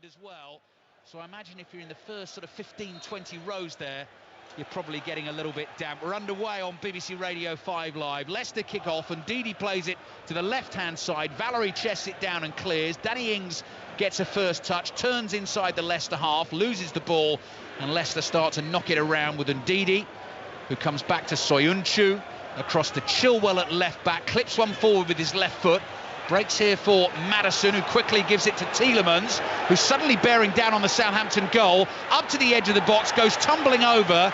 as well, so I imagine if you're in the first sort of 15-20 rows there, you're probably getting a little bit damp. We're underway on BBC Radio 5 Live. Leicester kick off and Ndidi plays it to the left-hand side. Valery chests it down and clears. Danny Ings gets a first touch, turns inside the Leicester half, loses the ball, and Leicester start to knock it around with Ndidi, who comes back to Soyuncu, across to Chilwell at left-back, clips one forward with his left foot. Breaks here for Maddison, who quickly gives it to Tielemans, who's suddenly bearing down on the Southampton goal, up to the edge of the box, goes tumbling over,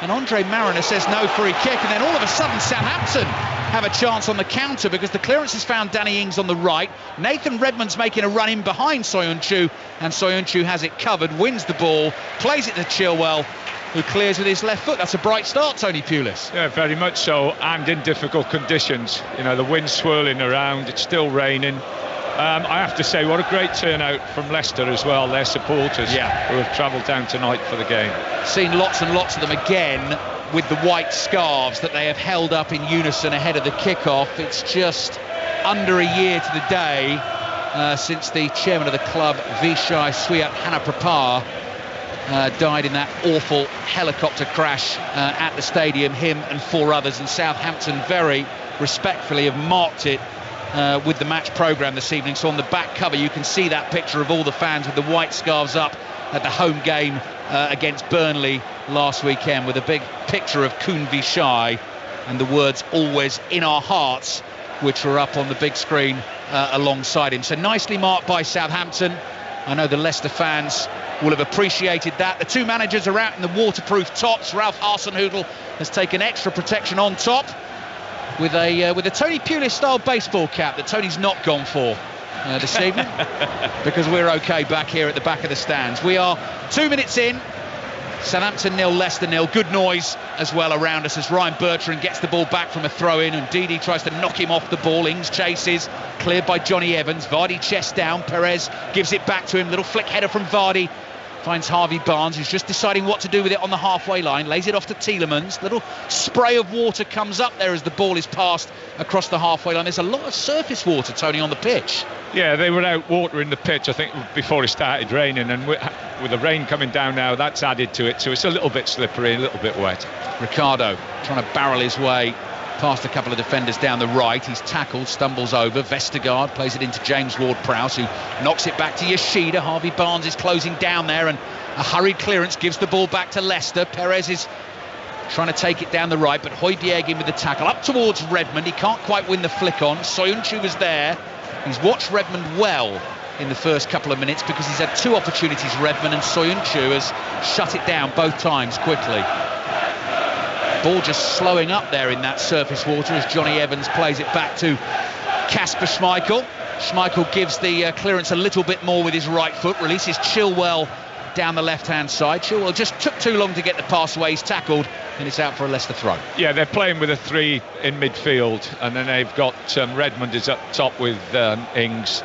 and Andre Mariner says no free kick, and then all of a sudden Southampton have a chance on the counter because the clearance has found Danny Ings on the right. Nathan Redmond's making a run in behind Soyuncu, and Soyuncu has it covered, wins the ball, plays it to Chilwell, who clears with his left foot. That's a bright start, Tony Pulis. Yeah, very much so, and in difficult conditions. You know, the wind's swirling around, it's still raining. I have to say, what a great turnout from Leicester as well, their supporters, who have travelled down tonight for the game. Seen lots and lots of them again with the white scarves that they have held up in unison ahead of the kick-off. It's just under a year to the day since the chairman of the club, Vishai Swiat Hanaprapar, died in that awful helicopter crash at the stadium. Him and four others, and Southampton very respectfully have marked it with the match programme this evening. So on the back cover you can see that picture of all the fans with the white scarves up at the home game against Burnley last weekend, with a big picture of Kun Vishai and the words "always in our hearts," which were up on the big screen alongside him. So nicely marked by Southampton. I know the Leicester fans will have appreciated that. The two managers are out in the waterproof tops. Ralph Hasenhüttl has taken extra protection on top with a Tony Pulis style baseball cap that Tony's not gone for this evening because we're okay back here at the back of the stands. We are 2 minutes in. Southampton 0, Leicester 0. Good noise as well around us as Ryan Bertrand gets the ball back from a throw-in, and Ndidi tries to knock him off the ball. Ings chases, cleared by Johnny Evans. Vardy chest down, Perez gives it back to him. Little flick header from Vardy. Finds Harvey Barnes, who's just deciding what to do with it on the halfway line. Lays it off to Tielemans. Little spray of water comes up there as the ball is passed across the halfway line. There's a lot of surface water, Tony, on the pitch. Yeah, they were out watering the pitch, I think, before it started raining. And with the rain coming down now, that's added to it. So it's a little bit slippery, a little bit wet. Ricardo trying to barrel his way past a couple of defenders down the right. He's tackled, stumbles over. Vestergaard plays it into James Ward-Prowse, who knocks it back to Yoshida. Harvey Barnes is closing down there, and a hurried clearance gives the ball back to Leicester. Perez is trying to take it down the right, but Højbjerg in with the tackle. Up towards Redmond. He can't quite win the flick on. Soyuncu was there. He's watched Redmond well in the first couple of minutes because he's had two opportunities, Redmond, and Soyuncu has shut it down both times quickly. Ball just slowing up there in that surface water as Johnny Evans plays it back to Kasper Schmeichel. Schmeichel gives the clearance a little bit more with his right foot, releases Chilwell down the left-hand side. Chilwell just took too long to get the pass away. He's tackled, and it's out for a Leicester throw. Yeah, they're playing with a three in midfield, and then they've got Redmond is up top with Ings.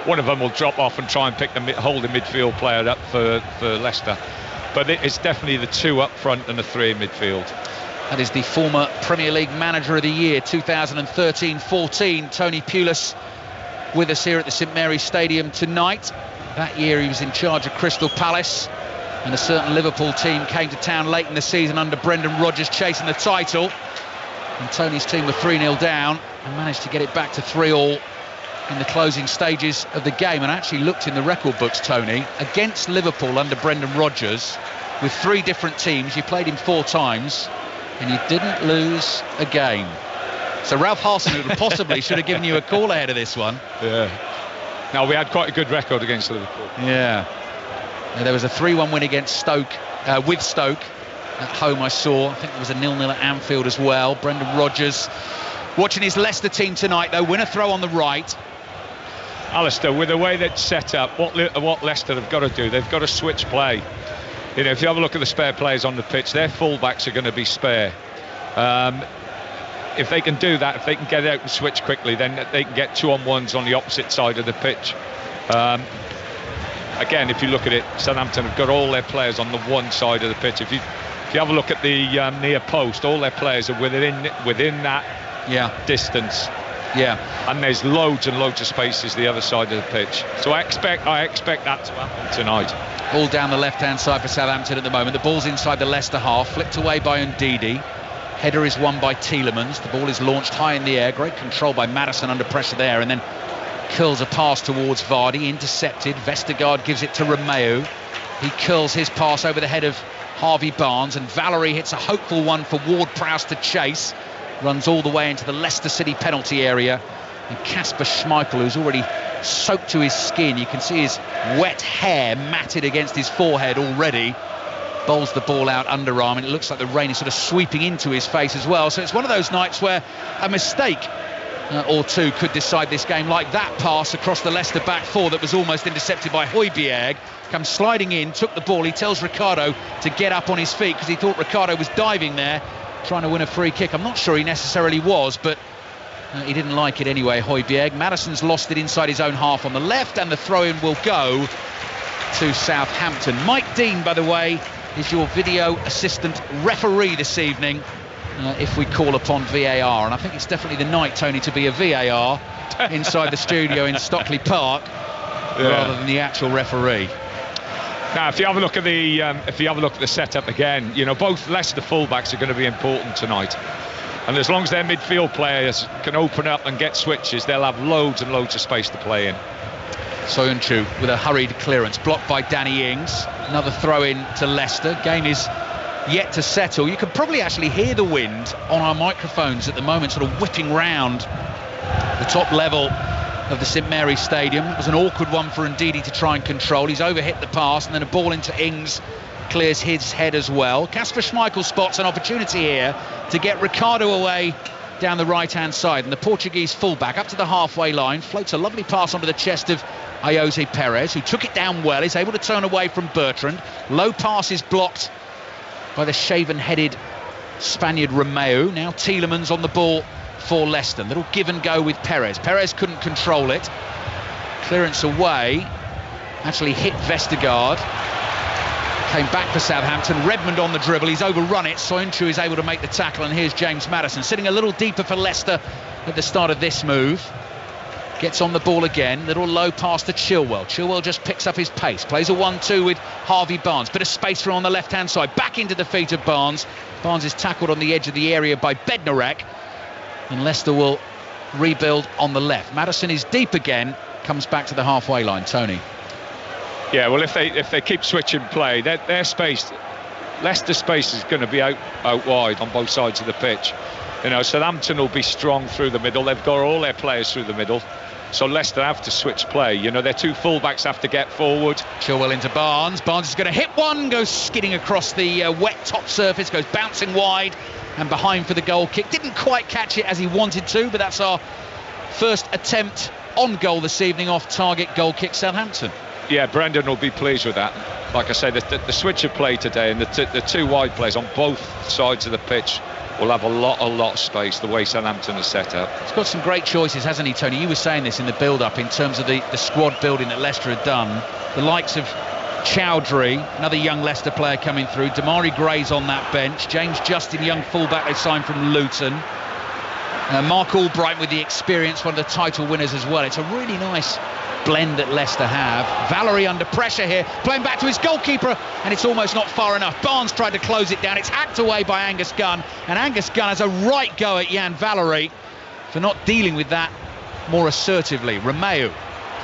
One of them will drop off and try and pick the holding midfield player up for Leicester. But it's definitely the two up front and the three in midfield. That is the former Premier League Manager of the Year, 2013-14, Tony Pulis, with us here at the St Mary's Stadium tonight. That year he was in charge of Crystal Palace, and a certain Liverpool team came to town late in the season under Brendan Rodgers chasing the title. And Tony's team were 3-0 down and managed to get it back to 3-3 in the closing stages of the game. And I actually looked in the record books, Tony, against Liverpool under Brendan Rodgers, with three different teams. You played him 4 times. And you didn't lose a game. So Ralph Hasenhüttl possibly should have given you a call ahead of this one. Yeah. Now, we had quite a good record against Liverpool. Yeah. And there was a 3-1 win against Stoke, with Stoke at home, I saw. I think there was a 0-0 at Anfield as well. Brendan Rodgers watching his Leicester team tonight, though. Win a throw on the right. Alistair, with the way that's set up, what Leicester have got to do, they've got to switch play. You know, if you have a look at the spare players on the pitch, their fullbacks are going to be spare. If they can do that, if they can get out and switch quickly, then they can get 2-on-1s on the opposite side of the pitch. Again, if you look at it, Southampton have got all their players on the one side of the pitch. If you have a look at the near post, all their players are within that distance. Yeah. And there's loads and loads of spaces the other side of the pitch. So I expect that to happen tonight. All down the left-hand side for Southampton at the moment. The ball's inside the Leicester half, flicked away by Ndidi. Header is won by Tielemans. The ball is launched high in the air. Great control by Maddison under pressure there, and then curls a pass towards Vardy, intercepted. Vestergaard gives it to Romeu. He curls his pass over the head of Harvey Barnes, and Valery hits a hopeful one for Ward-Prowse to chase. Runs all the way into the Leicester City penalty area, and Kasper Schmeichel, who's already soaked to his skin, you can see his wet hair matted against his forehead already, bowls the ball out underarm, and it looks like the rain is sort of sweeping into his face as well. So it's one of those nights where a mistake or two could decide this game, like that pass across the Leicester back four that was almost intercepted by Højbjerg. Comes sliding in, took the ball, he tells Ricardo to get up on his feet because he thought Ricardo was diving there trying to win a free kick. I'm not sure he necessarily was, but he didn't like it anyway, Højbjerg. Maddison's lost it inside his own half on the left, and the throw-in will go to Southampton. Mike Dean, by the way, is your video assistant referee this evening, if we call upon VAR, and I think it's definitely the night, Tony, to be a VAR inside the studio in Stockley Park, rather than the actual referee. Now, if you have a look at the setup again, you know, both Leicester fullbacks are going to be important tonight, and as long as their midfield players can open up and get switches, they'll have loads and loads of space to play in. Soyuncu with a hurried clearance, blocked by Danny Ings. Another throw in to Leicester. Game is yet to settle. You can probably actually hear the wind on our microphones at the moment, sort of whipping round the top level of the St Mary's Stadium. It was an awkward one for Ndidi to try and control. He's overhit the pass, and then a ball into Ings clears his head as well. Kasper Schmeichel spots an opportunity here to get Ricardo away down the right-hand side, and the Portuguese fullback up to the halfway line floats a lovely pass onto the chest of Ayoze Perez, who took it down well. He's able to turn away from Bertrand. Low pass is blocked by the shaven-headed Spaniard Romeu. Now Tielemans on the ball for Leicester. Little give and go with Perez. Perez couldn't control it. Clearance away. Actually hit Vestergaard. Came back for Southampton. Redmond on the dribble. He's overrun it. Soyuncu is able to make the tackle, and here's James Maddison sitting a little deeper for Leicester at the start of this move. Gets on the ball again. Little low pass to Chilwell. Chilwell just picks up his pace. Plays a 1-2 with Harvey Barnes. Bit of space on the left-hand side. Back into the feet of Barnes. Barnes is tackled on the edge of the area by Bednarek, and Leicester will rebuild on the left. Maddison is deep again. Comes back to the halfway line. Tony. Yeah, well, if they keep switching play, their space, Leicester's space is going to be out wide on both sides of the pitch. You know, Southampton will be strong through the middle. They've got all their players through the middle, so Leicester have to switch play. You know, their two fullbacks have to get forward. Chilwell into Barnes. Barnes is going to hit one, goes skidding across the wet top surface, goes bouncing wide and behind for the goal kick. Didn't quite catch it as he wanted to, but that's our first attempt on goal this evening, off target goal kick, Southampton. Yeah, Brendan will be pleased with that. Like I say, the switch of play today, and the two wide players on both sides of the pitch will have a lot of space, the way Southampton is set up. He's got some great choices, hasn't he, Tony? You were saying this in the build-up in terms of the squad building that Leicester had done. The likes of Chowdhury, another young Leicester player coming through. Damari Gray's on that bench. James Justin, young fullback they signed from Luton. Mark Albright with the experience, one of the title winners as well. It's a really nice blend that Leicester have. Valery under pressure here, playing back to his goalkeeper, and it's almost not far enough. Barnes tried to close it down. It's hacked away by Angus Gunn, and Angus Gunn has a right go at Jan Valery for not dealing with that more assertively. Romeu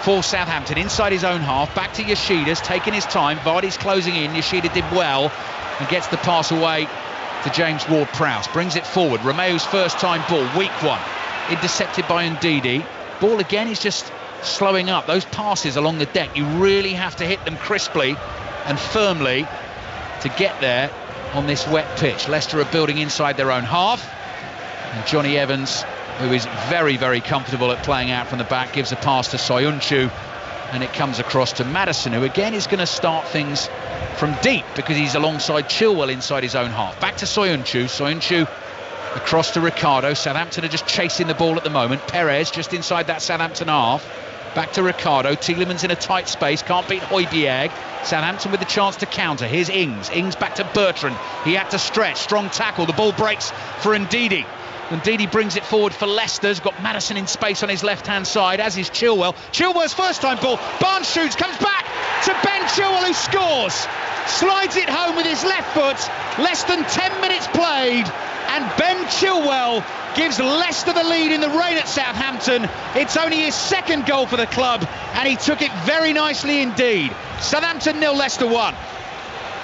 for Southampton inside his own half, back to Yoshida's, taking his time. Vardy's closing in. Yoshida did well and gets the pass away to James Ward-Prowse. Brings it forward. Romeu's first time ball, weak one, intercepted by Ndidi. Ball again is just slowing up. Those passes along the deck, you really have to hit them crisply and firmly to get there on this wet pitch. Leicester are building inside their own half, and Johnny Evans, who is very, very comfortable at playing out from the back, gives a pass to Soyuncu, and it comes across to Maddison, who again is going to start things from deep because he's alongside Chilwell inside his own half. Back to Soyuncu across to Ricardo. Southampton are just chasing the ball at the moment. Perez just inside that Southampton half. Back to Ricardo. Tielemans in a tight space, can't beat Højbjerg. Southampton with the chance to counter. Here's Ings back to Bertrand. He had to stretch, strong tackle. The ball breaks for Ndidi. Ndidi brings it forward for Leicester. He's got Maddison in space on his left-hand side, as is Chilwell. Chilwell's first-time ball. Barnes shoots, comes back to Ben Chilwell, who scores. Slides it home with his left foot. Less than 10 minutes played, and Ben Chilwell gives Leicester the lead in the rain at Southampton. It's only his second goal for the club, and he took it very nicely indeed. Southampton 0, Leicester 1.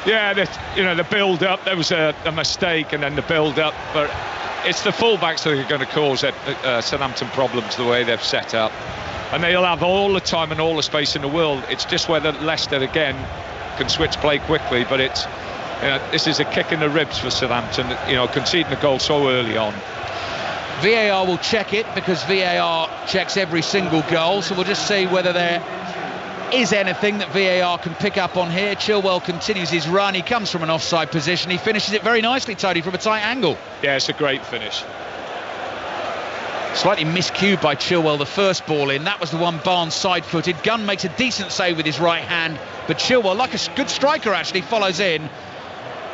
Yeah, the build-up, there was a mistake, and then the build-up, but it's the fullbacks that are going to cause Southampton problems the way they've set up, and they'll have all the time and all the space in the world. It's just whether Leicester again can switch play quickly, but it's this is a kick in the ribs for Southampton, conceding the goal so early on. VAR will check it, because VAR checks every single goal, so we'll just see whether there is anything that VAR can pick up on here. Chilwell continues his run. He comes from an offside position. He finishes it very nicely, Tony, from a tight angle. Yeah, it's a great finish. Slightly miscued by Chilwell, the first ball in. That was the one Barnes side-footed. Gunn makes a decent save with his right hand, but Chilwell, like a good striker actually, follows in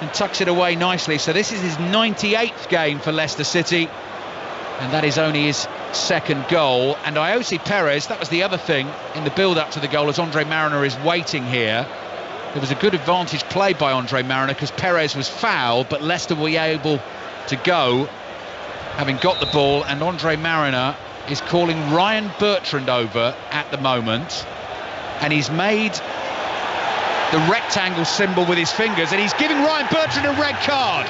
and tucks it away nicely. So this is his 98th game for Leicester City, and that is only his second goal. And Ayoze Perez, that was the other thing in the build-up to the goal, as Andre Mariner is waiting here. There was a good advantage play by Andre Mariner, because Perez was fouled, but Leicester were able to go, having got the ball, and Andre Mariner is calling Ryan Bertrand over at the moment, and he's made the rectangle symbol with his fingers, and he's giving Ryan Bertrand a red card.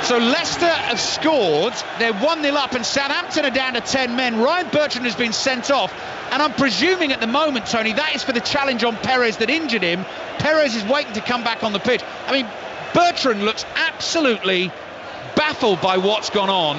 So Leicester have scored, they're 1-0 up, and Southampton are down to 10 men. Ryan Bertrand has been sent off, and I'm presuming at the moment, Tony, that is for the challenge on Perez that injured him. Perez is waiting to come back on the pitch. I mean, Bertrand looks absolutely baffled by what's gone on.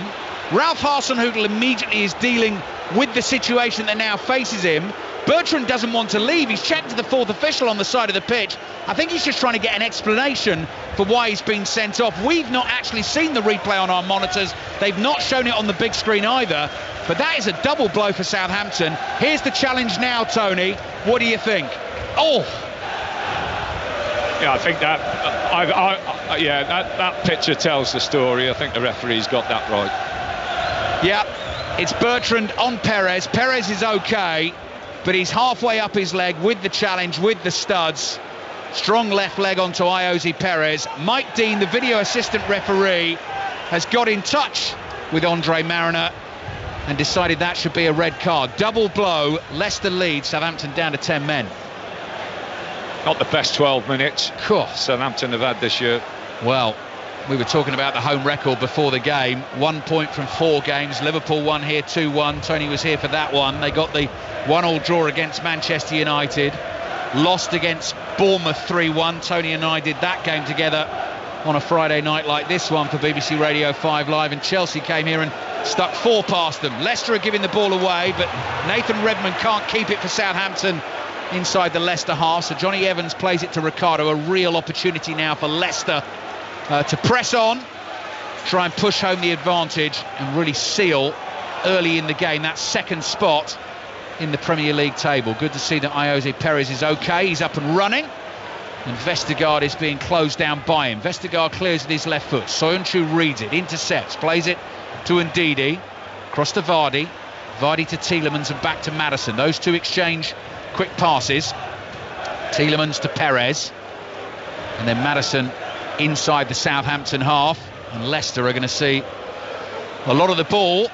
Ralph Hasenhüttl immediately is dealing with the situation that now faces him. Bertrand doesn't want to leave. He's checked to the fourth official on the side of the pitch. I think he's just trying to get an explanation for why he's been sent off. We've not actually seen the replay on our monitors. They've not shown it on the big screen either. But that is a double blow for Southampton. Here's the challenge now, Tony. What do you think? Oh! Yeah, I think that that picture tells the story. I think the referee's got that right. Yeah, it's Bertrand on Perez. Perez is okay, but he's halfway up his leg with the challenge, with the studs. Strong left leg onto Ayoze Perez. Mike Dean, the video assistant referee, has got in touch with Andre Mariner and decided that should be a red card. Double blow, Leicester lead, Southampton down to 10 men. Not the best 12 minutes Southampton have had this year. Well, we were talking about the home record before the game. 1 point from 4 games. Liverpool won here 2-1. Tony was here for that one. They got the 1-1 draw against Manchester United. Lost against Bournemouth 3-1. Tony and I did that game together on a Friday night like this one for BBC Radio 5 Live, and Chelsea came here and stuck 4 past them. Leicester are giving the ball away, but Nathan Redmond can't keep it for Southampton inside the Leicester half, so Johnny Evans plays it to Ricardo. A real opportunity now for Leicester to press on, try and push home the advantage and really seal early in the game that second spot in the Premier League table. Good to see that Ayoze Perez is okay, he's up and running, and Vestergaard is being closed down by him. Vestergaard clears with his left foot, Soyuncu reads it, intercepts, plays it to Ndidi, across to Vardy, Vardy to Tielemans and back to Maddison. Those two exchange quick passes. Tielemans to Perez, and then Maddison inside the Southampton half, and Leicester are going to see a lot of the ball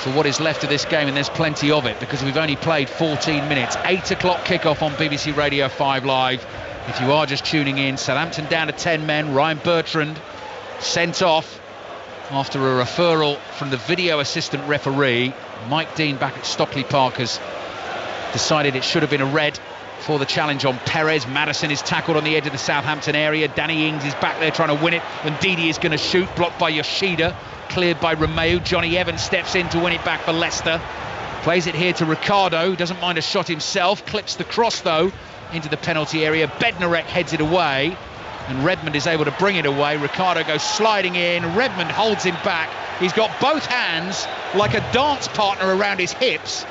for what is left of this game, and there's plenty of it because we've only played 14 minutes. 8 o'clock kickoff on BBC Radio 5 Live. If you are just tuning in, Southampton down to 10 men. Ryan Bertrand sent off after a referral from the video assistant referee. Mike Dean back at Stockley Park has decided it should have been a red for the challenge on Perez. Maddison is tackled on the edge of the Southampton area. Danny Ings is back there trying to win it, and Ndidi is going to shoot, blocked by Yoshida, cleared by Romeu. Johnny Evans steps in to win it back for Leicester. Plays it here to Ricardo, who doesn't mind a shot himself. Clips the cross though into the penalty area. Bednarek heads it away, and Redmond is able to bring it away. Ricardo goes sliding in. Redmond holds him back. He's got both hands like a dance partner around his hips.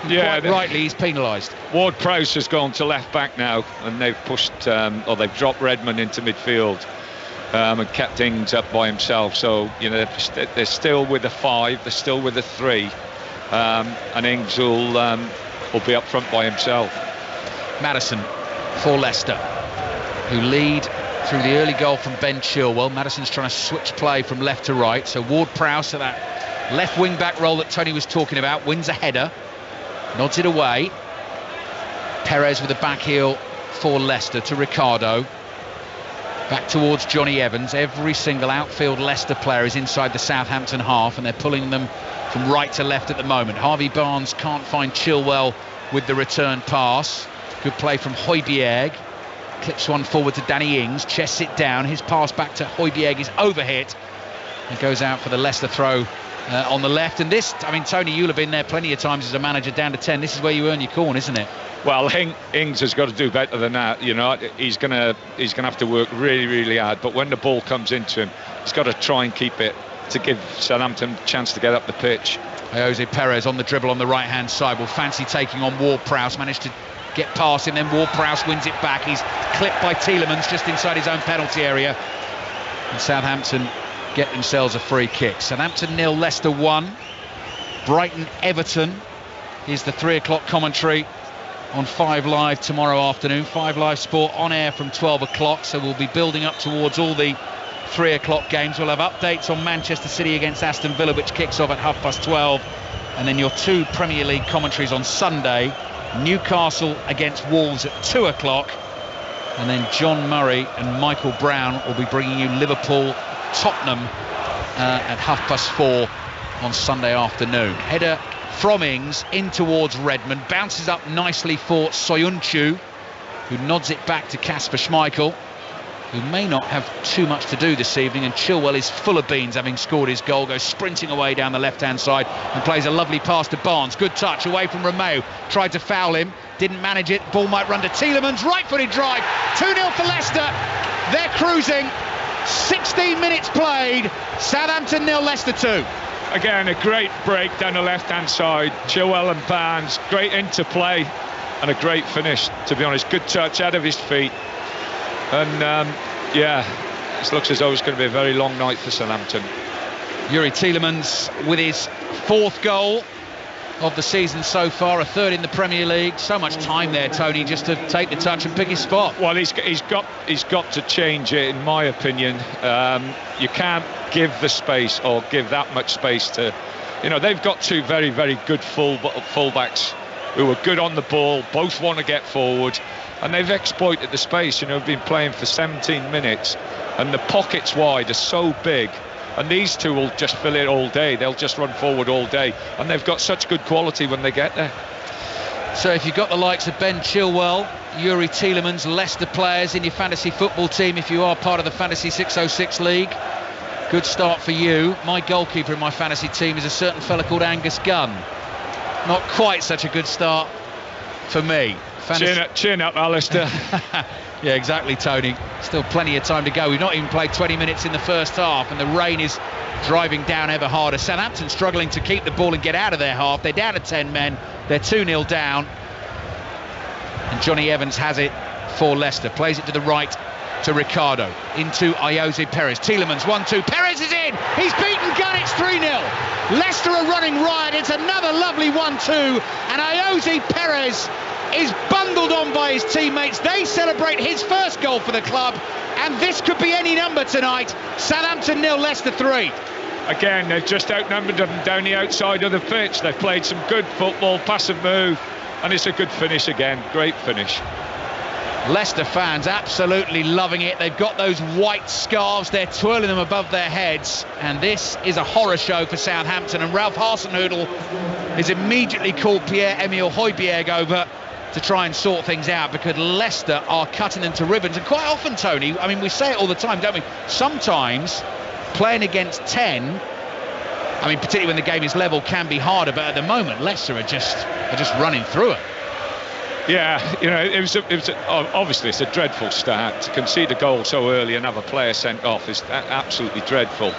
Yeah, quite rightly, he's penalised. Ward-Prowse has gone to left back now, and they've pushed, or they've dropped Redmond into midfield. and kept Ings up by himself. So, you know, they're still with a 5, they're still with a 3, and Ings will be up front by himself. Maddison for Leicester, who lead through the early goal from Ben Chilwell. Maddison's trying to switch play from left to right, so Ward-Prowse at that left wing-back role that Tony was talking about, wins a header, nods it away. Perez with a back heel for Leicester to Ricardo. Back towards Johnny Evans. Every single outfield Leicester player is inside the Southampton half, and they're pulling them from right to left at the moment. Harvey Barnes can't find Chilwell with the return pass. Good play from Højbjerg. Clips one forward to Danny Ings, chests it down. His pass back to Højbjerg is overhit. It goes out for the Leicester throw on the left. And this, I mean, Tony, you'll have been there plenty of times as a manager, down to 10. This is where you earn your corn, isn't it? Well, Ings has got to do better than that. You know, he's gonna have to work really, really hard. But when the ball comes into him, he's got to try and keep it to give Southampton a chance to get up the pitch. Ayoze Perez on the dribble on the right-hand side will fancy taking on Ward-Prowse. Managed to get past him, then Ward-Prowse wins it back. He's clipped by Tielemans just inside his own penalty area. And Southampton get themselves a free kick. Southampton 0, Leicester 1. Brighton-Everton is the 3 o'clock commentary on 5 Live tomorrow afternoon. 5 Live Sport on air from 12 o'clock, so we'll be building up towards all the 3 o'clock games. We'll have updates on Manchester City against Aston Villa, which kicks off at 12:30, and then your 2 Premier League commentaries on Sunday. Newcastle against Wolves at 2 o'clock, and then John Murray and Michael Brown will be bringing you Liverpool Tottenham at 4:30 on Sunday afternoon. Header from Ings in towards Redmond, bounces up nicely for Soyuncu, who nods it back to Kasper Schmeichel, who may not have too much to do this evening, and Chilwell is full of beans having scored his goal, goes sprinting away down the left-hand side and plays a lovely pass to Barnes. Good touch away from Romeu, tried to foul him, didn't manage it. Ball might run to Tielemans, right-footed drive, 2-0 for Leicester. They're cruising. 16 minutes played. Southampton 0, Leicester 2. Again, a great break down the left-hand side. Chilwell and Barnes, great interplay and a great finish, to be honest. Good touch out of his feet. And yeah, this looks as though it's going to be a very long night for Southampton. Yuri Tielemans with his 4th goal of the season so far, a 3rd in the Premier League. So much time there, Tony, just to take the touch and pick his spot. Well, he's got to change it, in my opinion. You can't give the space or give that much space to, you know, they've got 2 very, very good fullbacks who are good on the ball, both want to get forward, and they've exploited the space. You know, been playing for 17 minutes, and the pockets wide are so big, and these 2 will just fill it all day. They'll just run forward all day, and they've got such good quality when they get there. So if you've got the likes of Ben Chilwell, Yuri Tielemans, Leicester players in your fantasy football team, if you are part of the Fantasy 606 League, good start for you. My goalkeeper in my fantasy team is a certain fella called Angus Gunn. Not quite such a good start for me. Chin up, Alistair. Yeah, exactly, Tony. Still plenty of time to go. We've not even played 20 minutes in the first half, and the rain is driving down ever harder. Southampton struggling to keep the ball and get out of their half. They're down to 10 men. They're 2-0 down. And Johnny Evans has it for Leicester. Plays it to the right to Ricardo. Into Ayoze Perez. Tielemans, 1-2. Perez is in. He's beaten Gunn. It's 3-0. Leicester are running riot. It's another lovely 1-2. And Ayoze Perez is bundled on by his teammates. They celebrate his first goal for the club, and this could be any number tonight. Southampton 0, Leicester 3. Again, they've just outnumbered them down the outside of the pitch. They've played some good football, passive move, and it's a good finish again. Great finish. Leicester fans absolutely loving it. They've got those white scarves, they're twirling them above their heads, and this is a horror show for Southampton. And Ralph Hasenhüttl has immediately called Pierre-Emile Højbjerg over to try and sort things out, because Leicester are cutting them to ribbons. And quite often, Tony, I mean, we say it all the time, don't we? Sometimes playing against 10, I mean, particularly when the game is level, can be harder, but at the moment Leicester are just running through it. Yeah, you know, it was obviously it's a dreadful start. To concede a goal so early and have a player sent off is absolutely dreadful.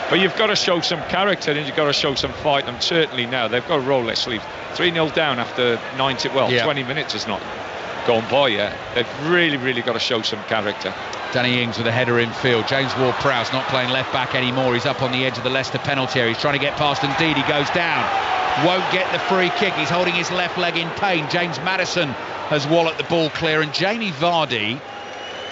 But you've got to show some character, and you've got to show some fight, and certainly now they've got to roll their sleeves. 3-0 down after 20 minutes is not. gone by yet. They've really got to show some character. Danny Ings with a header in field. James Ward-Prowse not playing left back anymore. He's up on the edge of the Leicester penalty area. He's trying to get past, indeed he goes down. Won't get the free kick. He's holding his left leg in pain. James Maddison has walloped the ball clear, and Jamie Vardy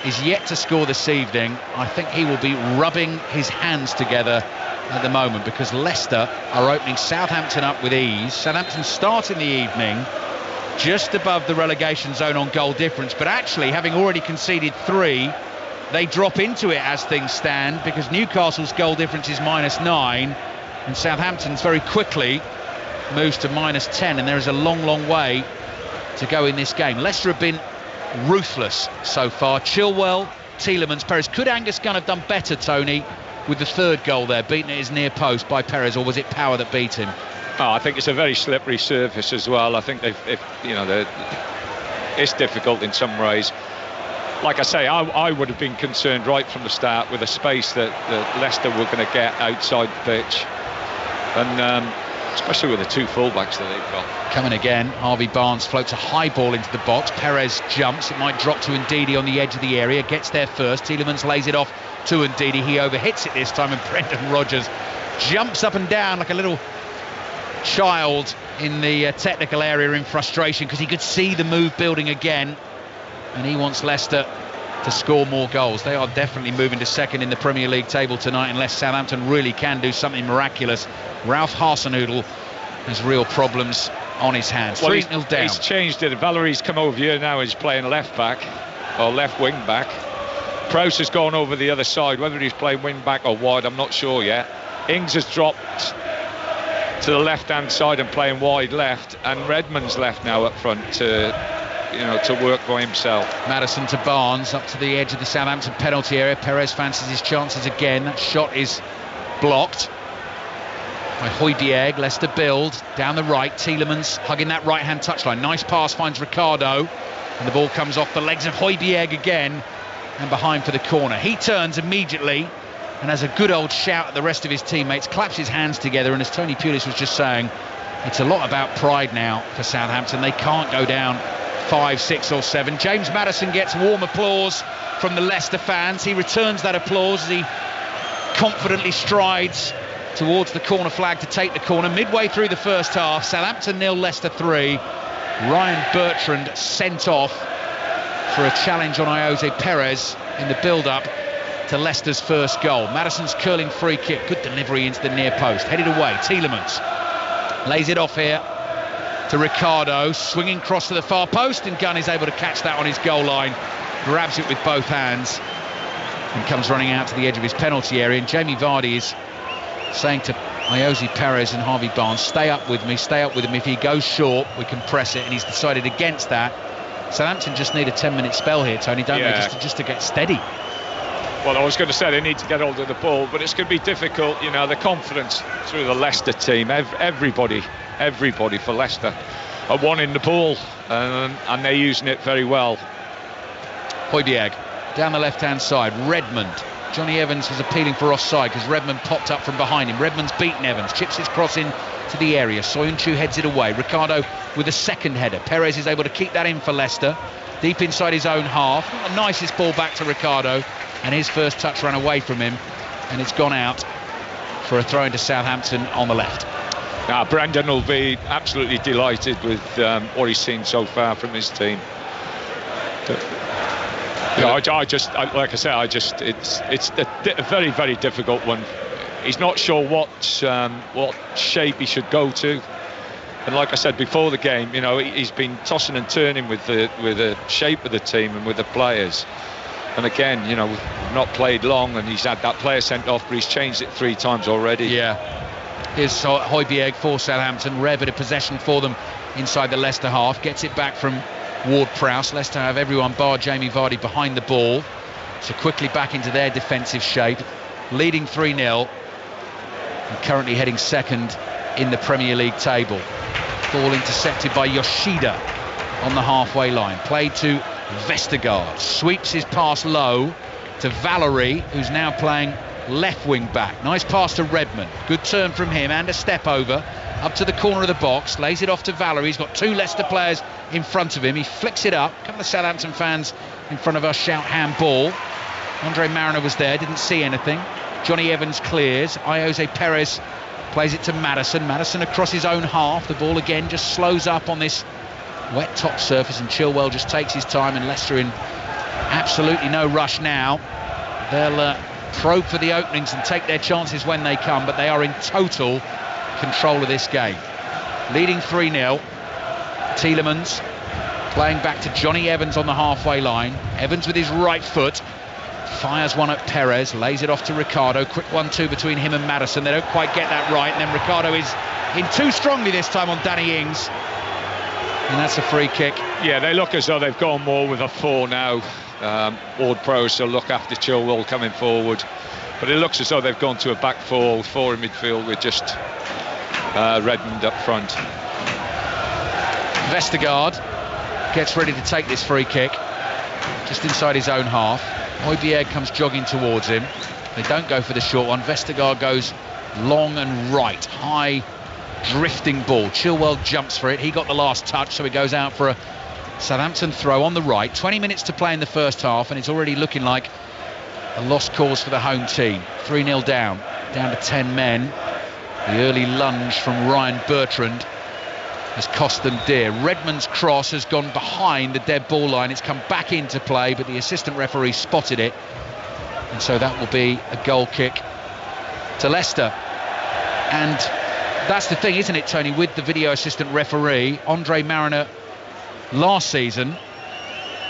is yet to score this evening. I think he will be rubbing his hands together at the moment, because Leicester are opening Southampton up with ease. Southampton start in the evening just above the relegation zone on goal difference, but actually, having already conceded 3, they drop into it as things stand, because Newcastle's goal difference is -9 and Southampton's very quickly moves to -10, and there is a long way to go in this game. Leicester have been ruthless so far. Chilwell, Tielemans, Perez. Could Angus Gunn have done better, Tony, with the 3rd goal there, beaten at his near post by Perez, or was it power that beat him? Oh, I think it's a very slippery surface as well. I think it's difficult in some ways. Like I say, I would have been concerned right from the start with the space that Leicester were going to get outside the pitch, and especially with the 2 fullbacks that they've got. Coming again, Harvey Barnes floats a high ball into the box. Perez jumps. It might drop to Ndidi on the edge of the area. Gets there first. Tielemans lays it off to Ndidi. He overhits it this time, and Brendan Rodgers jumps up and down like a little child in the technical area in frustration, because he could see the move building again, and he wants Leicester to score more goals. They are definitely moving to second in the Premier League table tonight, unless Southampton really can do something miraculous. Ralph Hasenhüttl has real problems on his hands. 3-0 down. He's changed it. Valerie's come over here now. He's playing left back or left wing back. Prowse has gone over the other side. Whether he's playing wing back or wide, I'm not sure yet. Ings has dropped to the left-hand side and playing wide left, and Redmond's left now up front to work for himself. Maddison to Barnes, up to the edge of the Southampton penalty area. Perez fancies his chances again. That shot is blocked by Højbjerg. Leicester build down the right. Tielemans hugging that right-hand touchline. Nice pass, finds Ricardo, and the ball comes off the legs of Højbjerg again, and behind for the corner. He turns immediately and has a good old shout at the rest of his teammates, claps his hands together, and as Tony Pulis was just saying, it's a lot about pride now for Southampton. They can't go down 5, 6 or 7. James Maddison gets warm applause from the Leicester fans. He returns that applause as he confidently strides towards the corner flag to take the corner. Midway through the first half, Southampton 0, Leicester 3. Ryan Bertrand sent off for a challenge on Ayoze Perez in the build-up to Leicester's first goal. Maddison's curling free kick, good delivery into the near post, headed away. Tielemans lays it off here to Ricardo, swinging cross to the far post, and Gunn is able to catch that on his goal line, grabs it with both hands and comes running out to the edge of his penalty area. And Jamie Vardy is saying to Ayoze Perez and Harvey Barnes, stay up with me, stay up with him. If he goes short, we can press it, and he's decided against that. Southampton just need a 10-minute spell here, Tony, don't they, just to get steady. Well, I was going to say they need to get hold of the ball, but it's going to be difficult. The confidence through the Leicester team, everybody for Leicester are wanting the ball, and they're using it very well. Højbjerg down the left-hand side. Redmond. Johnny Evans was appealing for offside because Redmond popped up from behind him. Redmond's beaten Evans, chips his cross in to the area. Soyuncu heads it away. Ricardo with a second header. Perez is able to keep that in for Leicester, deep inside his own half. Not the nicest ball back to Ricardo, and his first touch ran away from him, and it's gone out for a throw into Southampton on the left. Now, Brendan will be absolutely delighted with what he's seen so far from his team. Like I say, it's a very, very difficult one. He's not sure what shape he should go to, and like I said before the game, he's been tossing and turning with the shape of the team and with the players. And again, we've not played long, and he's had that player sent off, but he's changed it 3 times already. Yeah. Here's Højbjerg for Southampton. Rare bit of possession for them inside the Leicester half. Gets it back from Ward-Prowse. Leicester have everyone bar Jamie Vardy behind the ball, so quickly back into their defensive shape, leading 3-0 and currently heading second in the Premier League table. Ball intercepted by Yoshida on the halfway line, played to Vestergaard, sweeps his pass low to Valerie, who's now playing left wing back. Nice pass to Redmond. Good turn from him and a step over. Up to the corner of the box. Lays it off to Valery. He's got 2 Leicester players in front of him. He flicks it up. A couple of Southampton fans in front of us shout handball. Andre Mariner was there, didn't see anything. Johnny Evans clears. Ayoze Perez plays it to Maddison. Maddison across his own half. The ball again just slows up on this wet top surface, and Chilwell just takes his time, and Leicester in absolutely no rush now. They'll probe for the openings and take their chances when they come, but they are in total control of this game. Leading 3-0. Tielemans playing back to Johnny Evans on the halfway line. Evans with his right foot fires one at Perez, lays it off to Ricardo. Quick 1-2 between him and Maddison. They don't quite get that right, and then Ricardo is in too strongly this time on Danny Ings, and that's a free kick. Yeah, they look as though they've gone more with a 4 now. Ward-Prowse will look after Chilwell coming forward, but it looks as though they've gone to a back 4 with 4 in midfield with just Redmond up front. Vestergaard gets ready to take this free kick just inside his own half. Højbjerg comes jogging towards him. They don't go for the short one. Vestergaard goes long and right, high drifting ball. Chilwell jumps for it. He got the last touch, so he goes out for a Southampton throw on the right. 20 minutes to play in the first half, and it's already looking like a lost cause for the home team. 3-0 down to 10 men. The early lunge from Ryan Bertrand has cost them dear. Redmond's cross has gone behind the dead ball line. It's come back into play, but the assistant referee spotted it, and so that will be a goal kick to Leicester. And that's the thing, isn't it, Tony, with the video assistant referee? Andre Mariner last season,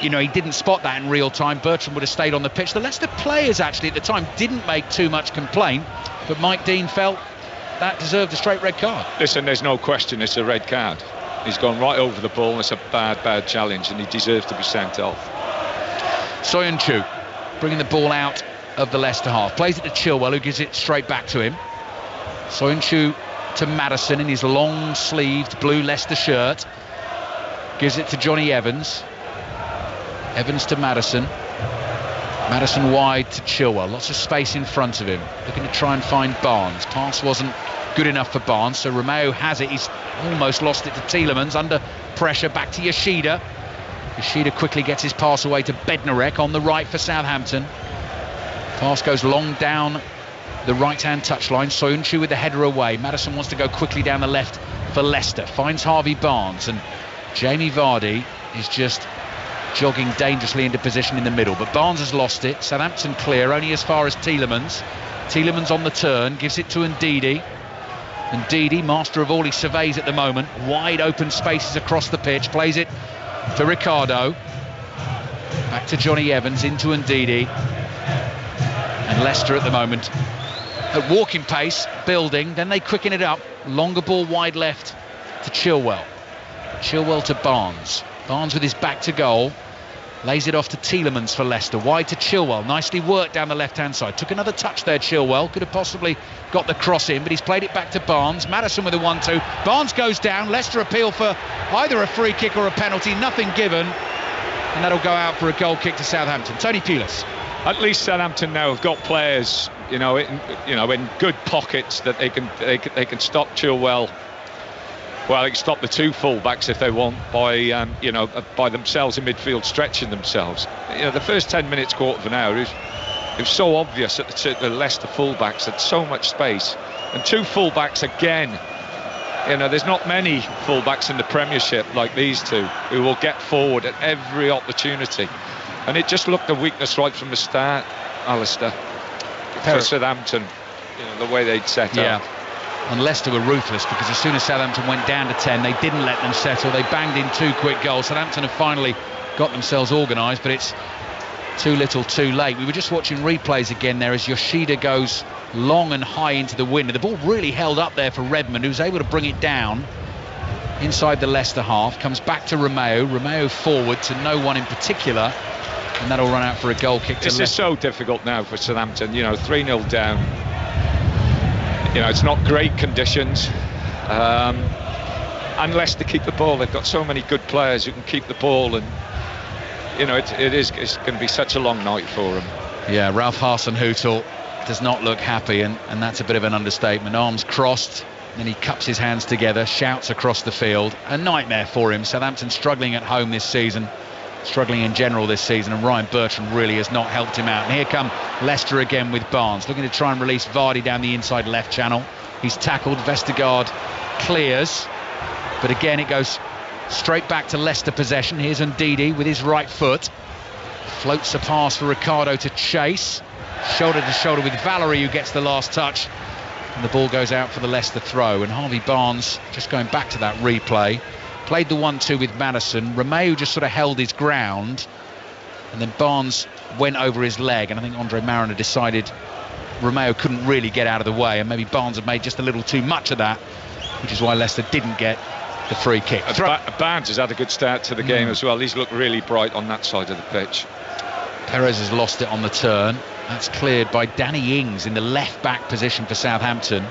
you know, he didn't spot that in real time. Bertrand would have stayed on the pitch. The Leicester players actually at the time didn't make too much complaint, but Mike Dean felt that deserved a straight red card. Listen, there's no question it's a red card. He's gone right over the ball, and it's a bad challenge, and he deserves to be sent off. Soyuncu bringing the ball out of the Leicester half. Plays it to Chilwell, who gives it straight back to him. Soyuncu to Maddison in his long-sleeved blue Leicester shirt. Gives it to Johnny Evans. Evans to Maddison. Maddison wide to Chilwell. Lots of space in front of him. Looking to try and find Barnes. Pass wasn't good enough for Barnes, so Romeo has it. He's almost lost it to Tielemans. Under pressure, back to Yoshida. Yoshida quickly gets his pass away to Bednarek on the right for Southampton. Pass goes long down the right-hand touchline. Soyuncu with the header away. Maddison wants to go quickly down the left for Leicester. Finds Harvey Barnes, and Jamie Vardy is just jogging dangerously into position in the middle, but Barnes has lost it. Southampton clear, only as far as Tielemans. Tielemans on the turn, gives it to Ndidi. Ndidi, master of all he surveys at the moment. Wide open spaces across the pitch, plays it to Ricardo. Back to Johnny Evans, into Ndidi. And Leicester at the moment at walking pace, building, then they quicken it up. Longer ball wide left to Chilwell. Chilwell to Barnes. Barnes with his back to goal. Lays it off to Tielemans for Leicester. Wide to Chilwell. Nicely worked down the left-hand side. Took another touch there, Chilwell. Could have possibly got the cross in, but he's played it back to Barnes. Maddison with a 1-2. Barnes goes down. Leicester appeal for either a free kick or a penalty. Nothing given. And that'll go out for a goal kick to Southampton. Tony Pulis. At least Southampton now have got players, in good pockets that they can stop Chilwell. Well, they can stop the 2 full-backs if they want by themselves in midfield, stretching themselves. The first 10 minutes, quarter of an hour, it was so obvious that the Leicester full-backs had so much space. And 2 full-backs again. There's not many full-backs in the Premiership like these 2 who will get forward at every opportunity. And it just looked a weakness right from the start, Alistair, for Southampton, the way they'd set up. And Leicester were ruthless, because as soon as Southampton went down to 10, they didn't let them settle. They banged in 2 quick goals. Southampton have finally got themselves organised, but it's too little too late. We were just watching replays again there as Yoshida goes long and high into the wind. And the ball really held up there for Redmond, who's able to bring it down inside the Leicester half. Comes back to Romeo. Romeo forward to no one in particular. And that'll run out for a goal kick to Leicester. This is so difficult now for Southampton, 3-0 down. It's not great conditions. And Leicester keep the ball. They've got so many good players who can keep the ball, and it's going to be such a long night for them. Yeah, Ralph Hasenhüttl does not look happy, and that's a bit of an understatement. Arms crossed, then he cups his hands together, shouts across the field. A nightmare for him. Southampton struggling at home this season, struggling in general this season, and Ryan Bertrand really has not helped him out. And here come Leicester again with Barnes, looking to try and release Vardy down the inside left channel. He's tackled, Vestergaard clears, but again it goes straight back to Leicester possession. Here's Ndidi with his right foot, floats a pass for Ricardo to chase, shoulder to shoulder with Valery, who gets the last touch, and the ball goes out for the Leicester throw. And Harvey Barnes, just going back to that replay, played the 1-2 with Maddison. Romeu just sort of held his ground, and then Barnes went over his leg, and I think Andre Mariner decided Romeu couldn't really get out of the way, and maybe Barnes had made just a little too much of that, which is why Leicester didn't get the free kick. Barnes has had a good start to the game as well. He's looked really bright on that side of the pitch. Perez has lost it on the turn. That's cleared by Danny Ings in the left back position for Southampton.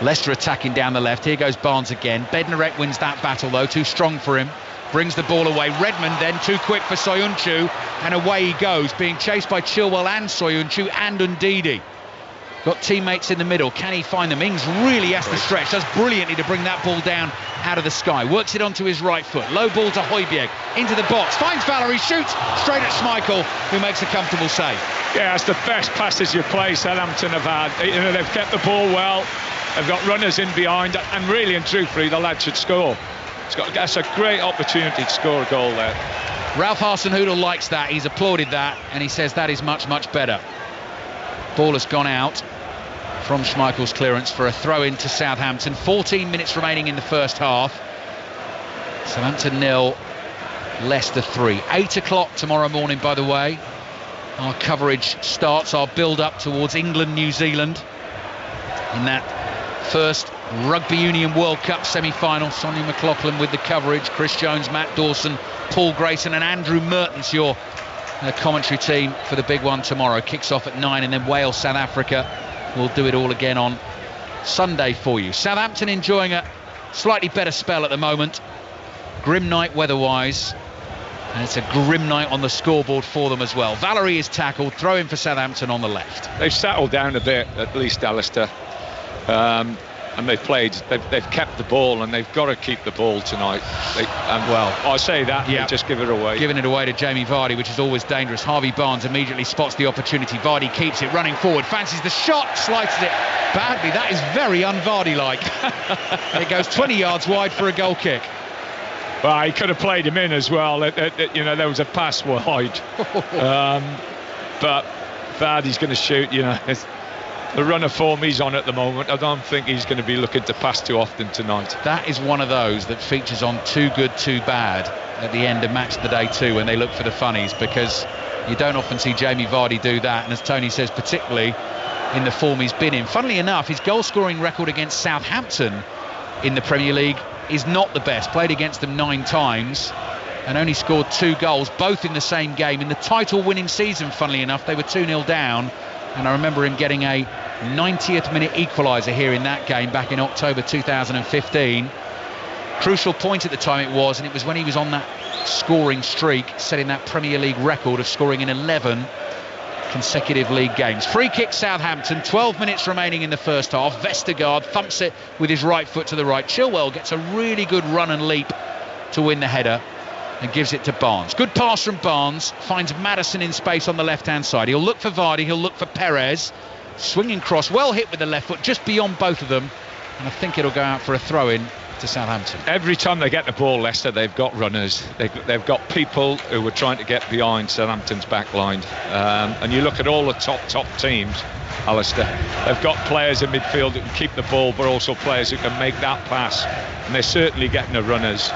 Leicester attacking down the left. Here goes Barnes again. Bednarek wins that battle though, too strong for him. Brings the ball away. Redmond then too quick for Soyuncu, and away he goes, being chased by Chilwell and Soyuncu and Ndidi. Got teammates in the middle. Can he find them? Ings really has to stretch. Does brilliantly to bring that ball down out of the sky. Works it onto his right foot. Low ball to Højbjerg. Into the box. Finds Valery. Shoots straight at Schmeichel, who makes a comfortable save. Yeah, it's the best passes you play Southampton have had. You know, they've kept the ball well. They've got runners in behind. And really and truthfully, the lad should score. That's a great opportunity to score a goal there. Ralph Hasenhüttl likes that. He's applauded that. And he says that is much, much better. Ball has gone out from Schmeichel's clearance for a throw-in to Southampton. 14 minutes remaining in the first half. Southampton 0, Leicester 3. 8 o'clock tomorrow morning, by the way. Our coverage starts, our build-up towards England-New Zealand in that first Rugby Union World Cup semi-final. Sonia McLaughlin with the coverage. Chris Jones, Matt Dawson, Paul Grayson and Andrew Mertens, your commentary team for the big one tomorrow. Kicks off at 9, and then Wales, South Africa. We'll do it all again on Sunday for you. Southampton enjoying a slightly better spell at the moment. Grim night weather-wise, and it's a grim night on the scoreboard for them as well. Valery is tackled, throw in for Southampton on the left. They've settled down a bit, at least Alistair. And they've kept the ball, and they've got to keep the ball tonight. Well, I say that, yeah, just give it away. Giving it away to Jamie Vardy, which is always dangerous. Harvey Barnes immediately spots the opportunity. Vardy keeps it, running forward, fancies the shot, slices it badly. That is very un-Vardy-like. It goes 20 yards wide for a goal kick. Well, he could have played him in as well. You know, there was a pass wide. But Vardy's going to shoot, you know. The run of form he's on at the moment, I don't think he's going to be looking to pass too often tonight. That is one of those that features on Too Good, Too Bad at the end of Match of the Day 2 when they look for the funnies, because you don't often see Jamie Vardy do that, and as Tony says, particularly in the form he's been in. Funnily enough, his goal-scoring record against Southampton in the Premier League is not the best. Played against them 9 times and only scored 2 goals, both in the same game. In the title-winning season, funnily enough, they were 2-0 down, and I remember him getting a 90th minute equaliser here in that game back in October 2015. Crucial point at the time it was, and it was when he was on that scoring streak, setting that Premier League record of scoring in 11 consecutive league games. Free kick Southampton, 12 minutes remaining in the first half. Vestergaard thumps it with his right foot to the right. Chilwell gets a really good run and leap to win the header and gives it to Barnes. Good pass from Barnes, finds Maddison in space on the left-hand side. He'll look for Vardy, he'll look for Perez. Swinging cross, well hit with the left foot, just beyond both of them. And I think it'll go out for a throw-in to Southampton. Every time they get the ball, Leicester, they've got runners. They've got people who are trying to get behind Southampton's back line. And you look at all the top teams, Alistair, they've got players in midfield who can keep the ball, but also players who can make that pass. And they're certainly getting the runners.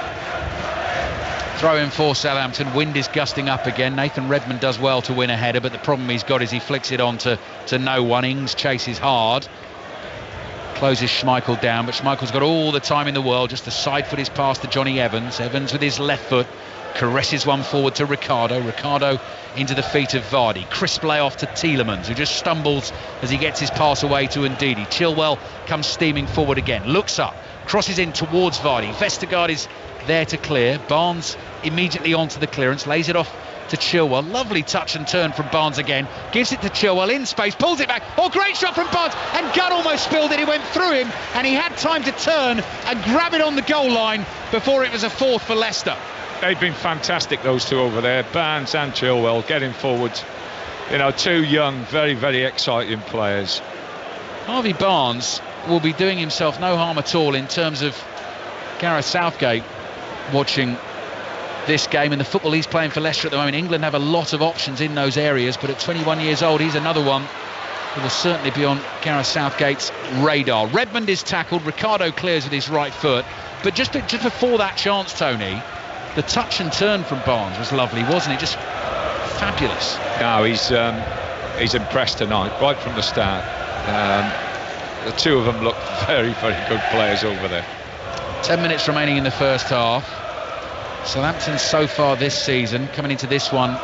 Throw in for Southampton. Wind is gusting up again. Nathan Redmond does well to win a header, but the problem he's got is he flicks it on to no one. Ings chases hard, closes Schmeichel down, but Schmeichel's got all the time in the world just to side foot his pass to Johnny Evans. Evans with his left foot caresses one forward to Ricardo. Ricardo into the feet of Vardy. Crisp layoff to Tielemans, who just stumbles as he gets his pass away to Ndidi. Chilwell comes steaming forward again, looks up, crosses in towards Vardy. Vestergaard is there to clear. Barnes immediately onto the clearance, lays it off to Chilwell. Lovely touch and turn from Barnes again. Gives it to Chilwell in space, pulls it back. Oh, great shot from Barnes. And Gunn almost spilled it. He went through him and he had time to turn and grab it on the goal line before it was a fourth for Leicester. They've been fantastic, those two over there, Barnes and Chilwell, getting forward. You know, two young, very, very exciting players. Harvey Barnes will be doing himself no harm at all in terms of Gareth Southgate watching this game and the football he's playing for Leicester at the moment. England have a lot of options in those areas, but at 21 years old, he's another one who will certainly be on Gareth Southgate's radar. Redmond is tackled, Ricardo clears with his right foot, but just before that chance, Tony, the touch and turn from Barnes was lovely, wasn't it? Just fabulous. No, he's impressed tonight, right from the start. The two of them look very, very good players over there. 10 minutes remaining in the first half. Southampton so far this season, coming into this one,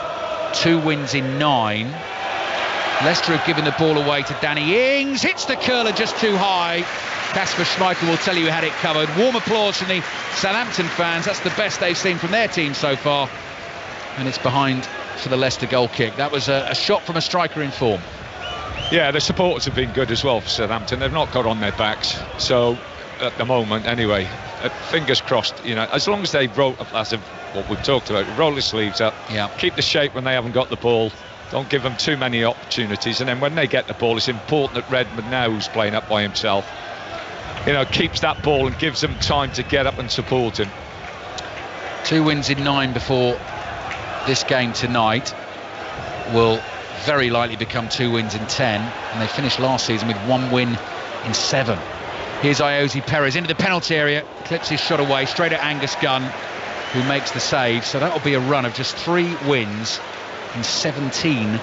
2 wins in 9. Leicester have given the ball away to Danny Ings, hits the curler just too high. Kasper Schmeichel will tell you he had it covered. Warm applause from the Southampton fans. That's the best they've seen from their team so far. And it's behind for the Leicester goal kick. That was a shot from a striker in form. Yeah, the supporters have been good as well for Southampton. They've not got on their backs. So, at the moment, anyway, fingers crossed, you know, as long as they roll, as of what we've talked about, roll the sleeves up, keep the shape when they haven't got the ball, don't give them too many opportunities, and then when they get the ball, it's important that Redmond, now who's playing up by himself, you know, keeps that ball and gives them time to get up and support him. 2 wins in 9 before this game tonight will very likely become 2 wins in 10, and they finished last season with 1 win in 7. Here's Ayoze Perez into the penalty area, clips his shot away straight at Angus Gunn, who makes the save. So that'll be a run of just 3 wins in 17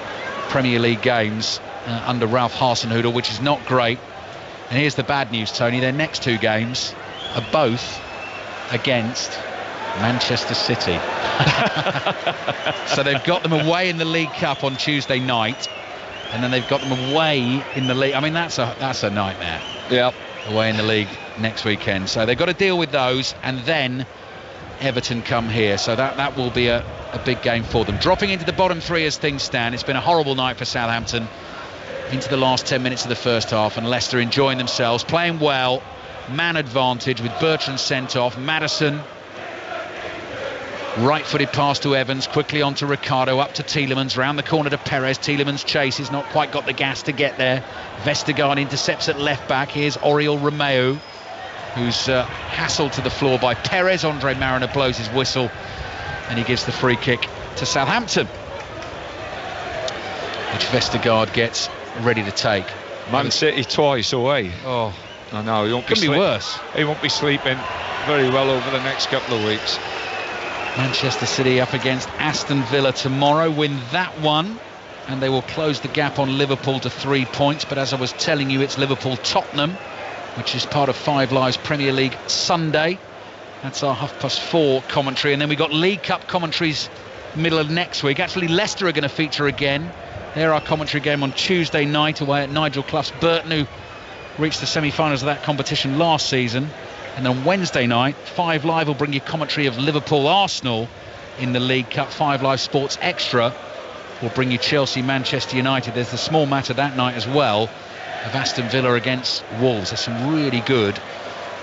Premier League games under Ralph Hasenhüttl, which is not great. And here's the bad news, Tony. Their next 2 games are both against Manchester City. So they've got them away in the League Cup on Tuesday night, and then they've got them away in the league. I mean, that's a nightmare. Yep. Away in the league next weekend. So they've got to deal with those, and then Everton come here. So that will be a big game for them. Dropping into the bottom 3 as things stand. It's been a horrible night for Southampton into the last 10 minutes of the first half, and Leicester enjoying themselves, playing well, man advantage with Bertrand sent off. Maddison, right-footed pass to Evans, quickly on to Ricardo, up to Tielemans, round the corner to Perez. Tielemans chases, not quite got the gas to get there. Vestergaard intercepts at left back. Here's Oriol Romeu, who's hassled to the floor by Perez. Andre Mariner blows his whistle, and he gives the free kick to Southampton, which Vestergaard gets ready to take. Man City twice away. Oh, I know. He won't be worse. He won't be sleeping very well over the next couple of weeks. Manchester City up against Aston Villa tomorrow. Win that one, and they will close the gap on Liverpool to 3 points. But as I was telling you, it's Liverpool-Tottenham, which is part of 5 Live's Premier League Sunday. That's our 4:30 commentary. And then we've got League Cup commentaries middle of next week. Actually, Leicester are going to feature again. They're our commentary game on Tuesday night away at Nigel Clough's Burton, who reached the semi-finals of that competition last season. And then Wednesday night, 5 Live will bring you commentary of Liverpool-Arsenal in the League Cup. 5 Live Sports Extra will bring you Chelsea-Manchester United. There's the small matter that night as well of Aston Villa against Wolves. There's some really good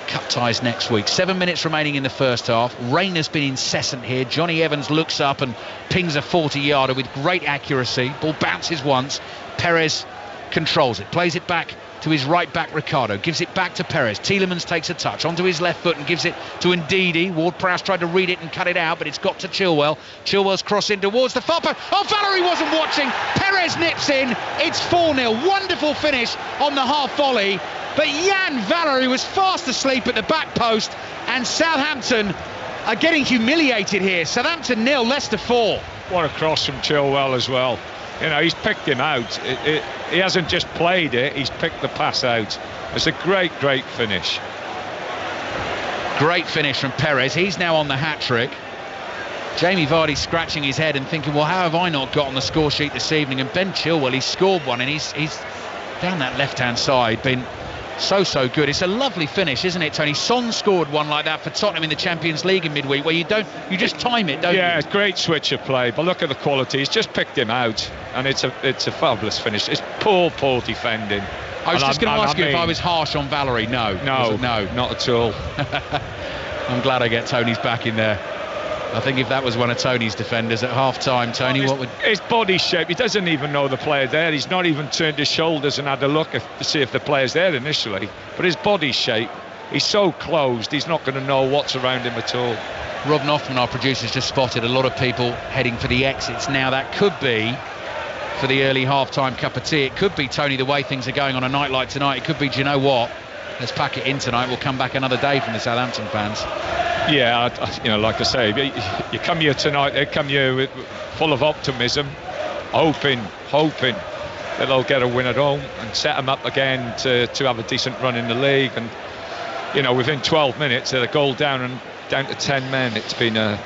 cup ties next week. 7 minutes remaining in the first half. Rain has been incessant here. Johnny Evans looks up and pings a 40-yarder with great accuracy. Ball bounces once. Perez controls it, plays it back to his right back Ricardo, gives it back to Perez. Tielemans takes a touch onto his left foot and gives it to Ndidi. Ward-Prowse tried to read it and cut it out, but it's got to Chilwell. Chilwell's cross in towards the far post. Oh, Valery wasn't watching. Perez nips in. It's 4-0. Wonderful finish on the half volley, but Jan Valery was fast asleep at the back post, and Southampton are getting humiliated here. Southampton 0, Leicester 4. What a cross from Chilwell as well. You know, he's picked him out. He hasn't just played it, he's picked the pass out. It's a great, great finish. Great finish from Perez. He's now on the hat-trick. Jamie Vardy scratching his head and thinking, well, how have I not got on the score sheet this evening? And Ben Chilwell, he's scored one, and he's down that left-hand side, been so good. It's a lovely finish, isn't it, Tony? Son scored one like that for Tottenham in the Champions League in midweek, where you just time it, don't you? Yeah, great switch of play, but look at the quality. He's just picked him out, and it's a fabulous finish. It's poor defending. I was just going to ask you if I was harsh on Valerie. No, not at all. I'm glad I get Tony's back in there. I think if that was one of Tony's defenders at half-time, Tony, what would... His body shape, he doesn't even know the player there. He's not even turned his shoulders and had a look to see if the player's there initially. But his body shape, he's so closed, he's not going to know what's around him at all. Rob Noffman, our producer's just spotted a lot of people heading for the exits now. That could be for the early half-time cup of tea. It could be, Tony, the way things are going on a night like tonight. It could be, do you know what? Let's pack it in tonight. We'll come back another day from the Southampton fans. Yeah, like I say, you come here tonight, they come here full of optimism, hoping that they'll get a win at home and set them up again to have a decent run in the league. And, within 12 minutes, they're a goal down and down to 10 men. It's been a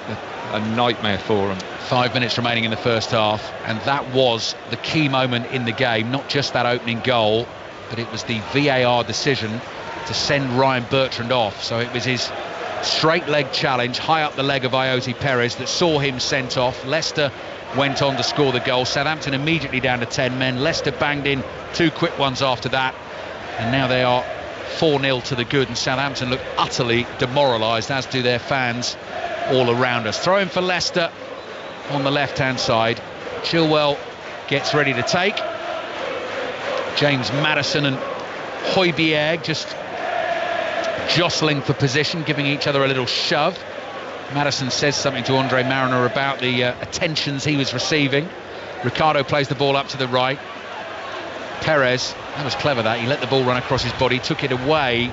nightmare for them. 5 minutes remaining in the first half, and that was the key moment in the game, not just that opening goal, but it was the VAR decision to send Ryan Bertrand off. So it was his straight leg challenge high up the leg of Ayoze Perez that saw him sent off. Leicester went on to score the goal. Southampton immediately down to 10 men. Leicester banged in 2 quick ones after that, and now they are 4-0 to the good, and Southampton look utterly demoralised, as do their fans all around us. Throw in for Leicester on the left hand side. Chilwell gets ready to take. James Maddison and Højbjerg just jostling for position, giving each other a little shove. Maddison says something to Andre Mariner about the attentions he was receiving. Ricardo plays the ball up to the right. Perez, that was clever that, he let the ball run across his body, took it away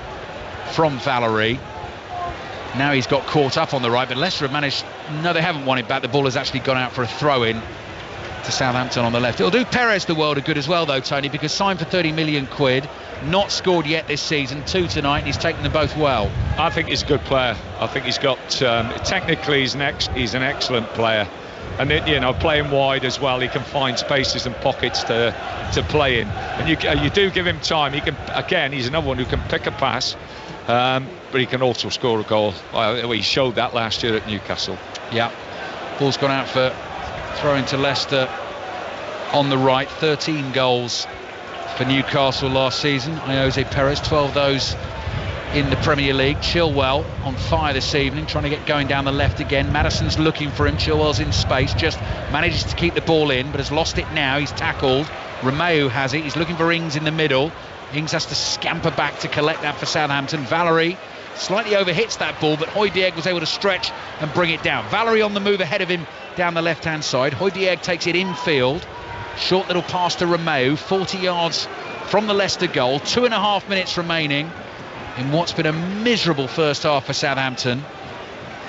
from Valerie. Now he's got caught up on the right, but Leicester have managed, no, they haven't won it back. The ball has actually gone out for a throw-in to Southampton on the left. It'll do Perez the world of good as well, though, Tony, because signed for 30 million quid, not scored yet this season, 2 tonight, and he's taken them both well. I think he's a good player. I think he's got technically he's an excellent player, and playing wide as well, he can find spaces and pockets to play in, and you do give him time. He can, again, he's another one who can pick a pass, but he can also score a goal. He showed that last year at Newcastle. Yeah, ball's gone out for throwing to Leicester on the right. 13 goals for Newcastle last season. Ayoze Perez, 12 of those in the Premier League. Chilwell on fire this evening, trying to get going down the left again. Maddison's looking for him. Chilwell's in space, just manages to keep the ball in, but has lost it now. He's tackled. Romeu has it. He's looking for Ings in the middle. Ings has to scamper back to collect that for Southampton. Valerie slightly overhits that ball, but Højbjerg was able to stretch and bring it down. Valerie on the move ahead of him down the left-hand side. Højbjerg takes it infield. Short little pass to Romeu, 40 yards from the Leicester goal. 2.5 minutes remaining in what's been a miserable first half for Southampton.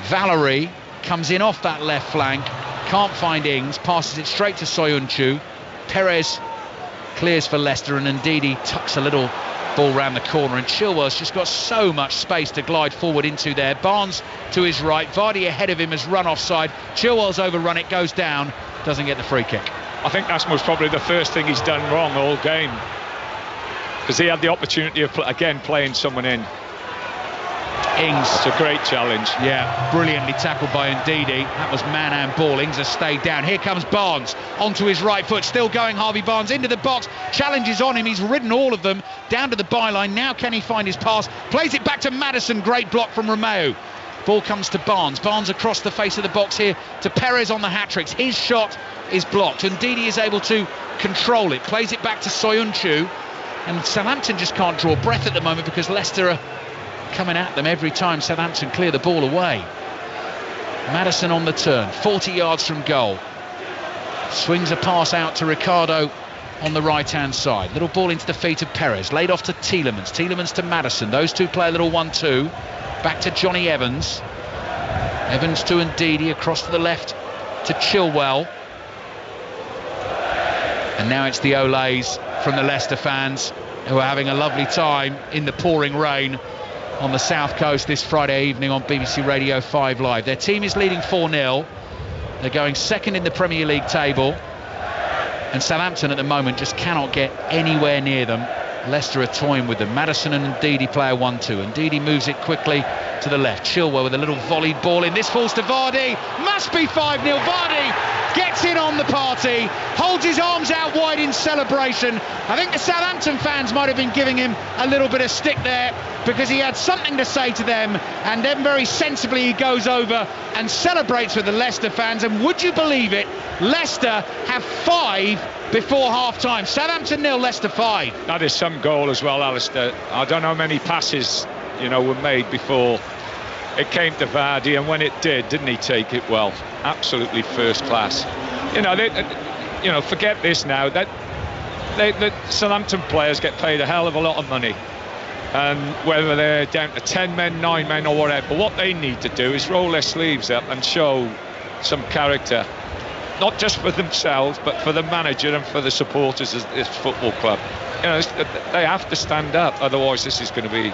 Valerie comes in off that left flank, can't find Ings, passes it straight to Soyuncu. Perez clears for Leicester, and Ndidi tucks a little ball round the corner, and Chilwell's just got so much space to glide forward into there. Barnes to his right, Vardy ahead of him has run offside. Chilwell's overrun it, goes down, doesn't get the free kick. I think that's most probably the first thing he's done wrong all game, because he had the opportunity of again playing someone in. Ings, it's a great challenge. Yeah, brilliantly tackled by Ndidi. That was man and ball. Ings has stayed down. Here comes Barnes onto his right foot, still going. Harvey Barnes into the box, challenges on him. He's ridden all of them down to the byline. Now can he find his pass? Plays it back to Maddison. Great block from Romeu. Ball comes to Barnes. Barnes across the face of the box here to Perez on the hat-tricks. His shot is blocked, and Ndidi is able to control it. Plays it back to Soyuncu, and Southampton just can't draw breath at the moment because Leicester are coming at them every time Southampton clear the ball away. Maddison on the turn, 40 yards from goal. Swings a pass out to Ricardo on the right-hand side. Little ball into the feet of Perez, laid off to Tielemans. Tielemans to Maddison. Those two play a little 1-2. Back to Johnny Evans. Evans to Ndidi, across to the left to Chilwell. And now it's the Olays from the Leicester fans, who are having a lovely time in the pouring rain on the south coast this Friday evening on BBC Radio 5 Live. Their team is leading 4-0. They're going second in the Premier League table, and Southampton at the moment just cannot get anywhere near them. Leicester are toying with them. Maddison and Ndidi play a 1-2. Ndidi moves it quickly to the left. Chilwell with a little volleyed ball in. This falls to Vardy. Must be 5-0. Vardy gets in on the party, holds his arms out wide in celebration. I think the Southampton fans might have been giving him a little bit of stick there because he had something to say to them, and then very sensibly he goes over and celebrates with the Leicester fans. And would you believe it, Leicester have 5 before half-time. Southampton 0, Leicester 5. That is some goal as well, Alistair. I don't know how many passes, were made before it came to Vardy, and when it did, didn't he take it well? Absolutely first class. Forget this now. That the Southampton players get paid a hell of a lot of money, and whether they're down to 10 men, 9 men, or whatever, what they need to do is roll their sleeves up and show some character. Not just for themselves, but for the manager and for the supporters of this football club. They have to stand up, otherwise this is going to be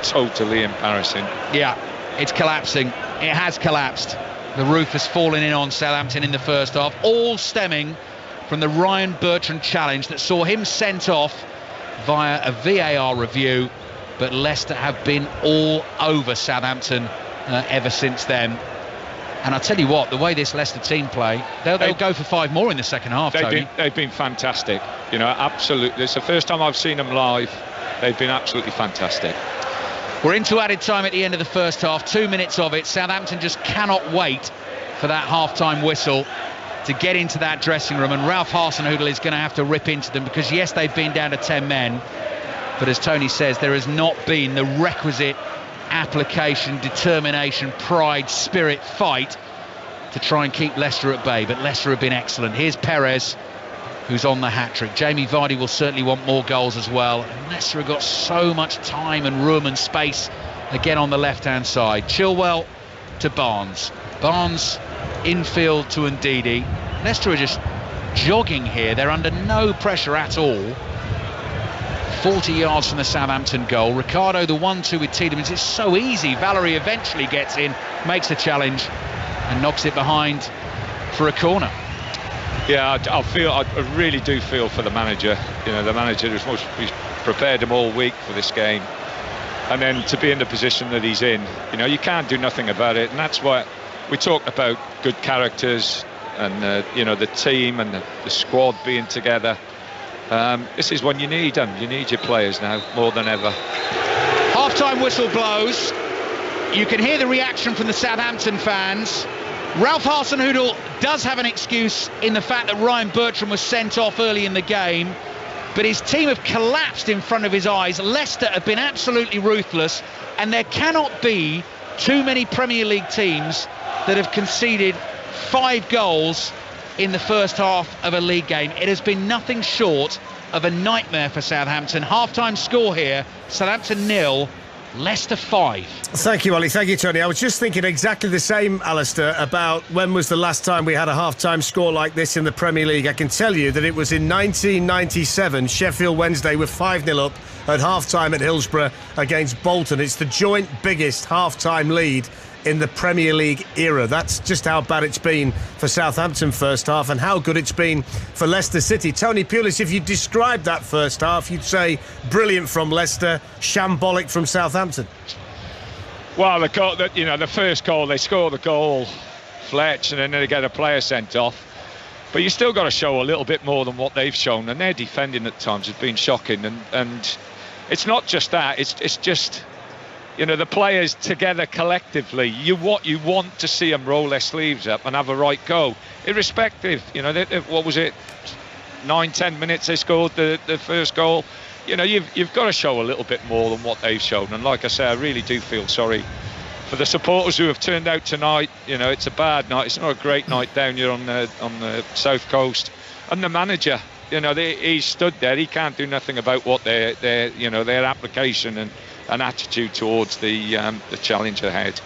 totally embarrassing. Yeah, it's collapsing. It has collapsed. The roof has fallen in on Southampton in the first half, all stemming from the Ryan Bertrand challenge that saw him sent off via a VAR review. But Leicester have been all over Southampton ever since then. And I'll tell you what, the way this Leicester team play, they'll go for 5 more in the second half, Tony. They've been fantastic. Absolutely. It's the first time I've seen them live. They've been absolutely fantastic. We're into added time at the end of the first half, 2 minutes of it. Southampton just cannot wait for that half-time whistle to get into that dressing room. And Ralph Hasenhüttl is going to have to rip into them because, yes, they've been down to 10 men. But as Tony says, there has not been the requisite application, determination, pride, spirit, fight to try and keep Leicester at bay. But Leicester have been excellent. Here's Perez, who's on the hat-trick. Jamie Vardy will certainly want more goals as well. And Leicester have got so much time and room and space again on the left-hand side. Chilwell to Barnes. Barnes infield to Ndidi. Leicester are just jogging here. They're under no pressure at all. 40 yards from the Southampton goal. Ricardo, the 1-2 with Tielemans. It's so easy. Valerie eventually gets in, makes the challenge and knocks it behind for a corner. Yeah, I really do feel for the manager. The manager he's prepared them all week for this game, and then to be in the position that he's in, you can't do nothing about it. And that's why we talked about good characters and the team and the squad being together. This is when you need them. You need your players now more than ever. Half-time whistle blows. You can hear the reaction from the Southampton fans. Ralph Hasenhüttl does have an excuse in the fact that Ryan Bertrand was sent off early in the game, but his team have collapsed in front of his eyes. Leicester have been absolutely ruthless, and there cannot be too many Premier League teams that have conceded 5 goals in the first half of a league game. It has been nothing short of a nightmare for Southampton. Half-time score here, Southampton 0, Leicester 5. Thank you, Ollie. Thank you, Tony. I was just thinking exactly the same, Alistair, about when was the last time we had a half-time score like this in the Premier League. I can tell you that it was in 1997. Sheffield Wednesday were 5-0 up at half-time at Hillsborough against Bolton. It's the joint biggest half-time lead in the Premier League era. That's just how bad it's been for Southampton first half and how good it's been for Leicester City. Tony Pulis, if you described that first half, you'd say brilliant from Leicester, shambolic from Southampton. Well, the first goal, they score the goal, Fletch, and then they get a player sent off. But you still got to show a little bit more than what they've shown, and their defending at times has been shocking. And it's not just that; it's just, the players together collectively. You want to see them roll their sleeves up and have a right go, irrespective. What was it? 9-10 minutes they scored the first goal. You've got to show a little bit more than what they've shown. And like I say, I really do feel sorry for the supporters who have turned out tonight. It's a bad night. It's not a great night down here on the south coast. And the manager, he stood there. He can't do nothing about what their application and attitude towards the challenge ahead.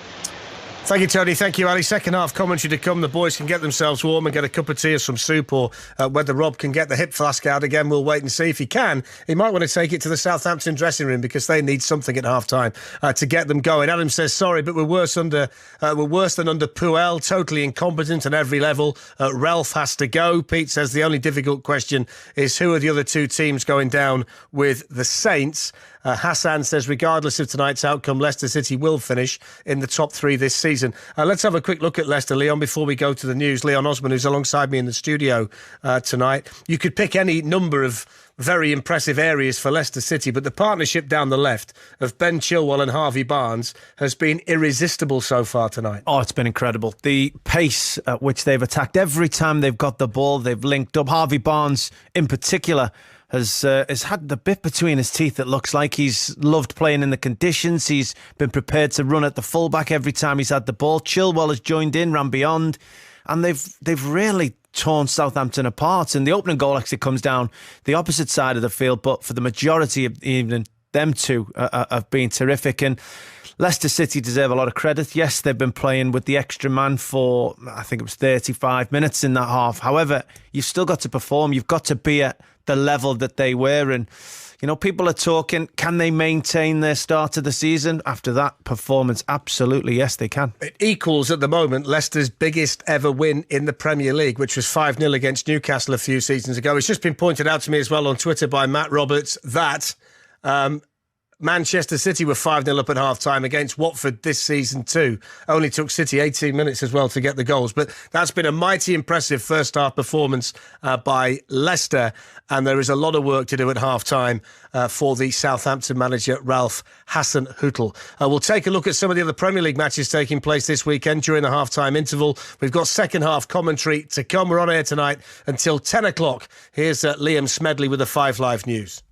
Thank you, Tony. Thank you, Ali. Second half commentary to come. The boys can get themselves warm and get a cup of tea or some soup, or whether Rob can get the hip flask out again, we'll wait and see. If he can, he might want to take it to the Southampton dressing room because they need something at half-time to get them going. Adam says, sorry, but we're worse than under Puel, totally incompetent at every level. Ralph has to go. Pete says the only difficult question is who are the other two teams going down with the Saints. Hassan says, regardless of tonight's outcome, Leicester City will finish in the top three this season. Let's have a quick look at Leicester, Leon, before we go to the news. Leon Osman, who's alongside me in the studio tonight. You could pick any number of very impressive areas for Leicester City, but the partnership down the left of Ben Chilwell and Harvey Barnes has been irresistible so far tonight. Oh, it's been incredible. The pace at which they've attacked. Every time they've got the ball, they've linked up. Harvey Barnes, in particular, has had the bit between his teeth. It looks like he's loved playing in the conditions. He's been prepared to run at the fullback every time he's had the ball. Chilwell has joined in, ran beyond, and they've really torn Southampton apart. And the opening goal actually comes down the opposite side of the field, but for the majority of the evening, them two have been terrific. And Leicester City deserve a lot of credit. Yes, they've been playing with the extra man for, I think it was 35 minutes in that half. However, you've still got to perform. You've got to be at the level that they were. And, you know, people are talking, can they maintain their start of the season after that performance? Absolutely, yes, they can. It equals, at the moment, Leicester's biggest ever win in the Premier League, which was 5-0 against Newcastle a few seasons ago. It's just been pointed out to me as well on Twitter by Matt Roberts that Manchester City were 5-0 up at half-time against Watford this season too. Only took City 18 minutes as well to get the goals. But that's been a mighty impressive first-half performance by Leicester, and there is a lot of work to do at half-time for the Southampton manager, Ralph Hasenhüttl. We'll take a look at some of the other Premier League matches taking place this weekend during the half-time interval. We've got second-half commentary to come. We're on air tonight until 10 o'clock. Here's Liam Smedley with the 5 Live News.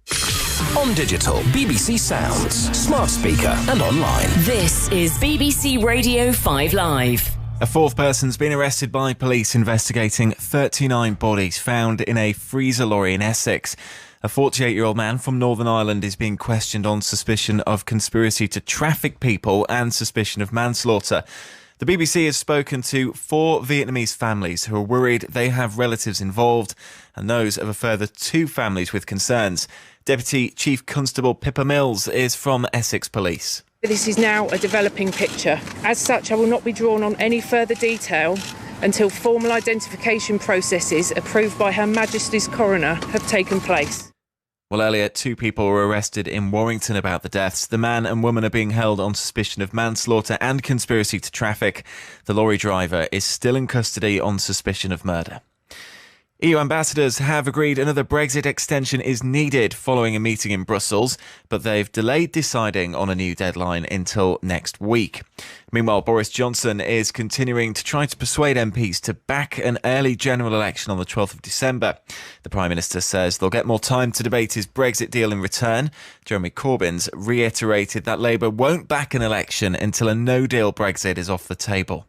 On digital, BBC Sounds, smart speaker and online. This is BBC Radio 5 Live. A fourth person's been arrested by police investigating 39 bodies found in a freezer lorry in Essex. A 48-year-old man from Northern Ireland is being questioned on suspicion of conspiracy to traffic people and suspicion of manslaughter. The BBC has spoken to 4 Vietnamese families who are worried they have relatives involved, and those of a further 2 families with concerns. Deputy Chief Constable Pippa Mills is from Essex Police. This is now a developing picture. As such, I will not be drawn on any further detail until formal identification processes approved by Her Majesty's Coroner have taken place. Well, earlier, 2 people were arrested in Warrington about the deaths. The man and woman are being held on suspicion of manslaughter and conspiracy to traffic. The lorry driver is still in custody on suspicion of murder. EU ambassadors have agreed another Brexit extension is needed following a meeting in Brussels, but they've delayed deciding on a new deadline until next week. Meanwhile, Boris Johnson is continuing to try to persuade MPs to back an early general election on the 12th of December. The Prime Minister says they'll get more time to debate his Brexit deal in return. Jeremy Corbyn's reiterated that Labour won't back an election until a no-deal Brexit is off the table.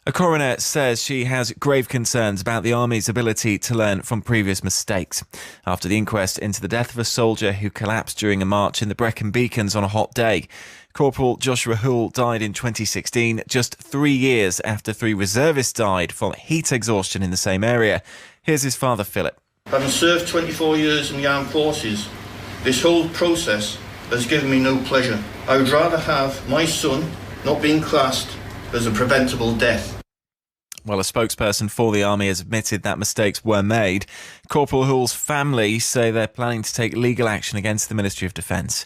A coroner says she has grave concerns about the Army's ability to learn from previous mistakes after the inquest into the death of a soldier who collapsed during a march in the Brecon Beacons on a hot day. Corporal Joshua Hull died in 2016, just 3 years after 3 reservists died from heat exhaustion in the same area. Here's his father, Philip. Having served 24 years in the armed forces, this whole process has given me no pleasure. I would rather have my son not being classed as a preventable death. Well, a spokesperson for the Army has admitted that mistakes were made. Corporal Hull's family say they're planning to take legal action against the Ministry of Defence.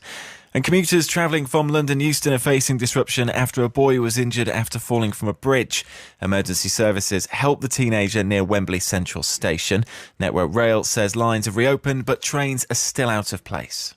And commuters travelling from London Euston are facing disruption after a boy was injured after falling from a bridge. Emergency services helped the teenager near Wembley Central Station. Network Rail says lines have reopened, but trains are still out of place.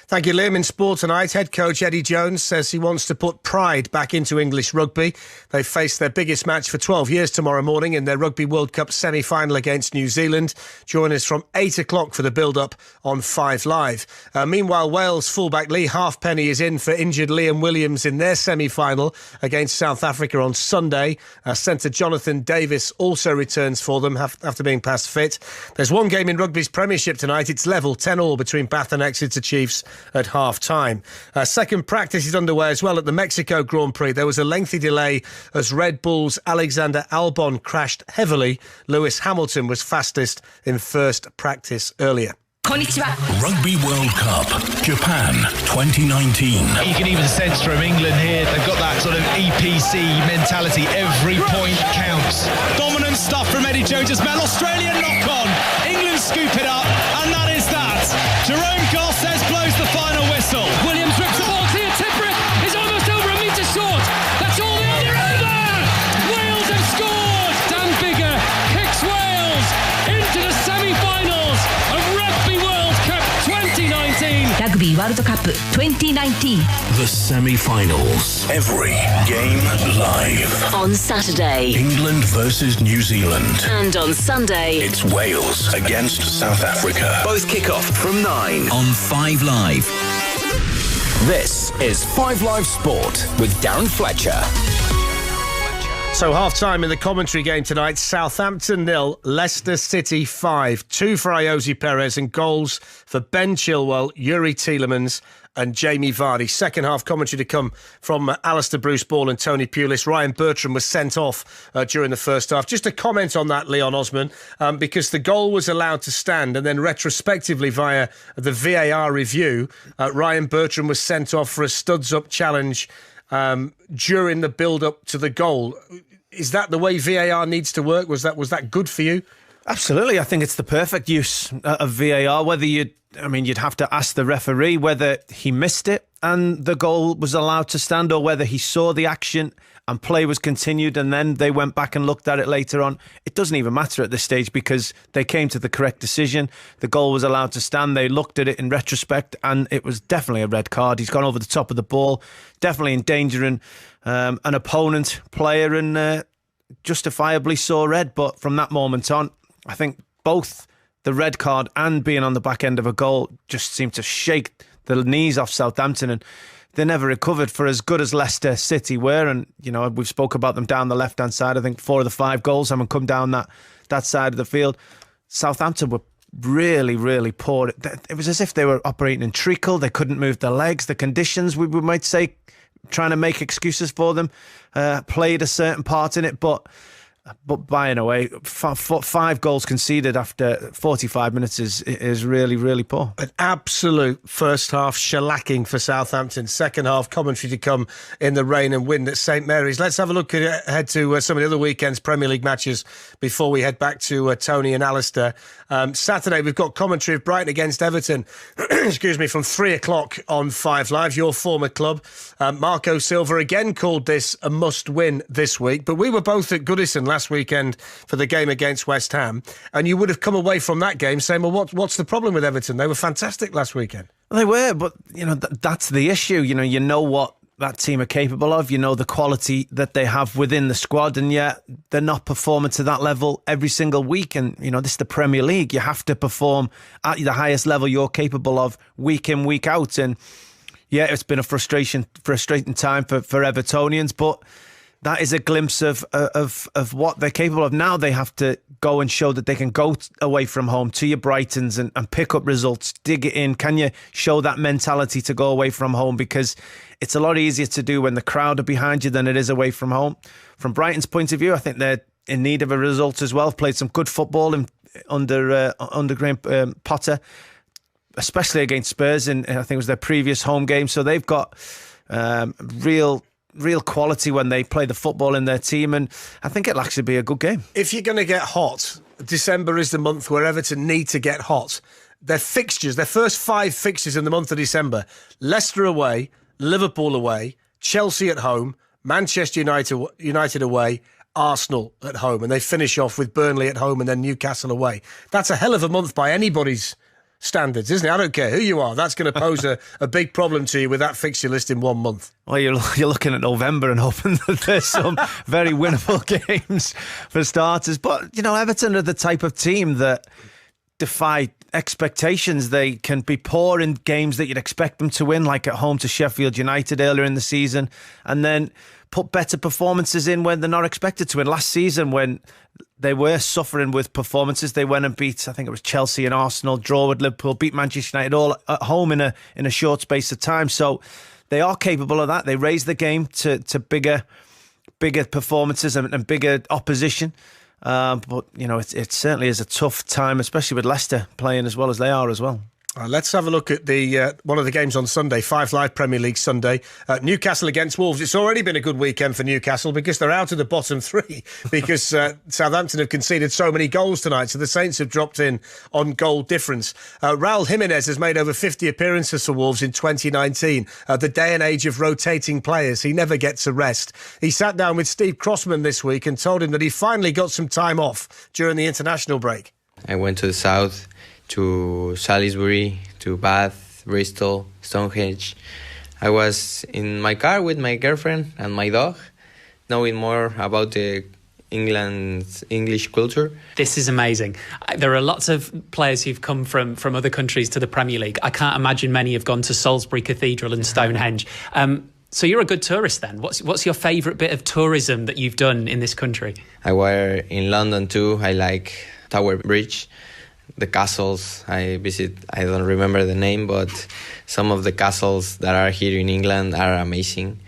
Thank you, Liam. In sport tonight, head coach Eddie Jones says he wants to put pride back into English rugby. They face their biggest match for 12 years tomorrow morning in their Rugby World Cup semi-final against New Zealand. Join us from 8 o'clock for the build-up on 5 Live. Meanwhile, Wales fullback Lee Halfpenny is in for injured Liam Williams in their semi-final against South Africa on Sunday. Centre Jonathan Davis also returns for them after being past fit. There's one game in rugby's Premiership tonight. It's level 10-10 between Bath and Exeter Chiefs at half-time. Second practice is underway as well at the Mexico Grand Prix. There was a lengthy delay as Red Bull's Alexander Albon crashed heavily. Lewis Hamilton was fastest in first practice earlier. Rugby World Cup, Japan 2019. You can even sense from England here, they've got that sort of EPC mentality. Every point counts. Dominant stuff from Eddie Jones-Mel. Australian knock on. England scoop it up, and that is that. Jerome Garces blows the final whistle. Williams rips the ball clear. Tipperick is almost over a metre short. That's all the way over. Wales have scored. Dan Biggar kicks Wales into the semi-finals of Rugby World Cup 2019. Rugby World Cup 2019. The semi-finals. Every game live. On Saturday, England versus New Zealand. and on Sunday, It's Wales against South Africa. Both kick off from 9 on 5 Live. This is 5 Live Sport with Darren Fletcher. So half-time in the commentary game tonight, Southampton 0, Leicester City 5. 2 for Ayoze Perez and goals for Ben Chilwell, Yuri Tielemans and Jamie Vardy. Second half commentary to come from Alistair Bruce Ball and Tony Pulis. Ryan Bertram was sent off during the first half. Just a comment on that, Leon Osman, because the goal was allowed to stand and then retrospectively via the VAR review, Ryan Bertram was sent off for a studs-up challenge during the build-up to the goal. Is that the way VAR needs to work? Was that good for you? Absolutely. I think it's the perfect use of VAR. You'd have to ask the referee whether he missed it and the goal was allowed to stand, or whether he saw the action and play was continued and then they went back and looked at it later on. It doesn't even matter at this stage because they came to the correct decision. The goal was allowed to stand. They looked at it in retrospect and it was definitely a red card. He's gone over the top of the ball, definitely endangering an opponent player, and justifiably saw red. But from that moment on, I think both the red card and being on the back end of a goal just seemed to shake the knees off Southampton, and they never recovered for as good as Leicester City were. And, we've spoke about them down the left-hand side. I think 4 of the 5 goals haven't come down that side of the field. Southampton were really, really poor. It was as if they were operating in treacle. They couldn't move their legs. The conditions, we might say, trying to make excuses for them, played a certain part in it, but buying away, 5 goals conceded after 45 minutes is really, really poor. An absolute first half shellacking for Southampton. Second half commentary to come in the rain and wind at St Mary's. Let's have a look ahead to some of the other weekend's Premier League matches before we head back to Tony and Alistair. Saturday we've got commentary of Brighton against Everton excuse me, from 3 o'clock on 5 Live, your former club. Marco Silva again called this a must win this week, but we were both at Goodison last weekend for the game against West Ham, and you would have come away from that game saying, well, what's the problem with Everton? They were fantastic last weekend. They were, but that's the issue. You know what that team are capable of, the quality that they have within the squad, and yet they're not performing to that level every single week. And this is the Premier League. You have to perform at the highest level you're capable of week in, week out. And yeah, it's been a frustrating time for Evertonians, but that is a glimpse of what they're capable of. Now they have to go and show that they can go away from home to your Brightons and pick up results, dig it in. Can you show that mentality to go away from home? Because it's a lot easier to do when the crowd are behind you than it is away from home. From Brighton's point of view, I think they're in need of a result as well. Played some good football under Graham Potter, especially against Spurs, and I think it was their previous home game. So they've got real quality when they play the football in their team, and I think it'll actually be a good game. If you're going to get hot, December is the month where Everton need to get hot. Their fixtures, their first 5 fixtures in the month of December: Leicester away, Liverpool away, Chelsea at home, Manchester United away, Arsenal at home, and they finish off with Burnley at home and then Newcastle away. That's a hell of a month by anybody's standards, isn't it? I don't care who you are. That's going to pose a big problem to you with that fixture list in 1 month. Well, you're looking at November and hoping that there's some very winnable games for starters. But, Everton are the type of team that defy expectations. They can be poor in games that you'd expect them to win, like at home to Sheffield United earlier in the season, and then put better performances in when they're not expected to win. Last season, when they were suffering with performances. They went and beat, I think it was Chelsea and Arsenal, draw with Liverpool, beat Manchester United all at home in a short space of time. So they are capable of that. They raise the game to bigger performances and bigger opposition. But, you know, it certainly is a tough time, especially with Leicester playing as well as they are as well. Let's have a look at the one of the games on Sunday, 5 Live Premier League Sunday. Newcastle against Wolves. It's already been a good weekend for Newcastle because they're out of the bottom 3 because Southampton have conceded so many goals tonight, so the Saints have dropped in on goal difference. Raul Jimenez has made over 50 appearances for Wolves in 2019. The day and age of rotating players, he never gets a rest. He sat down with Steve Crossman this week and told him that he finally got some time off during the international break. I went to the south, to Salisbury, to Bath, Bristol, Stonehenge. I was in my car with my girlfriend and my dog, knowing more about the English culture. This is amazing. There are lots of players who've come from other countries to the Premier League. I can't imagine many have gone to Salisbury Cathedral and Stonehenge. So you're a good tourist then. What's your favourite bit of tourism that you've done in this country? I were in London too. I like Tower Bridge. The castles I visit, I don't remember the name, but some of the castles that are here in England are amazing.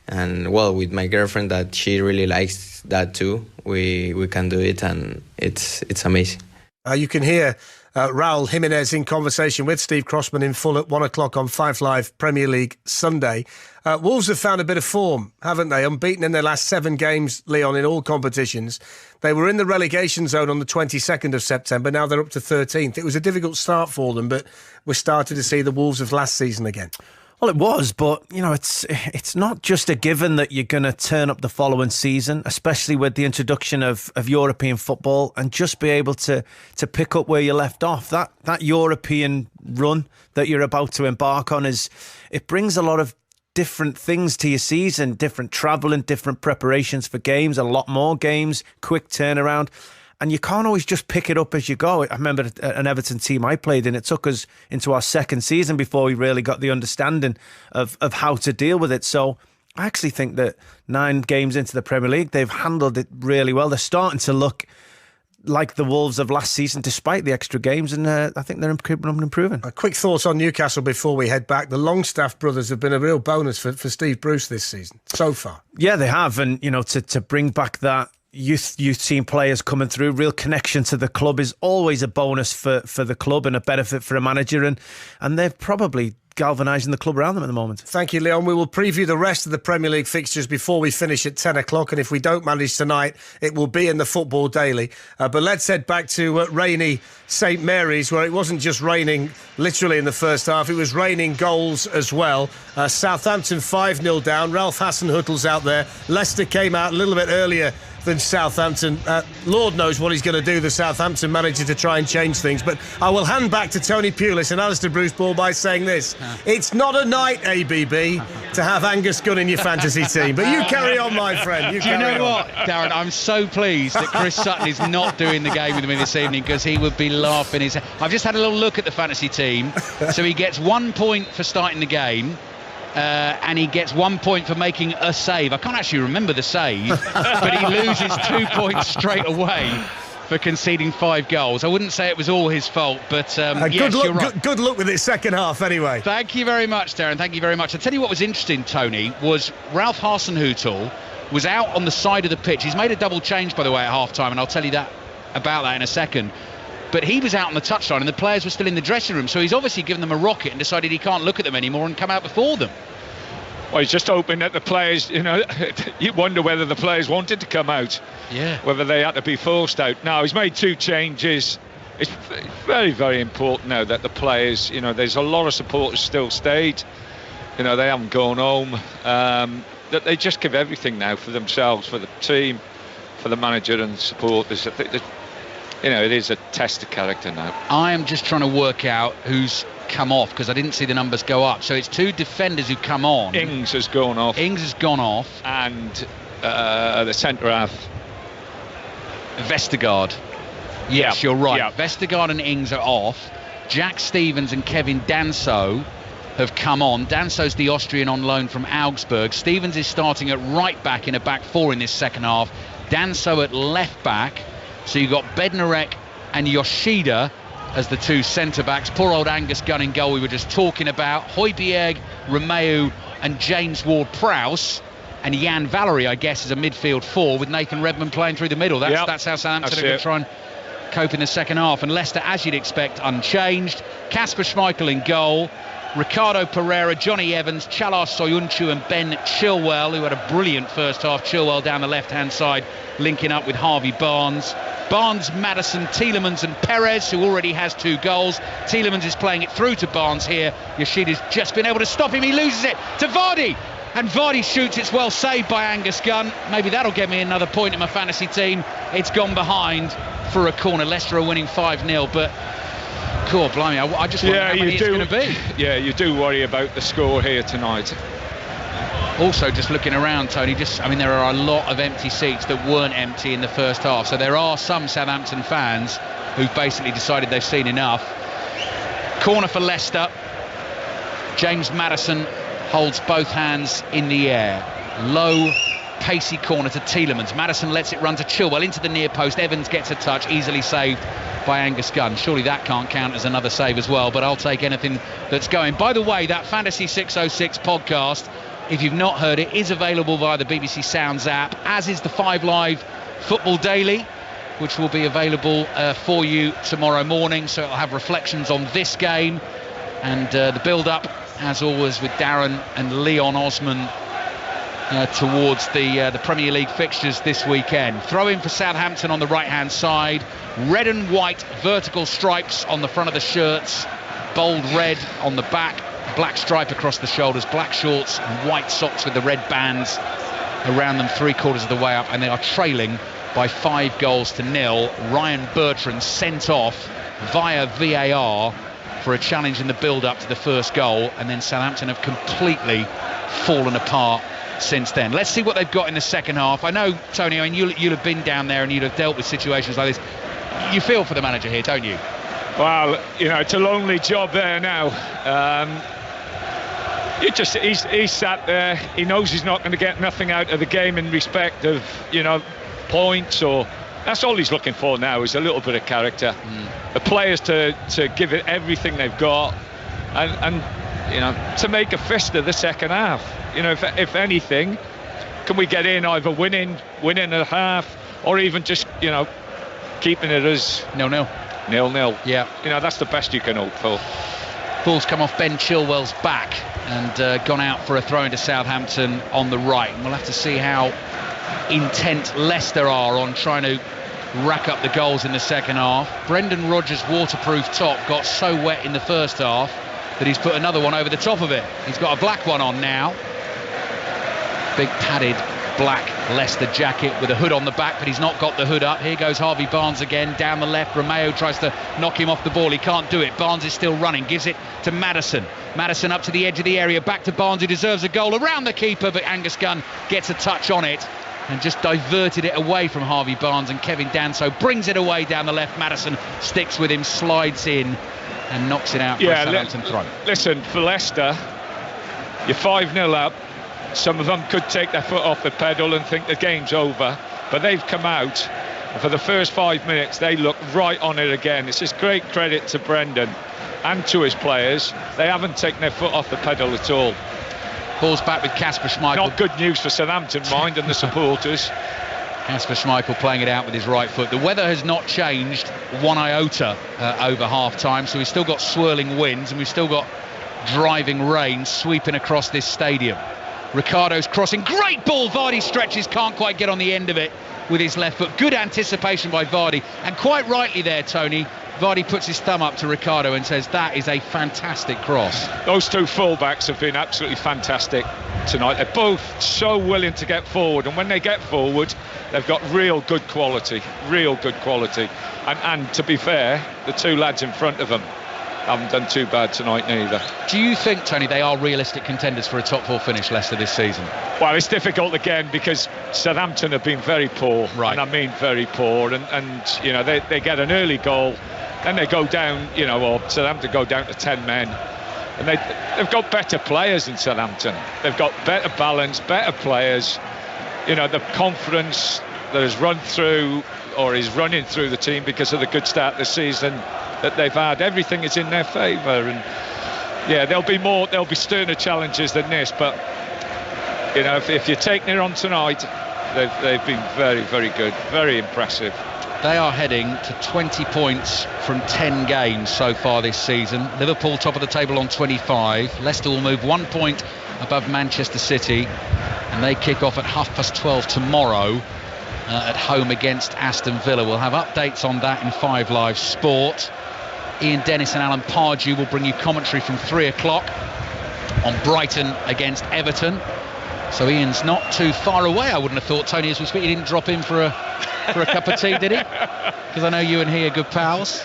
And well, with my girlfriend, that she really likes that too, we can do it, and it's amazing. You can hear Raul Jimenez in conversation with Steve Crossman in full at 1 o'clock on 5 Live Premier League Sunday. Wolves have found a bit of form, haven't they? Unbeaten in their last 7 games, Leon, in all competitions. They were in the relegation zone on the 22nd of September. Now they're up to 13th. It was a difficult start for them, but we're starting to see the Wolves of last season again. Well, it was, but, you know, it's not just a given that you're going to turn up the following season, especially with the introduction of European football, and just be able to pick up where you left off. That European run that you're about to embark on it brings a lot of different things to your season, different travelling, different preparations for games, a lot more games, quick turnaround. And you can't always just pick it up as you go. I remember an Everton team I played in, it took us into our second season before we really got the understanding of how to deal with it. So I actually think that 9 games into the Premier League, they've handled it really well. They're starting to look like the Wolves of last season, despite the extra games, and I think they're improving. A quick thought on Newcastle before we head back. The Longstaff brothers have been a real bonus for Steve Bruce this season, so far. Yeah, they have, and you know, to bring back that youth team players coming through, real connection to the club is always a bonus for the club and a benefit for a manager, and they're probably galvanising the club around them at the moment. Thank you, Leon. We will preview the rest of the Premier League fixtures before we finish at 10 o'clock, and if we don't manage tonight, it will be in the Football Daily. But let's head back to rainy St Mary's, where it wasn't just raining literally in the first half, it was raining goals as well. Southampton 5-0 down. Ralph Hasenhüttl's out there. Leicester came out a little bit earlier than Southampton. Lord knows what he's going to do, the Southampton manager, to try and change things. But I will hand back to Tony Pulis and Alistair Bruce Ball by saying this. It's not a night, ABB, to have Angus Gunn in your fantasy team. But you carry on, my friend. Do you know what, Darren? I'm so pleased that Chris Sutton is not doing the game with me this evening, because he would be laughing his head. I've just had a little look at the fantasy team. So he gets 1 point for starting the game. And he gets 1 point for making a save. I can't actually remember the save, but he loses 2 points straight away for conceding 5 goals. I wouldn't say it was all his fault, but yes, you're right. Good luck with it second half, anyway. Thank you very much, Darren. Thank you very much. I'll tell you what was interesting, Tony, was Ralph Hasenhüttl was out on the side of the pitch. He's made a double change, by the way, at half-time, and I'll tell you about that in a second. But he was out on the touchline and the players were still in the dressing room. So he's obviously given them a rocket and decided he can't look at them anymore and come out before them. Well, he's just hoping that the players, you know, you wonder whether the players wanted to come out. Yeah. Whether they had to be forced out. Now, he's made 2 changes. It's very, very important now that the players, you know, there's a lot of supporters still stayed. You know, they haven't gone home. That they just give everything now for themselves, for the team, for the manager and the supporters. You know, it is a test of character now. I am just trying to work out who's come off, because I didn't see the numbers go up. So it's 2 defenders who come on. Ings has gone off. And the centre half, Vestergaard. Yes, you're right. Yeah. Vestergaard and Ings are off. Jack Stevens and Kevin Danso have come on. Danso's the Austrian on loan from Augsburg. Stevens is starting at right back in a back 4 in this second half. Danso at left back. So you've got Bednarek and Yoshida as the two centre-backs. Poor old Angus Gunn in goal we were just talking about. Højbjerg, Romeu and James Ward-Prowse. And Jan Valery, I guess, is a midfield four with Nathan Redmond playing through the middle. That's how Southampton are going to try and cope in the second half. And Leicester, as you'd expect, unchanged. Kasper Schmeichel in goal. Ricardo Pereira, Johnny Evans, Chalar Soyuncu and Ben Chilwell, who had a brilliant first half. Chilwell down the left-hand side, linking up with Harvey Barnes. Barnes, Maddison, Tielemans and Perez, who already has 2 goals. Tielemans is playing it through to Barnes here. Yoshida's just been able to stop him. He loses it to Vardy. And Vardy shoots. It's well saved by Angus Gunn. Maybe that'll get me another point in my fantasy team. It's gone behind for a corner. Leicester are winning 5-0, but God blimey, I just wonder how many it's going to be. Yeah, you do worry about the score here tonight. Also, just looking around, Tony, there are a lot of empty seats that weren't empty in the first half. So there are some Southampton fans who've basically decided they've seen enough. Corner for Leicester. James Maddison holds both hands in the air. Low, pacey corner to Tielemans. Maddison lets it run to Chilwell into the near post. Evans gets a touch, easily saved by Angus Gunn. Surely that can't count as another save as well, but I'll take anything that's going. By the way, that Fantasy 606 podcast, if you've not heard it, is available via the BBC Sounds app, as is the 5 Live Football Daily, which will be available for you tomorrow morning. So it'll have reflections on this game and the build-up, as always, with Darren and Leon Osman towards the Premier League fixtures this weekend. Throw in for Southampton on the right-hand side. Red and white vertical stripes on the front of the shirts. Bold red on the back. Black stripe across the shoulders. Black shorts and white socks with the red bands around them 3/4 of the way up. And they are trailing by 5-0. Ryan Bertrand sent off via VAR for a challenge in the build-up to the first goal, and then Southampton have completely fallen apart since then. Let's see what they've got in the second half. I know, Tony, you'll have been down there and you'd have dealt with situations like this. You feel for the manager here, don't you? Well, it's a lonely job there now. He's sat there. He knows he's not going to get nothing out of the game in respect of, points or... That's all he's looking for now, is a little bit of character. The players to give it everything they've got and to make a fist of the second half. If anything, can we get in either winning at half, or even just, keeping it as 0-0. 0-0. Yeah. That's the best you can hope for. Ball's come off Ben Chilwell's back and gone out for a throw into Southampton on the right. And we'll have to see how intent Leicester are on trying to rack up the goals in the second half. Brendan Rodgers' waterproof top got so wet in the first half that he's put another one over the top of it. He's got a black one on now. Big padded black Leicester jacket with a hood on the back, but he's not got the hood up. Here goes Harvey Barnes again, down the left. Romeu tries to knock him off the ball. He can't do it. Barnes is still running, gives it to Maddison. Maddison up to the edge of the area, back to Barnes, who deserves a goal around the keeper, but Angus Gunn gets a touch on it and just diverted it away from Harvey Barnes, and Kevin Danso brings it away down the left. Maddison sticks with him, slides in and knocks it out for a Southampton throw. Listen, for Leicester, you're 5-0 up. Some of them could take their foot off the pedal and think the game's over, but they've come out, and for the first 5 minutes they look right on it again. It's just great credit to Brendan and to his players. They haven't taken their foot off the pedal at all. Ball's back with Kasper Schmeichel. Not good news for Southampton, mind, and the supporters. Kasper Schmeichel playing it out with his right foot. The weather has not changed one iota over half-time, so we've still got swirling winds and we've still got driving rain sweeping across this stadium. Ricardo's crossing, great ball. Vardy stretches, can't quite get on the end of it with his left foot. Good anticipation by Vardy, and quite rightly there, Tony. Vardy puts his thumb up to Ricardo and says that is a fantastic cross. Those two full-backs have been absolutely fantastic tonight. They're both so willing to get forward, and when they get forward they've got real good quality. And to be fair, the two lads in front of them haven't done too bad tonight neither. Do you think, Tony, they are realistic contenders for a top 4 finish, Leicester, this season? Well, it's difficult again because Southampton have been very poor, right. And I mean very poor, and they get an early goal, then they go down, or Southampton go down to 10 men, and they've got better players than Southampton. They've got better balance, better players. The confidence that has run through or is running through the team because of the good start this season that they've had. Everything is in their favour, and yeah, there'll be sterner challenges than this, but you know, if you're taking it on tonight, they've been very, very good, very impressive. They are heading to 20 points from 10 games so far this season. Liverpool top of the table on 25. Leicester will move 1 point above Manchester City, and they kick off at 12:30 tomorrow at home against Aston Villa. We'll have updates on that in 5 Live Sport. Ian Dennis and Alan Pardew will bring you commentary from 3 o'clock on Brighton against Everton. So Ian's not too far away, I wouldn't have thought, Tony, as we speak. He didn't drop in for a cup of tea, did he? Because I know you and he are good pals.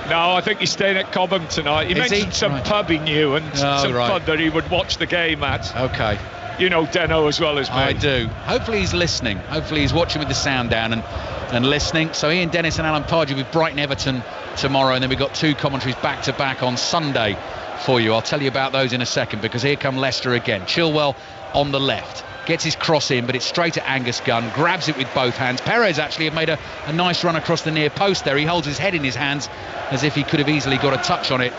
No, I think he's staying at Cobham tonight. He mentioned some pub he knew and some pub that he would watch the game at. Okay. You know Deno as well as me. I do. Hopefully he's listening. Hopefully he's watching with the sound down and listening. So Ian Dennis and Alan Pardew with Brighton Everton tomorrow, and then we've got 2 commentaries back to back on Sunday for you. I'll tell you about those in a second, because here come Leicester again. Chilwell on the left, gets his cross in, but it's straight at Angus Gunn, grabs it with both hands. Perez actually have made a nice run across the near post there. He holds his head in his hands as if he could have easily got a touch on it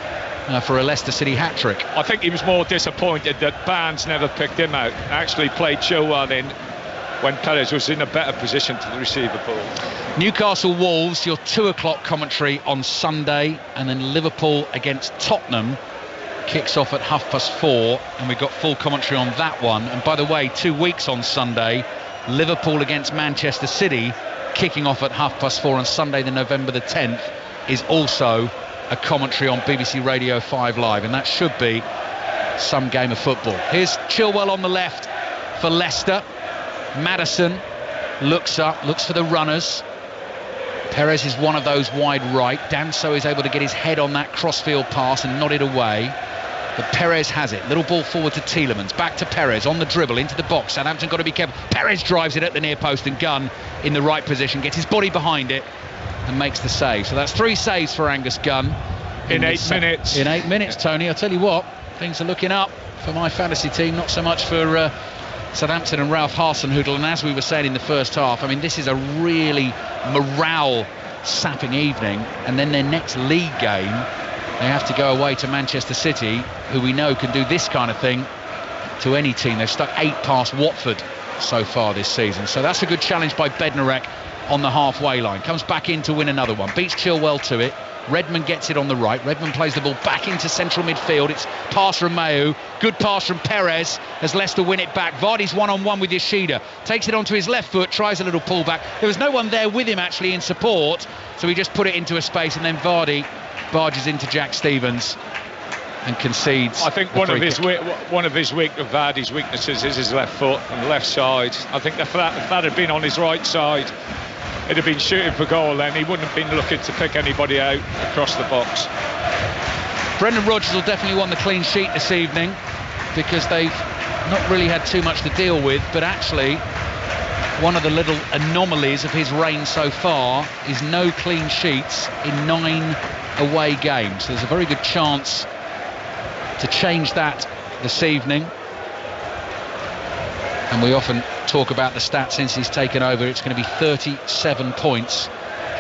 for a Leicester City hat-trick. I think he was more disappointed that Barnes never picked him out, actually played Chilwell in when Perez was in a better position to receive the ball. Newcastle Wolves, your 2 o'clock commentary on Sunday, and then Liverpool against Tottenham kicks off at 4:30, and we've got full commentary on that one. And by the way, 2 weeks on Sunday, Liverpool against Manchester City kicking off at 4:30 on Sunday, the November the 10th, is also a commentary on BBC Radio 5 Live, and that should be some game of football. Here's Chilwell on the left for Leicester. Maddison looks up, looks for the runners. Perez is one of those wide right. Danso is able to get his head on that crossfield pass and nod it away. But Perez has it. Little ball forward to Tielemans. Back to Perez on the dribble into the box. Southampton got to be careful. Perez drives it at the near post, and Gunn in the right position gets his body behind it and makes the save. So that's 3 saves for Angus Gunn in 8 minutes. In 8 minutes, Tony. I'll tell you what, things are looking up for my fantasy team. Not so much for Southampton and Ralph Hasenhüttl. And as we were saying in the first half, I mean, this is a really morale-sapping evening. And then their next league game, they have to go away to Manchester City, who we know can do this kind of thing to any team. They've stuck 8 past Watford so far this season. So that's a good challenge by Bednarek on the halfway line. Comes back in to win another one. Beats Chilwell to it. Redmond gets it on the right. Redmond plays the ball back into central midfield. It's pass from Romeu. Good pass from Perez as Leicester win it back. Vardy's one-on-one with Yoshida. Takes it onto his left foot, tries a little pullback. There was no one there with him actually in support, so he just put it into a space, and then Vardy barges into Jack Stevens and concedes. I think one of Vardy's weaknesses is his left foot and the left side. I think if that had been on his right side, it'd have been shooting for goal then. He wouldn't have been looking to pick anybody out across the box. Brendan Rodgers will definitely want the clean sheet this evening, because they've not really had too much to deal with, but actually one of the little anomalies of his reign so far is no clean sheets in 9 away games. So there's a very good chance to change that this evening. And we often talk about the stats since he's taken over. It's going to be 37 points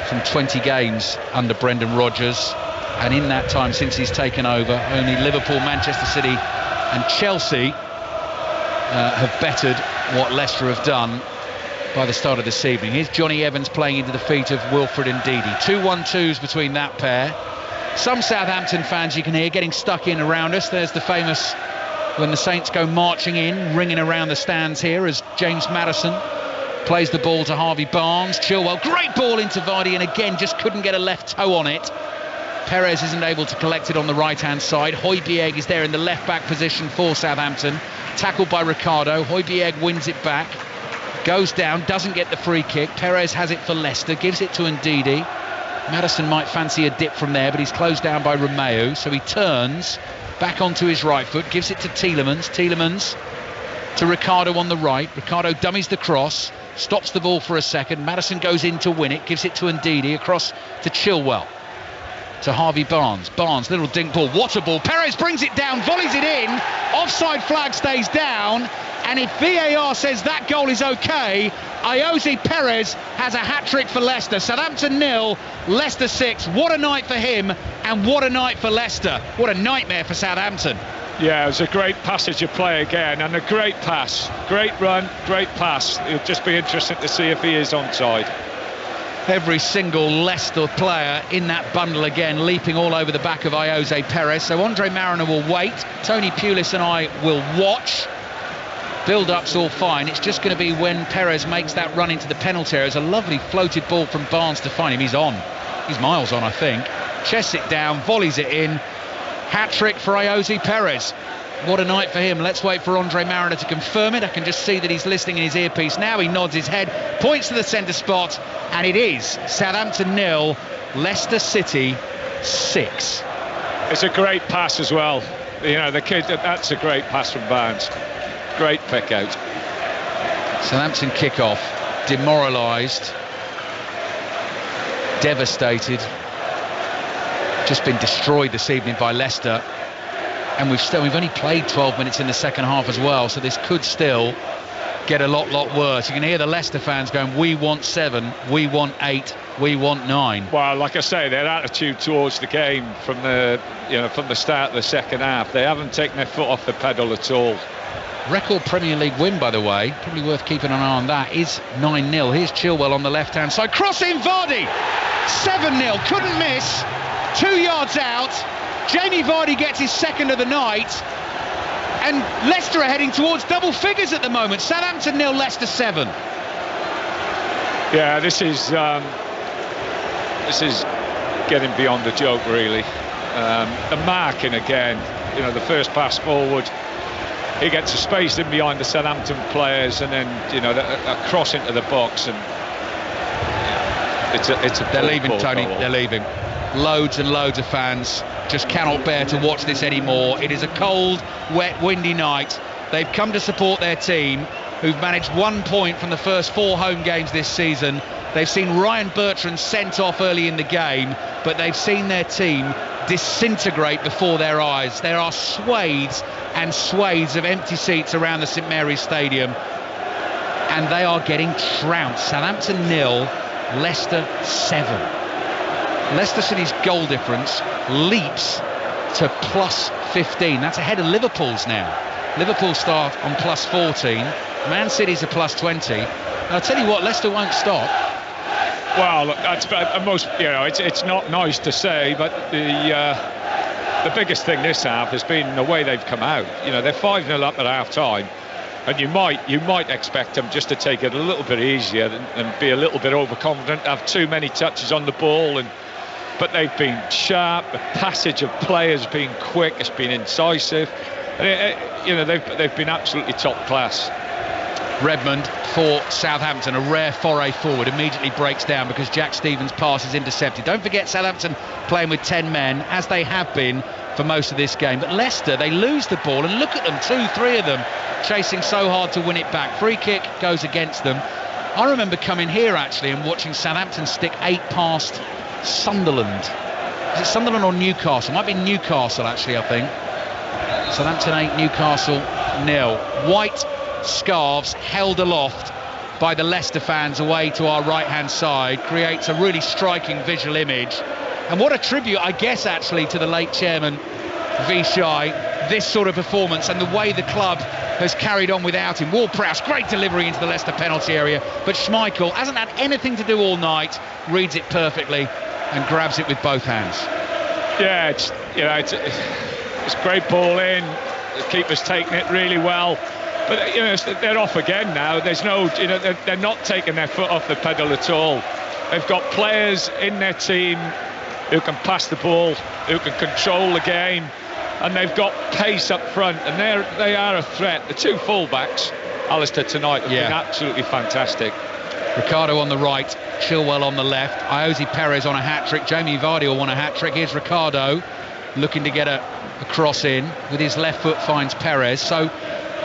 from 20 games under Brendan Rodgers. And in that time since he's taken over, only Liverpool, Manchester City and Chelsea have bettered what Leicester have done by the start of this evening. Here's Johnny Evans playing into the feet of Wilfred Ndidi. 2-1-2s between that pair. Some Southampton fans you can hear getting stuck in around us. There's the famous when the Saints go marching in, ringing around the stands here as James Maddison plays the ball to Harvey Barnes. Chilwell, great ball into Vardy, and again just couldn't get a left toe on it. Perez isn't able to collect it on the right-hand side. Højbjerg is there in the left-back position for Southampton. Tackled by Ricardo. Højbjerg wins it back. Goes down, doesn't get the free kick. Perez has it for Leicester, gives it to Ndidi. Maddison might fancy a dip from there, but he's closed down by Romeu, so he turns back onto his right foot, gives it to Tielemans. Tielemans to Ricardo on the right. Ricardo dummies the cross, stops the ball for a second. Maddison goes in to win it, gives it to Ndidi, across to Chilwell. To Harvey Barnes. Barnes, little dink ball. What a ball. Perez brings it down, volleys it in. Offside flag stays down. And if VAR says that goal is okay, Ayoze Perez has a hat-trick for Leicester. Southampton 0, Leicester 6. What a night for him, and what a night for Leicester. What a nightmare for Southampton. Yeah, it was a great passage of play again, and a great pass. Great run, great pass. It'll just be interesting to see if he is onside. Every single Leicester player in that bundle again, leaping all over the back of Ayoze Perez. So Andre Mariner will wait. Tony Pulis and I will watch. Build-up's all fine. It's just going to be when Perez makes that run into the penalty area. It's a lovely floated ball from Barnes to find him. He's on. He's miles on, I think. Chests it down, volleys it in. Hat-trick for Ayoze Perez. What a night for him. Let's wait for Andre Mariner to confirm it. I can just see that he's listening in his earpiece now. He nods his head, points to the centre spot, and it is Southampton 0, Leicester City 6. It's a great pass as well. You know, the kid, that's a great pass from Barnes. Great pick out. Southampton kick-off, demoralised, devastated, just been destroyed this evening by Leicester, and we've only played 12 minutes in the second half as well, so this could still get a lot worse. You can hear the Leicester fans going, we want 7, we want 8, we want 9. Well, like I say, their attitude towards the game from the start of the second half, they haven't taken their foot off the pedal at all. Record Premier League win, by the way, probably worth keeping an eye on that, is 9-0. Here's Chilwell on the left-hand side, crossing Vardy, 7-0, couldn't miss, 2 yards out. Jamie Vardy gets his second of the night, and Leicester are heading towards double figures at the moment. Southampton 0, Leicester 7. Yeah, this is getting beyond a joke, really. The marking again, you know, the first pass forward, he gets a space in behind the Southampton players, and then, you know, a cross into the box, and it's a they're leaving, Tony. Goal. They're leaving. Loads and loads of fans just cannot bear to watch this anymore. It is a cold, wet, windy night. They've come to support their team, who've managed 1 point from the first 4 home games this season. They've seen Ryan Bertrand sent off early in the game, but they've seen their team disintegrate before their eyes. There are swathes and swathes of empty seats around the St Mary's Stadium, and they are getting trounced. Southampton 0, Leicester 7. Leicester City's goal difference leaps to plus 15. That's ahead of Liverpool's now. Liverpool start on plus 14. Man City's a plus 20. And I'll tell you what, Leicester won't stop. Well, look, that's most, you know, it's not nice to say, but the biggest thing this half has been the way they've come out. You know, they're 5-0 up at half-time, and you might expect them just to take it a little bit easier and be a little bit overconfident, have too many touches on the ball, but they've been sharp. The passage of play has been quick, it's been incisive, and you know, they've been absolutely top class. Redmond for Southampton, a rare foray forward, immediately breaks down because Jack Stevens' pass is intercepted. Don't forget, Southampton playing with 10 men, as they have been for most of this game. But Leicester, they lose the ball, and look at them, 2-3 of them chasing so hard to win it back. Free kick goes against them. I remember coming here actually and watching Southampton stick 8 past Sunderland. Is it Sunderland or Newcastle? It might be Newcastle actually, I think. Southampton 8, Newcastle 0. White scarves held aloft by the Leicester fans away to our right-hand side creates a really striking visual image. And what a tribute, I guess, actually, to the late chairman, V. Shai, this sort of performance and the way the club has carried on without him. Ward-Prowse, great delivery into the Leicester penalty area, but Schmeichel hasn't had anything to do all night, reads it perfectly and grabs it with both hands. Yeah, it's a great ball in. The keeper's taken it really well. But, you know, they're off again now. There's no, you know, they're not taking their foot off the pedal at all. They've got players in their team who can pass the ball, who can control the game, and they've got pace up front, and they are a threat. The 2 fullbacks, Alistair, tonight have been absolutely fantastic. Ricardo on the right, Chilwell on the left, Ayoze Perez on a hat-trick, Jamie Vardy will want a hat-trick. Here's Ricardo looking to get a cross in with his left foot, finds Perez. So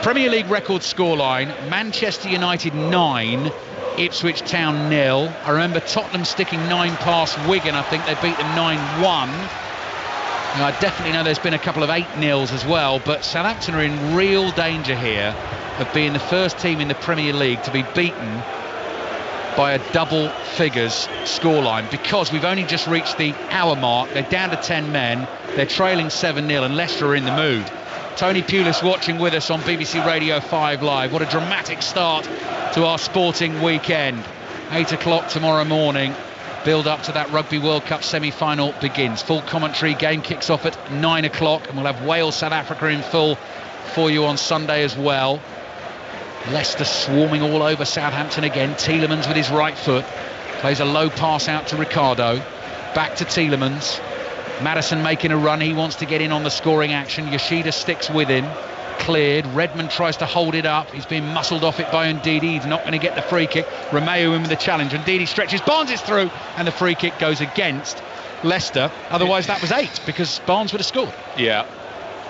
Premier League record scoreline, Manchester United 9, Ipswich Town 0. I remember Tottenham sticking 9 past Wigan. I think they beat them 9-1. I definitely know there's been a couple of 8-0s as well, but Southampton are in real danger here. of being the first team in the Premier League to be beaten by a double figures scoreline, because we've only just reached the hour mark. They're down to 10 men, they're trailing 7-0, and Leicester are in the mood. Tony Pulis watching with us on BBC Radio 5 Live. What a dramatic start to our sporting weekend. 8 o'clock tomorrow morning, build up to that Rugby World Cup semi-final begins. Full commentary, game kicks off at 9 o'clock, and we'll have Wales, South Africa in full for you on Sunday as well. Leicester swarming all over Southampton again. Tielemans with his right foot plays a low pass out to Ricardo, back to Tielemans. Maddison making a run, he wants to get in on the scoring action. Yoshida sticks with him, cleared. Redmond tries to hold it up, he's being muscled off it by Ndidi. He's not going to get the free kick. Romeo in with the challenge, Ndidi stretches, Barnes is through, and the free kick goes against Leicester. Otherwise that was 8, because Barnes would have scored. Yeah,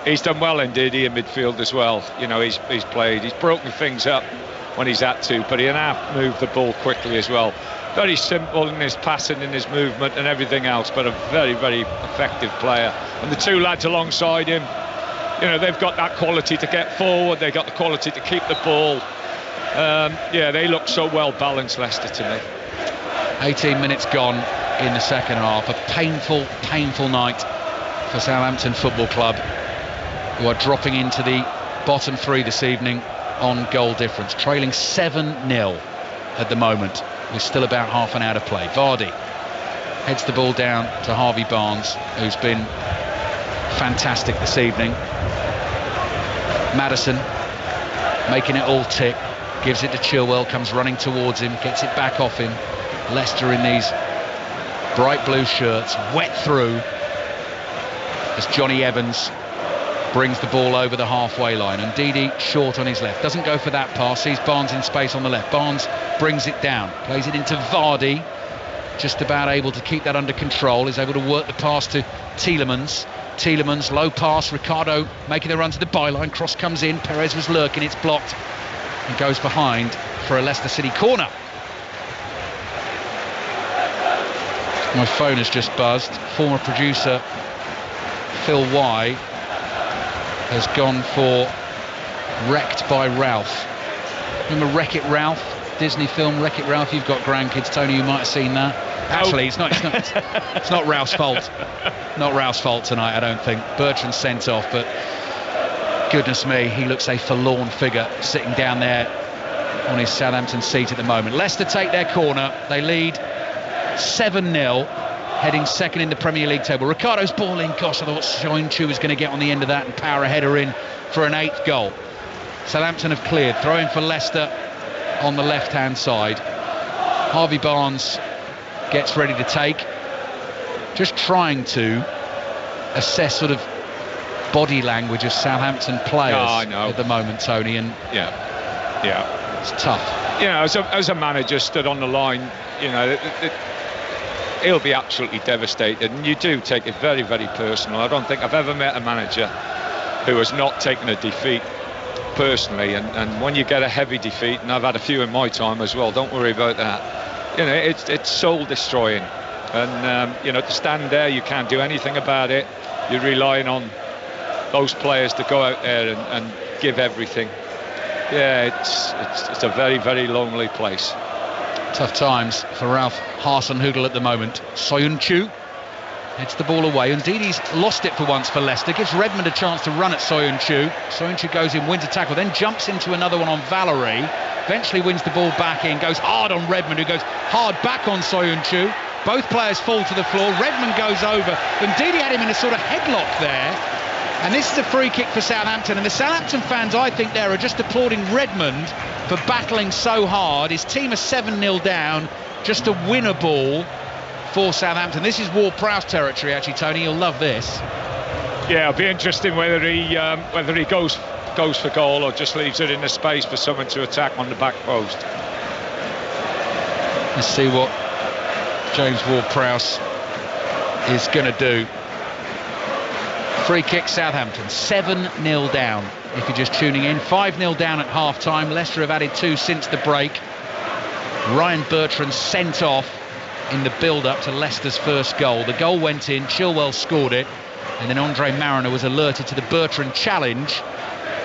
he's done well indeed in midfield as well. You know, he's broken things up when he's had to, but he can have moved the ball quickly as well. Very simple in his passing, in his movement and everything else, but a very, very effective player. And the two lads alongside him, you know, they've got that quality to get forward, they've got the quality to keep the ball. Yeah, they look so well balanced, Leicester, to me. 18 minutes gone in the second half. A painful, painful night for Southampton Football Club, who are dropping into the bottom 3 this evening on goal difference, trailing 7-0 at the moment, with still about half an hour to play. Vardy heads the ball down to Harvey Barnes, who's been fantastic this evening. Maddison making it all tick, gives it to Chilwell, comes running towards him, gets it back off him. Leicester in these bright blue shirts, wet through, as Johnny Evans brings the ball over the halfway line. And Ndidi short on his left, doesn't go for that pass, sees Barnes in space on the left. Barnes brings it down, plays it into Vardy, just about able to keep that under control, is able to work the pass to Tielemans. Tielemans, low pass, Ricardo making the run to the byline, cross comes in, Perez was lurking, it's blocked, and goes behind for a Leicester City corner. My phone has just buzzed. Former producer Phil Y has gone for Wrecked by Ralph. Remember Wreck-It Ralph? Disney film Wreck-It Ralph. You've got grandkids, Tony, you might have seen that. Actually, it's not Ralph's fault. Not Ralph's fault tonight, I don't think. Bertrand's sent off, but goodness me, he looks a forlorn figure sitting down there on his Southampton seat at the moment. Leicester take their corner. They lead 7-0, heading second in the Premier League table. Ricardo's ball in. Gosh, I thought Soyuncu was going to get on the end of that and power a header in for an 8th goal. Southampton have cleared. Throw in for Leicester on the left-hand side. Harvey Barnes gets ready to take. Just trying to assess sort of body language of Southampton players at the moment, Tony. And yeah, it's tough. You know, as a manager stood on the line, you know, he'll be absolutely devastated, and you do take it very, very personal. I don't think I've ever met a manager who has not taken a defeat personally, and when you get a heavy defeat, and I've had a few in my time as well, don't worry about that. You know, it's soul destroying, and you know, to stand there, you can't do anything about it. You're relying on those players to go out there and give everything. Yeah, it's a very, very lonely place. Tough times for Ralph Hasenhüttl at the moment. Soyuncu heads the ball away, and Ndidi's lost it for once for Leicester, gives Redmond a chance to run at Soyuncu. Soyuncu goes in, wins a tackle, then jumps into another one on Valerie, eventually wins the ball back in, goes hard on Redmond, who goes hard back on Soyuncu. Both players fall to the floor, Redmond goes over, and Ndidi had him in a sort of headlock there. And this is a free kick for Southampton, and the Southampton fans, I think, there are just applauding Redmond for battling so hard. His team are 7-0 down, just to win a ball for Southampton. This is Ward-Prowse territory, actually, Tony. You'll love this. Yeah, it'll be interesting whether he goes for goal or just leaves it in the space for someone to attack on the back post. Let's see what James Ward-Prowse is going to do. Free kick, Southampton, 7-0 down if you're just tuning in. 5-0 down at half-time. Leicester have added 2 since the break. Ryan Bertrand sent off in the build-up to Leicester's first goal. The goal went in, Chilwell scored it, and then Andre Mariner was alerted to the Bertrand challenge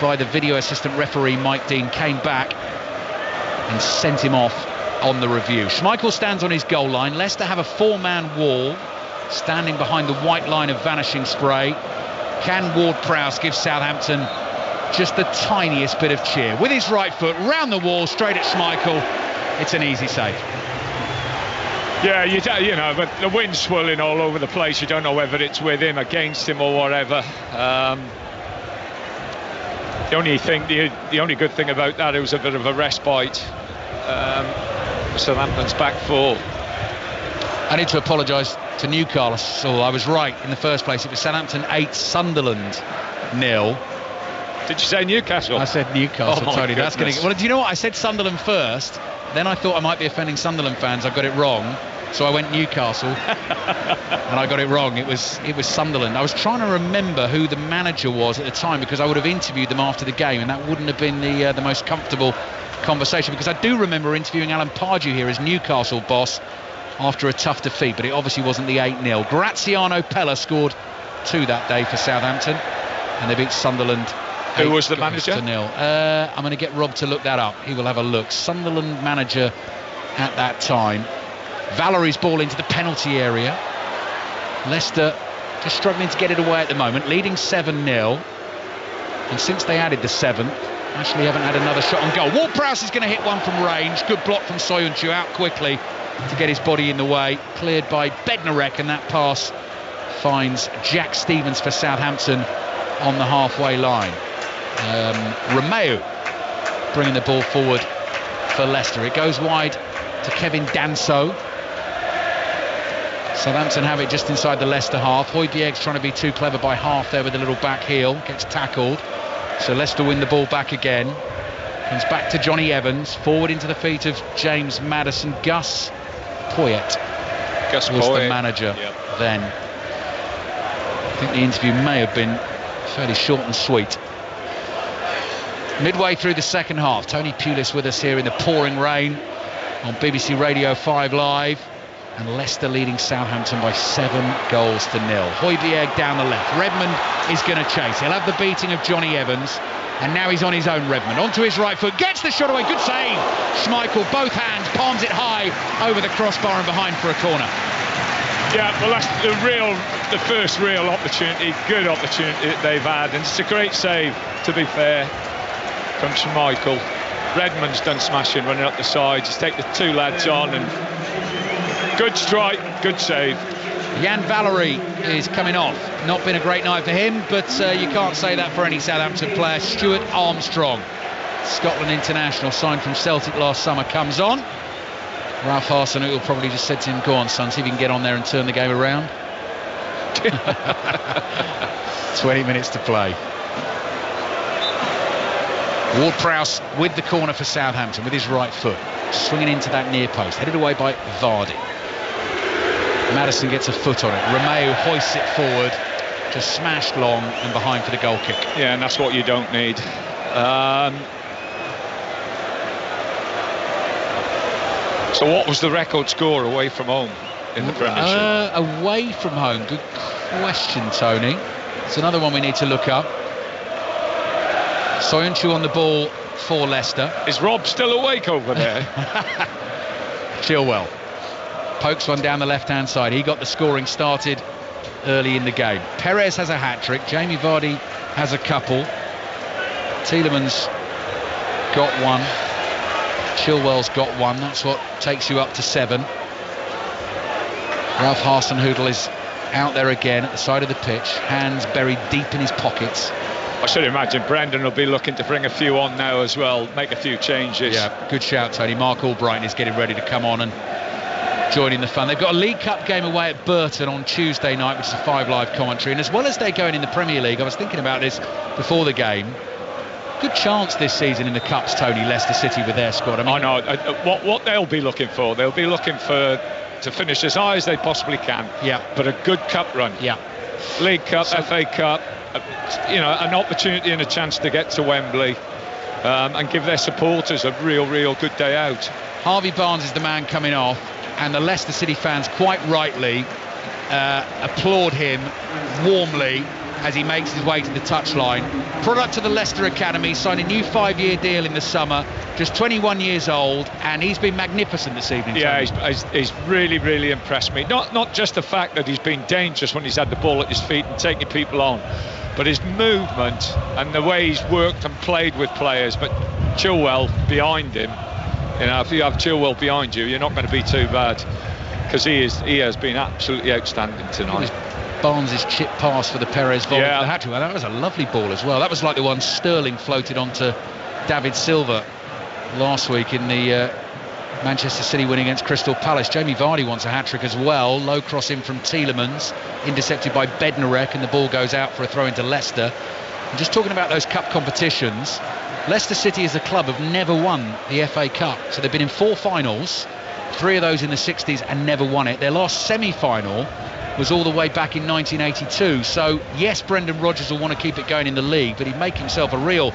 by the video assistant referee Mike Dean, came back and sent him off on the review. Schmeichel stands on his goal line. Leicester have a 4-man wall standing behind the white line of vanishing spray. Can Ward-Prowse give Southampton just the tiniest bit of cheer? With his right foot, round the wall, straight at Schmeichel. It's an easy save. Yeah, you know, but the wind's swirling all over the place. You don't know whether it's with him, against him, or whatever. The only good thing about that, it was a bit of a respite. Southampton's back four. I need to apologise to Newcastle. I was right in the first place. It was Southampton 8, Sunderland 0. Did you say Newcastle? I said Newcastle, oh, Tony. That's going to. Well, do you know what? I said Sunderland first. Then I thought I might be offending Sunderland fans. I got it wrong, so I went Newcastle, and I got it wrong. It was Sunderland. I was trying to remember who the manager was at the time, because I would have interviewed them after the game, and that wouldn't have been the most comfortable conversation, because I do remember interviewing Alan Pardew here as Newcastle boss after a tough defeat, but it obviously wasn't the 8-0. Graziano Pella scored 2 that day for Southampton, and they beat Sunderland. Who was the manager? To 0. I'm going to get Rob to look that up. He will have a look. Sunderland manager at that time. Valerie's ball into the penalty area. Leicester just struggling to get it away at the moment, leading 7-0. And since they added the 7th, actually haven't had another shot on goal. Ward-Prowse is going to hit one from range. Good block from Soyuncu, out quickly to get his body in the way. Cleared by Bednarek, and that pass finds Jack Stevens for Southampton on the halfway line. Romeu bringing the ball forward for Leicester. It goes wide to Kevin Danso. Southampton have it just inside the Leicester half. Højbjerg's trying to be too clever by half there with a little back heel. Gets tackled. So Leicester win the ball back again. Comes back to Johnny Evans. Forward into the feet of James Maddison. Gus Poyet was the manager then. I think the interview may have been fairly short and sweet. Midway through the second half, Tony Pulis with us here in the pouring rain on BBC Radio 5 Live, and Leicester leading Southampton by 7 goals to 0. Højbjerg down the left. Redmond is going to chase. He'll have the beating of Johnny Evans, and now he's on his own. Redmond onto his right foot, gets the shot away. Good save. Schmeichel, both hands, palms it high over the crossbar and behind for a corner. Yeah, well, that's the first real opportunity, good opportunity that they've had, and it's a great save, to be fair, from Schmeichel. Redmond's done smashing, running up the sides. He's taken the 2 lads on, and good strike, good save. Jan Valery is coming off. Not been a great night for him, but you can't say that for any Southampton player. Stuart Armstrong, Scotland international, signed from Celtic last summer, comes on. Ralph Hasenhüttl will probably just said to him, go on son, see if you can get on there and turn the game around. 20 minutes to play. Ward-Prowse with the corner for Southampton with his right foot, swinging into that near post, headed away by Vardy. Maddison gets a foot on it. Romeu hoists it forward, just smashed long and behind for the goal kick. Yeah, and that's what you don't need. So what was the record score away from home in the Premiership? Away from home, good question, Tony. It's another one we need to look up. Soyuncu on the ball for Leicester. Is Rob still awake over there? Chilwell pokes one down the left-hand side. He got the scoring started early in the game. Perez has a hat-trick. Jamie Vardy has a couple. Tielemans got one. Chilwell's got one. That's what takes you up to 7. Ralph Hasenhüttl is out there again at the side of the pitch, hands buried deep in his pockets. I should imagine Brendan will be looking to bring a few on now as well, make a few changes. Yeah, good shout, Tony. Mark Albrighton is getting ready to come on and join in the fun. They've got a League Cup game away at Burton on Tuesday night, which is a 5 Live commentary. And as well as they're going in the Premier League, I was thinking about this before the game. Good chance this season in the Cups, Tony, Leicester City with their squad. I know what they'll be looking for. They'll be looking to finish as high as they possibly can. Yeah. But a good cup run. Yeah. League Cup, FA Cup, an opportunity and a chance to get to Wembley and give their supporters a real good day out. Harvey Barnes is the man coming off, and the Leicester City fans, quite rightly, applaud him warmly as he makes his way to the touchline. Product of the Leicester Academy, signed a new 5-year deal in the summer, just 21 years old, and he's been magnificent this evening. Yeah, he's really, really impressed me. Not just the fact that he's been dangerous when he's had the ball at his feet and taking people on, but his movement and the way he's worked and played with players. But Chilwell behind him, if you have Chilwell behind you, you're not going to be too bad, because he has been absolutely outstanding tonight. Barnes' chip pass for the Perez volley for the hat-trick. That was a lovely ball as well. That was like the one Sterling floated onto David Silva last week in the Manchester City win against Crystal Palace. Jamie Vardy wants a hat-trick as well. Low cross in from Tielemans, intercepted by Bednarek, and the ball goes out for a throw into Leicester. And just talking about those cup competitions, Leicester City as a club have never won the FA Cup. So they've been in 4 finals, 3 of those in the 60s, and never won it. Their last semi-final was all the way back in 1982. So yes, Brendan Rodgers will want to keep it going in the league, but he'd make himself a real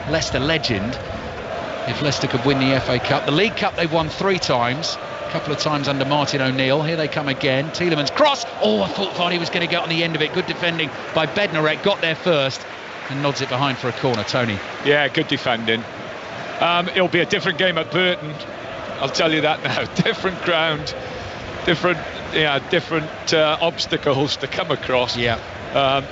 Leicester legend if Leicester could win the FA Cup. The League Cup they've won 3 times, a couple of times under Martin O'Neill. Here they come again. Tielemans cross. Oh, I thought Vardy was going to get on the end of it. Good defending by Bednarek. Got there first and nods it behind for a corner. Tony. Yeah, good defending. It'll be a different game at Burton, I'll tell you that now. Different ground, different obstacles to come across. Yeah.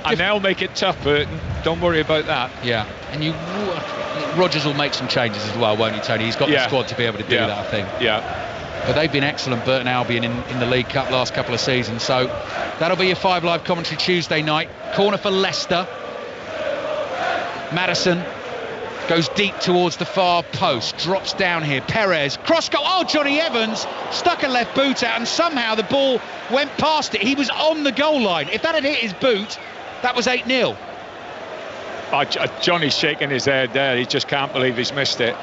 And they'll make it tough, Burton. Don't worry about that. Yeah. And Rodgers will make some changes as well, won't he, Tony? He's got the squad to be able to do that, I think. Yeah. But they've been excellent, Burton Albion, in the League Cup last couple of seasons. So that'll be your 5 Live commentary Tuesday night. Corner for Leicester. Maddison goes deep towards the far post, drops down here. Perez, cross goal. Oh, Johnny Evans stuck a left boot out, and somehow the ball went past it. He was on the goal line. If that had hit his boot, that was 8-0. Johnny's shaking his head there. He just can't believe he's missed it.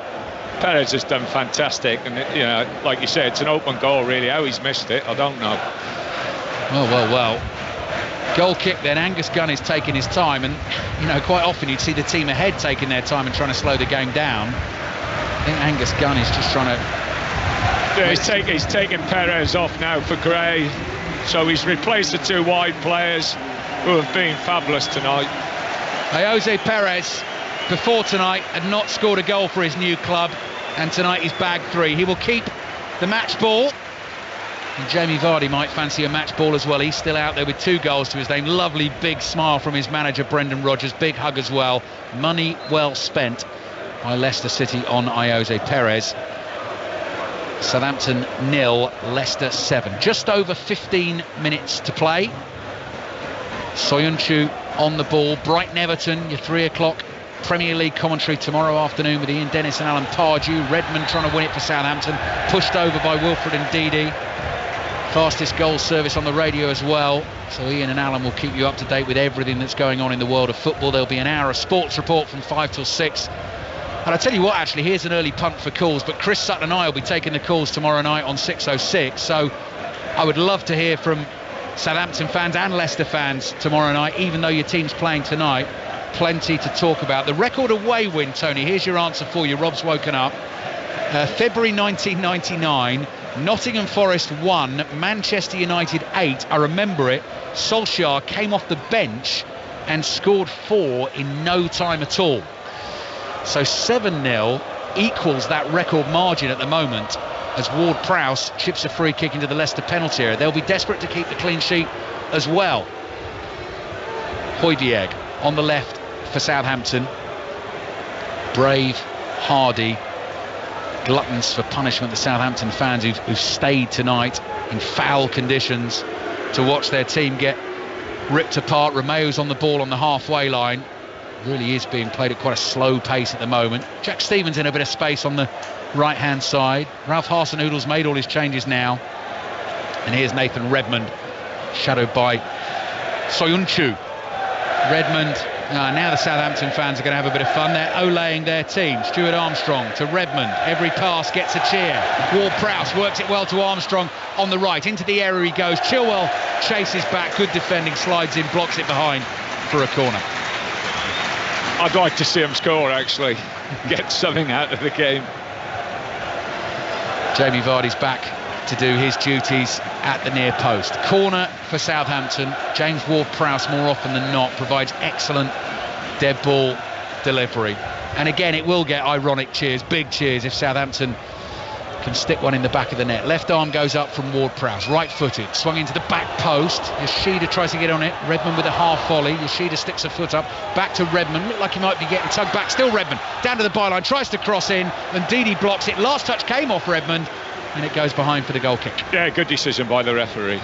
Perez has done fantastic, and like you said, it's an open goal really. How he's missed it, I don't know. Well. Goal kick then. Angus Gunn is taking his time, and quite often you'd see the team ahead taking their time and trying to slow the game down. I think Angus Gunn is just trying to... Yeah, he's taking Perez off now for Gray, so he's replaced the 2 wide players who have been fabulous tonight. Ayoze Perez, before tonight, had not scored a goal for his new club, and tonight he's bagged 3. He will keep the match ball. And Jamie Vardy might fancy a match ball as well. He's still out there with 2 goals to his name. Lovely big smile from his manager Brendan Rodgers. Big hug as well. Money well spent by Leicester City on Ayoze Perez. Southampton 0, Leicester 7. Just over 15 minutes to play. Soyuncu on the ball. Brighton Everton, your 3 o'clock Premier League commentary tomorrow afternoon with Ian Dennis and Alan Pardew. Redmond trying to win it for Southampton. Pushed over by Wilfred Ndidi. Fastest goal service on the radio as well. So Ian and Alan will keep you up to date with everything that's going on in the world of football. There'll be an hour of sports report from 5 till 6. And I tell you what, actually, here's an early punt for calls, but Chris Sutton and I will be taking the calls tomorrow night on 6:06. So I would love to hear from Southampton fans and Leicester fans tomorrow night, even though your team's playing tonight. Plenty to talk about. The record away win, Tony, here's your answer for you. Rob's woken up. February 1999, Nottingham Forest 1, Manchester United 8. I remember it. Solskjaer came off the bench and scored 4 in no time at all. So 7-0 equals that record margin at the moment as Ward-Prowse chips a free kick into the Leicester penalty area. They'll be desperate to keep the clean sheet as well. Højbjerg on the left for Southampton. Brave, hardy, gluttons for punishment, the Southampton fans who've stayed tonight in foul conditions to watch their team get ripped apart. Romeo's on the ball on the halfway line. Really is being played at quite a slow pace at the moment. Jack Stevens in a bit of space on the right hand side. Ralph Hasenhutl's made all his changes now, and here's Nathan Redmond, shadowed by Soyuncu. Redmond, now the Southampton fans are going to have a bit of fun. They're olaying their team. Stuart Armstrong to Redmond. Every pass gets a cheer. Ward-Prowse works it well to Armstrong on the right. Into the area he goes. Chilwell chases back. Good defending. Slides in. Blocks it behind for a corner. I'd like to see him score, actually. Get something out of the game. Jamie Vardy's back to do his duties at the near post. Corner for Southampton. James Ward-Prowse, more often than not, provides excellent dead ball delivery. And again, it will get ironic cheers, big cheers, if Southampton can stick one in the back of the net. Left arm goes up from Ward-Prowse, right-footed, swung into the back post. Yoshida tries to get on it. Redmond with a half volley. Yoshida sticks a foot up, back to Redmond. Looked like he might be getting tugged back. Still Redmond down to the byline, tries to cross in, and Didi blocks it. Last touch came off Redmond, and it goes behind for the goal kick. Yeah, good decision by the referee.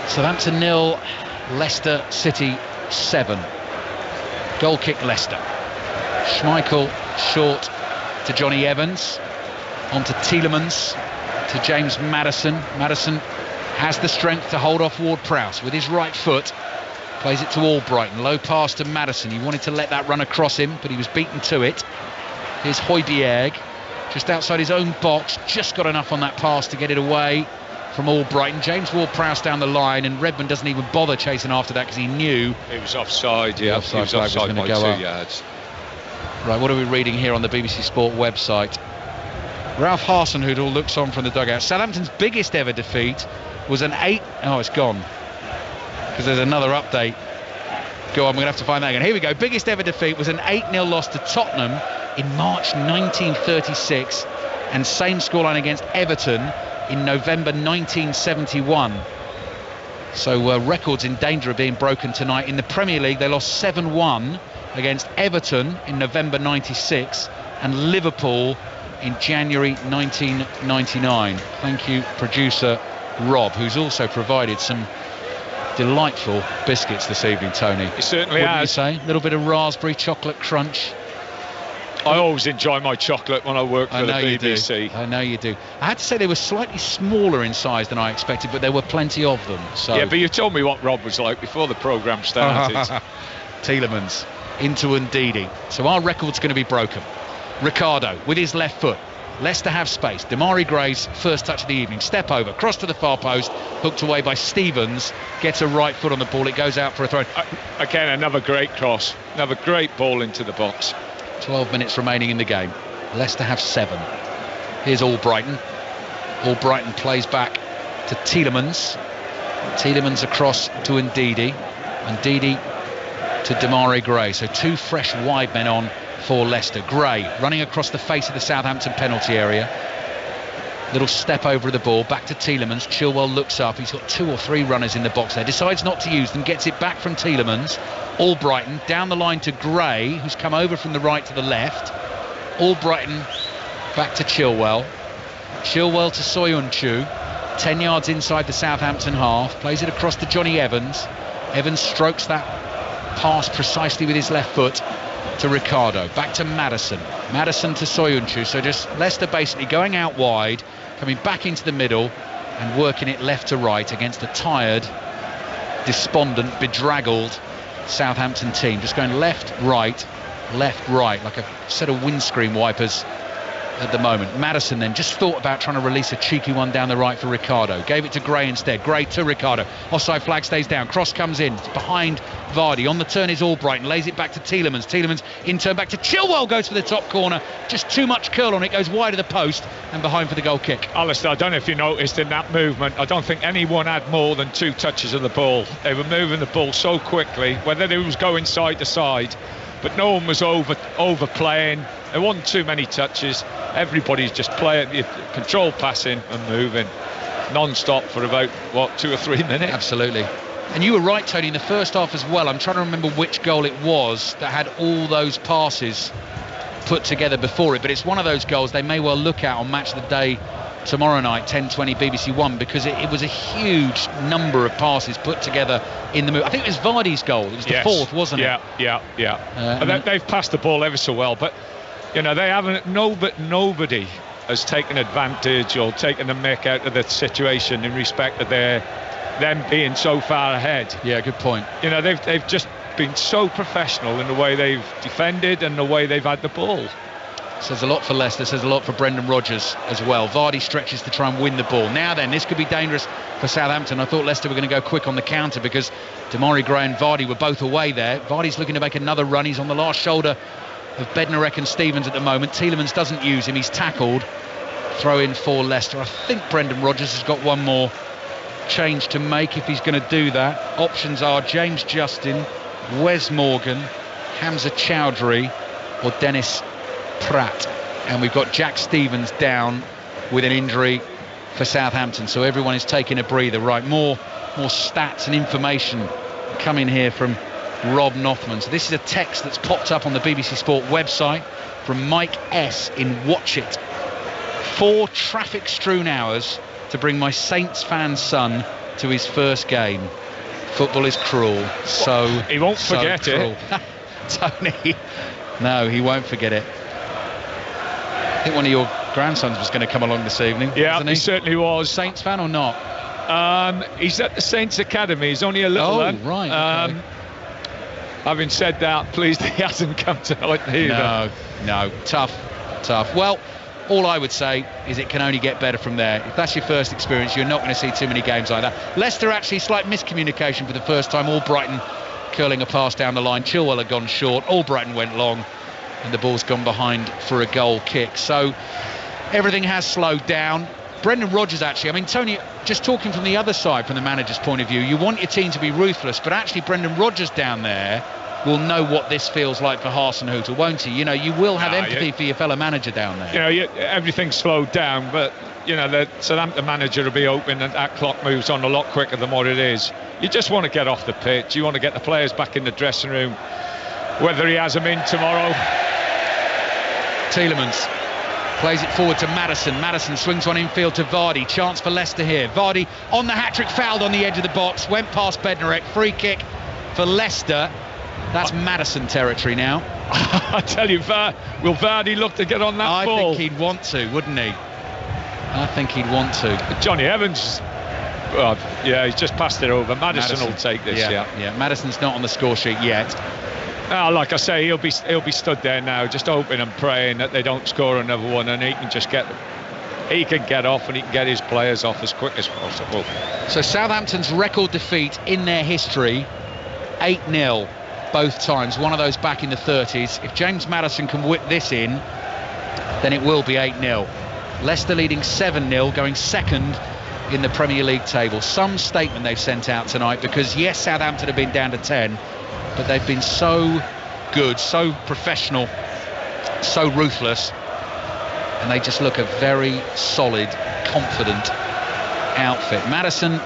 Southampton 0, Leicester City 7. Goal kick Leicester. Schmeichel short to Johnny Evans. On to Tielemans, to James Maddison. Maddison has the strength to hold off Ward-Prowse with his right foot. Plays it to Albrighton. Low pass to Maddison. He wanted to let that run across him, but he was beaten to it. Here's Højbjerg, just outside his own box. Just got enough on that pass to get it away from Albrighton. James Ward-Prowse down the line, and Redmond doesn't even bother chasing after that because he knew it was offside. Yeah, he was offside by 2 yards. Right, what are we reading here on the BBC Sport website? Ralph Hasenhüttl looks on from the dugout. Southampton's biggest ever defeat was an 8... Oh, it's gone. Because there's another update. Go on, we're going to have to find that again. Here we go. Biggest ever defeat was an 8-0 loss to Tottenham in March 1936. And same scoreline against Everton in November 1971. So records in danger of being broken tonight. In the Premier League, they lost 7-1 against Everton in November 96 and Liverpool in January 1999. Thank you, producer Rob, who's also provided some delightful biscuits this evening, Tony. He certainly Wouldn't has. you say? A little bit of raspberry chocolate crunch. I always enjoy my chocolate when I work for the BBC. I know you do. I had to say they were slightly smaller in size than I expected, but there were plenty of them. So. Yeah, but you told me what Rob was like before the programme started. Tielemans into Ndidi. So our record's going to be broken. Ricardo with his left foot. Leicester have space. Damari Gray's first touch of the evening. Step over, cross to the far post, hooked away by Stevens. Gets a right foot on the ball. It goes out for a throw. Again, another great cross. Another great ball into the box. 12 minutes remaining in the game. Leicester have 7. Here's Albrighton. Albrighton plays back to Tielemans. Tielemans across to Ndidi. Ndidi to Damari Gray. So 2 fresh wide men on for Leicester. Gray running across the face of the Southampton penalty area. Little step over the ball, back to Tielemans. Chilwell looks up. He's got 2 or 3 runners in the box there. Decides not to use them. Gets it back from Tielemans. Albrighton down the line to Gray, who's come over from the right to the left. Albrighton back to Chilwell. Chilwell to Soyuncu. 10 yards inside the Southampton half. Plays it across to Johnny Evans. Evans strokes that pass precisely with his left foot to Ricardo. Back to Maddison. Maddison to Soyuncu. So just Leicester basically going out wide, coming back into the middle and working it left to right against a tired, despondent, bedraggled Southampton team. Just going left, right, like a set of windscreen wipers at the moment. Maddison then just thought about trying to release a cheeky one down the right for Ricardo. Gave it to Gray instead. Gray to Ricardo. Offside flag stays down. Cross comes in. It's behind Vardy. On the turn is Albrighton. Lays it back to Tielemans. Tielemans in turn back to Chilwell. Goes for the top corner. Just too much curl on it. Goes wide of the post and behind for the goal kick. Alistair, I don't know if you noticed in that movement, I don't think anyone had more than 2 touches of the ball. They were moving the ball so quickly, whether it was going side to side, but no one was overplaying. There wasn't too many touches. Everybody's just playing, control passing and moving non-stop for about 2 or 3 minutes. Absolutely. And you were right, Tony, in the first half as well. I'm trying to remember which goal it was that had all those passes put together before it, but it's one of those goals they may well look at on Match of the Day tomorrow night, 10:20 BBC One, because it was a huge number of passes put together in the move. I think it was Vardy's goal. It was the fourth, wasn't it? Yeah. They've passed the ball ever so well, but you know, they haven't. Nobody has taken advantage or taken the mick out of the situation in respect of them being so far ahead. Yeah, good point. You know, they've just been so professional in the way they've defended and the way they've had the ball. Says a lot for Leicester, says a lot for Brendan Rodgers as well. Vardy stretches to try and win the ball. Now then, this could be dangerous for Southampton. I thought Leicester were going to go quick on the counter because Damari Gray and Vardy were both away there. Vardy's looking to make another run. He's on the last shoulder of Bednarek and Stevens at the moment. Tielemans doesn't use him. He's tackled throw in for Leicester. I think Brendan Rodgers has got one more change to make if he's going to do that. Options are James Justin, Wes Morgan, Hamza Chowdhury or Dennis Pratt. And we've got Jack Stevens down with an injury for Southampton. So everyone is taking a breather. Right, more stats and information coming here from Rob Nothman. So this is a text that's popped up on the BBC Sport website from Mike S in Watchet. 4 traffic-strewn hours to bring my Saints fan son to his first game. Football is cruel. So he won't forget it. Tony, no, he won't forget it. I think one of your grandsons was going to come along this evening. Yeah, wasn't he? He certainly was. Saints fan or not? He's at the Saints Academy. He's only a little one. Right. Okay. Having said that, pleased he hasn't come tonight either. No, tough. Well, all I would say is it can only get better from there. If that's your first experience, you're not going to see too many games like that. Leicester actually slight miscommunication for the first time. Albrighton curling a pass down the line. Chilwell had gone short. Albrighton went long, and the ball's gone behind for a goal kick. So everything has slowed down. Brendan Rodgers, actually, I mean, Tony, just talking from the other side, from the manager's point of view, you want your team to be ruthless, but actually Brendan Rodgers down there will know what this feels like for Hasenhüttl, won't he? You know, you will have empathy for your fellow manager down there. You know, everything's slowed down, but, you know, the Southampton manager will be hoping that clock moves on a lot quicker than what it is. You just want to get off the pitch. You want to get the players back in the dressing room, whether he has them in tomorrow. Tielemans plays it forward to Maddison. Maddison swings one infield to Vardy. Chance for Leicester here. Vardy on the hat-trick, fouled on the edge of the box. Went past Bednarek. Free kick for Leicester. That's Maddison territory now. I tell you, will Vardy look to get on that ball? I think he'd want to, wouldn't he? I think he'd want to. But Johnny Evans, well, yeah, he's just passed it over. Maddison will take this. Yeah. Madison's not on the score sheet yet. Like I say, he'll be stood there now, just hoping and praying that they don't score another one, and he can get off and he can get his players off as quick as possible. So Southampton's record defeat in their history, 8-0 both times. One of those back in the 30s. If James Maddison can whip this in, then it will be 8-0. Leicester leading 7-0, going second in the Premier League table. Some statement they've sent out tonight, because yes, Southampton have been down to 10. But they've been so good, so professional, so ruthless, and they just look a very solid, confident outfit. Maddison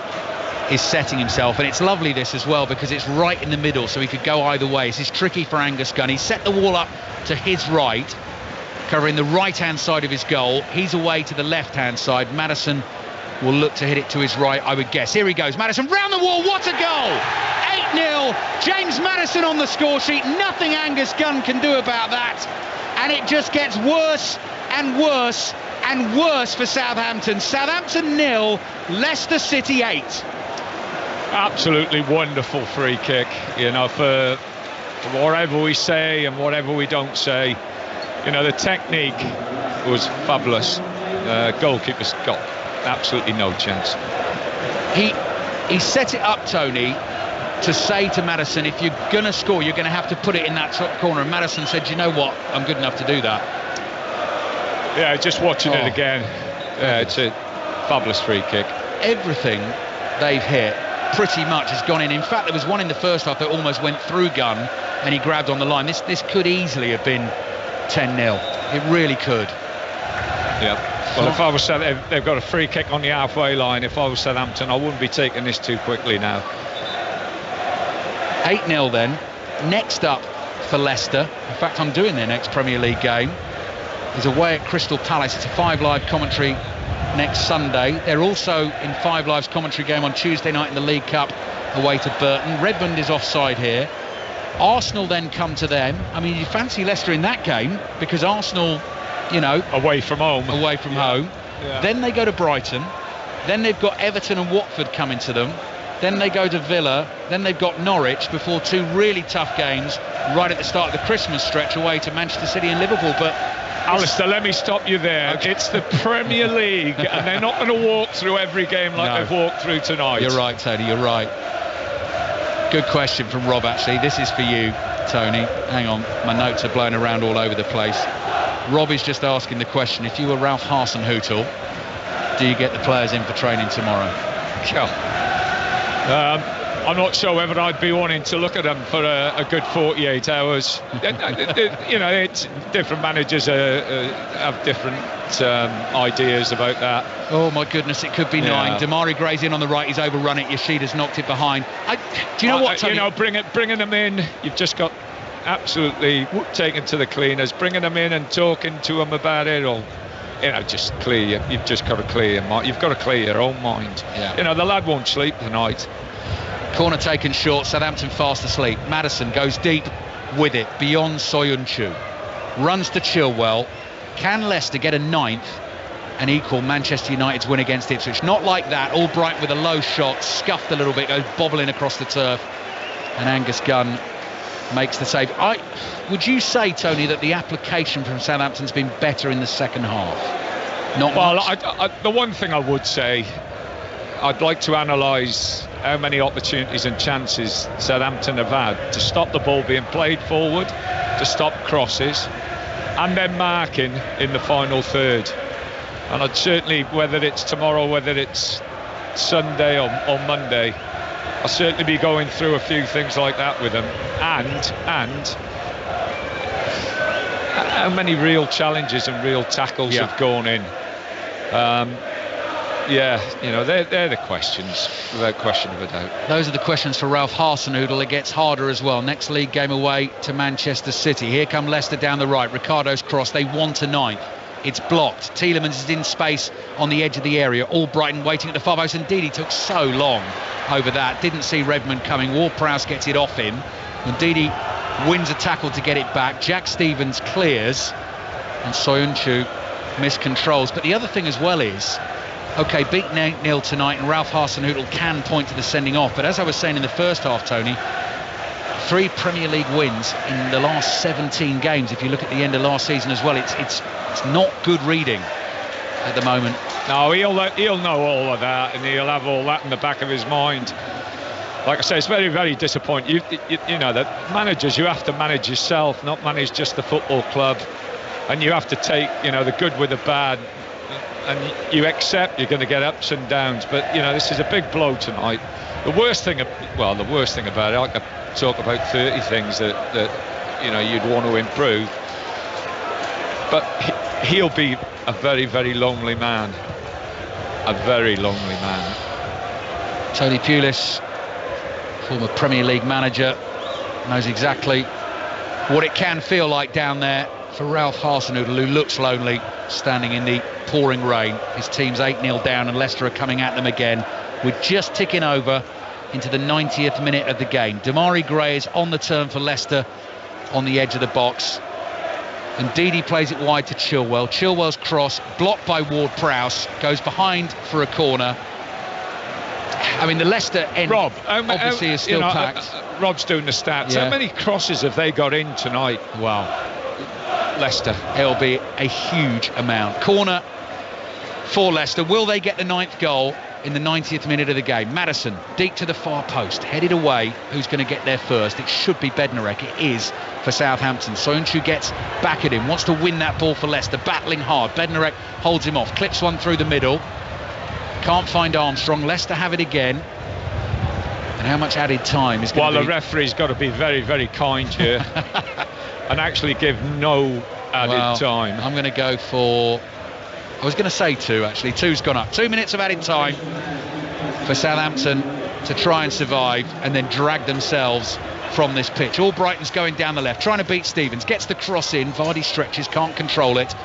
is setting himself, and it's lovely this as well, because it's right in the middle, so he could go either way. This is tricky for Angus Gunn. He's set the wall up to his right, covering the right-hand side of his goal. He's away to the left-hand side. Maddison will look to hit it to his right, I would guess. Here he goes. Maddison round the wall. What a goal! 8-0. James Maddison on the score sheet. Nothing Angus Gunn can do about that. And it just gets worse and worse and worse for Southampton. Southampton 0, Leicester City 8. Absolutely wonderful free kick. You know, for whatever we say and whatever we don't say, you know, the technique was fabulous. Goalkeeper's got absolutely no chance. He set it up, Tony, to say to Maddison, if you're going to score, you're going to have to put it in that top corner. And Maddison said, you know what, I'm good enough to do that. Yeah, just watching it again. Yeah, it's a fabulous free kick. Everything they've hit pretty much has gone in. In fact, there was one in the first half that almost went through Gunn and he grabbed on the line. This could easily have been 10-0. It really could. Yeah. Well, if I was Southampton, they've got a free kick on the halfway line. If I was Southampton, I wouldn't be taking this too quickly now. 8-0 then. Next up for Leicester, in fact I'm doing their next Premier League game, is away at Crystal Palace. It's a 5 Live commentary next Sunday. They're also in 5 Live's commentary game on Tuesday night in the League Cup away to Burton. Redmond is offside here. Arsenal then come to them. I mean, you fancy Leicester in that game because Arsenal, you know, away from home. Yeah. Then they go to Brighton. Then they've got Everton and Watford coming to them. Then they go to Villa. Then they've got Norwich before 2 really tough games right at the start of the Christmas stretch away to Manchester City and Liverpool. But Alistair, let me stop you there. Okay. It's the Premier League and they're not going to walk through every game like they've walked through tonight. You're right, Tony, you're right. Good question from Rob, actually. This is for you, Tony. Hang on, my notes are blown around all over the place. Rob is just asking the question, if you were Ralph Hasenhüttl, do you get the players in for training tomorrow? I'm not sure whether I'd be wanting to look at them for a good 48 hours. It's different managers have different ideas about that. Oh my goodness, it could be 9. Damari Gray's in on the right, he's overrun it. Yoshida's knocked it behind. Do you know what, Tony? Bringing them in, you've just got absolutely taken to the cleaners. Bringing them in and talking to them about it, or just clear. You've just got to clear your mind. You've got to clear your own mind. Yeah. The lad won't sleep tonight. Corner taken short, Southampton fast asleep. Maddison goes deep with it, beyond Soyuncu. Runs to Chilwell. Can Leicester get a 9th and equal Manchester United's win against Ipswich? Not like that. Albright with a low shot, scuffed a little bit, goes bobbling across the turf. And Angus Gunn makes the save. Would you say, Tony, that the application from Southampton's been better in the second half? Not much? The one thing I would say, I'd like to analyse how many opportunities and chances Southampton have had to stop the ball being played forward, to stop crosses, and then marking in the final third. And I'd certainly, whether it's tomorrow, whether it's Sunday or Monday, I'll certainly be going through a few things like that with them, and how many real challenges and real tackles have gone in. They're the questions, without question of a doubt. Those are the questions for Ralph Hasenhüttl. It gets harder as well. Next league game away to Manchester City. Here come Leicester down the right. Ricardo's cross. They want a 9th. It's blocked. Tielemans is in space on the edge of the area. Albrighton waiting at the far post. Indeed, he took so long over that. Didn't see Redmond coming. Ward-Prowse gets it off him. Ndidi wins a tackle to get it back. Jack Stevens clears. And Soyuncu miscontrols. But the other thing as well is, OK, beat 8-0 tonight, and Ralph Hasenhüttl can point to the sending off. But as I was saying in the first half, Tony, 3 Premier League wins in the last 17 games. If you look at the end of last season as well, it's not good reading at the moment. No, he'll know all of that, and he'll have all that in the back of his mind. Like I say, it's very, very disappointing. You know that managers, you have to manage yourself, not manage just the football club, and you have to take the good with the bad. And you accept you're going to get ups and downs, but this is a big blow tonight. The worst thing about it, I could talk about 30 things that you'd want to improve, but he'll be a very, very lonely man. A very lonely man. Tony Pulis, former Premier League manager, knows exactly what it can feel like down there for Ralph Hasenhüttl, who looks lonely standing in the pouring rain. His team's 8-0 down and Leicester are coming at them again. We're just ticking over into the 90th minute of the game. Damari Gray is on the turn for Leicester on the edge of the box. And Ndidi plays it wide to Chilwell. Chilwell's cross blocked by Ward-Prowse, goes behind for a corner. I mean, the Leicester end obviously is still packed. Rob's doing the stats. Yeah. How many crosses have they got in tonight? Wow. Leicester. It'll be a huge amount. Corner for Leicester. Will they get the 9th goal in the 90th minute of the game? Maddison deep to the far post, headed away. Who's going to get there first? It should be Bednarek. It is for Southampton. Soyuncu gets back at him, wants to win that ball for Leicester, battling hard. Bednarek holds him off, clips one through the middle. Can't find Armstrong. Leicester have it again. And how much added time is going to be? Well, the referee's got to be very, very kind here and actually give no added time. I'm going to go for... I was going to say 2, actually. 2's gone up. 2 minutes of added time for Southampton to try and survive and then drag themselves from this pitch. Albrighton's going down the left, trying to beat Stevens. Gets the cross in. Vardy stretches, can't control it.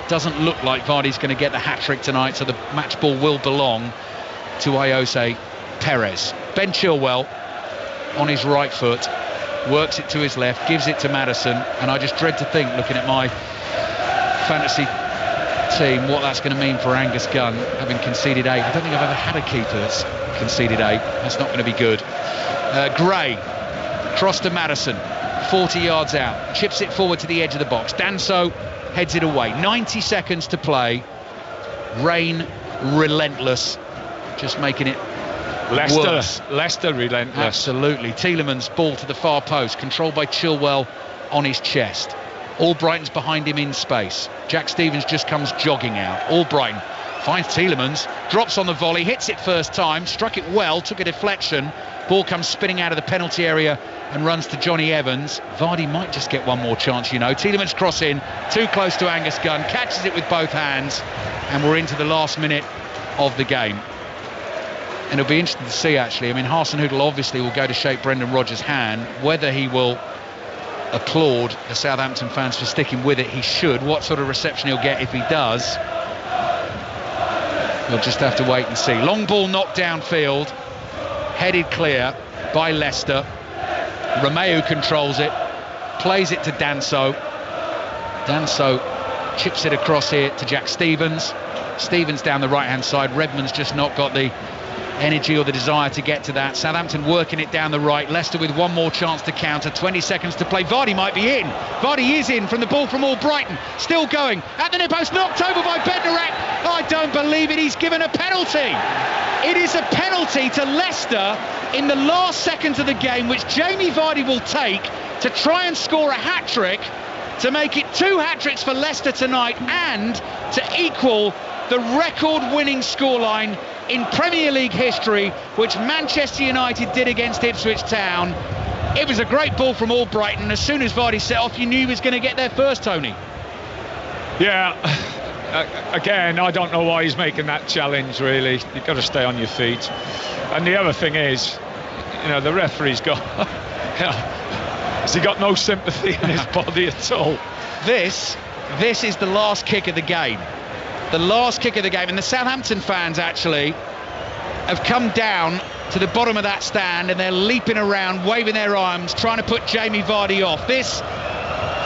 Doesn't look like Vardy's going to get the hat-trick tonight, so the match ball will belong to Ayoze Perez. Ben Chilwell on his right foot, works it to his left, gives it to Maddison, and I just dread to think, looking at my fantasy team, what that's going to mean for Angus Gunn, having conceded 8. I don't think I've ever had a keeper that's conceded 8. That's not going to be good. Gray, cross to Maddison, 40 yards out, chips it forward to the edge of the box. Danso heads it away. 90 seconds to play. Rain relentless, just making it worse. Leicester relentless. Absolutely. Tielemans ball to the far post, controlled by Chilwell on his chest. Albrighton's behind him in space. Jack Stevens just comes jogging out. Albrighton finds Tielemans, drops on the volley, hits it first time, struck it well, took a deflection. Ball comes spinning out of the penalty area and runs to Johnny Evans. Vardy might just get one more chance, you know. Tielemans cross in, too close to Angus Gunn, catches it with both hands, and we're into the last minute of the game. And it'll be interesting to see, actually. I mean, Hasenhüttl obviously will go to shake Brendan Rodgers' hand. Whether he will applaud the Southampton fans for sticking with it, he should. What sort of reception he'll get if he does, we'll just have to wait and see. Long ball knocked downfield, headed clear by Leicester. Romeu controls it, plays it to Danso. Danso chips it across here to Jack Stevens. Stevens down the right-hand side. Redmond's just not got the energy or the desire to get to that. Southampton working it down the right. Leicester with one more chance to counter. 20 seconds to play. Vardy might be in. Vardy is in from the ball from Albrighton. Still going at the near post, knocked over by Bednarek. I don't believe it. He's given a penalty. It is a penalty to Leicester in the last seconds of the game, which Jamie Vardy will take to try and score a hat-trick, to make it 2 hat-tricks for Leicester tonight and to equal the record-winning scoreline in Premier League history, which Manchester United did against Ipswich Town. It was a great ball from Albrighton. As soon as Vardy set off, you knew he was going to get there first, Tony. Yeah, again, I don't know why he's making that challenge, really. You've got to stay on your feet. And the other thing is, you know, the referee's got... has he got no sympathy in his body at all? This is the last kick of the game. The last kick of the game, and the Southampton fans actually have come down to the bottom of that stand and they're leaping around, waving their arms, trying to put Jamie Vardy off. This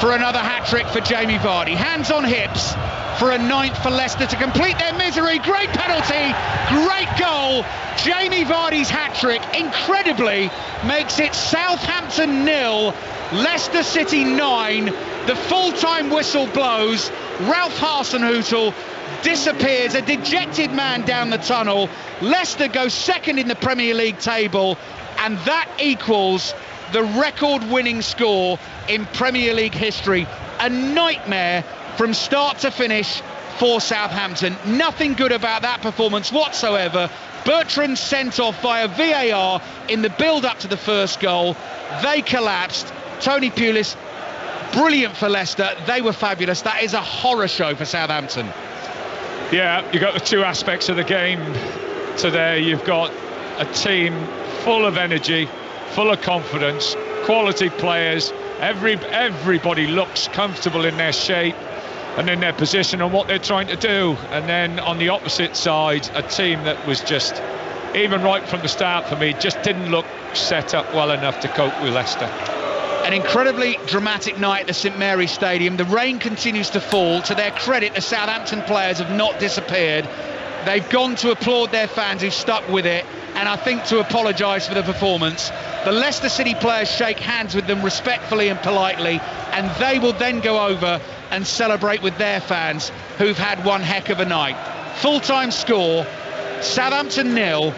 for another hat-trick for Jamie Vardy. Hands on hips for a 9th for Leicester to complete their misery. Great penalty, great goal. Jamie Vardy's hat-trick, incredibly, makes it Southampton 0, Leicester City 9. The full-time whistle blows. Ralph Hasenhüttl disappears, a dejected man down the tunnel. Leicester go second in the Premier League table, and that equals the record-winning score in Premier League history. A nightmare from start to finish for Southampton. Nothing good about that performance whatsoever. Bertrand sent off via VAR in the build-up to the first goal. They collapsed. Tony Pulis, brilliant for Leicester. They were fabulous. That is a horror show for Southampton. Yeah, you've got the 2 aspects of the game today. You've got a team full of energy, full of confidence, quality players. Everybody looks comfortable in their shape and in their position and what they're trying to do. And then on the opposite side, a team that was just, even right from the start for me, just didn't look set up well enough to cope with Leicester. An incredibly dramatic night at the St Mary's Stadium. The rain continues to fall. To their credit, the Southampton players have not disappeared. They've gone to applaud their fans who've stuck with it, and I think to apologise for the performance. The Leicester City players shake hands with them respectfully and politely, and they will then go over and celebrate with their fans who've had one heck of a night. Full-time score, Southampton 0,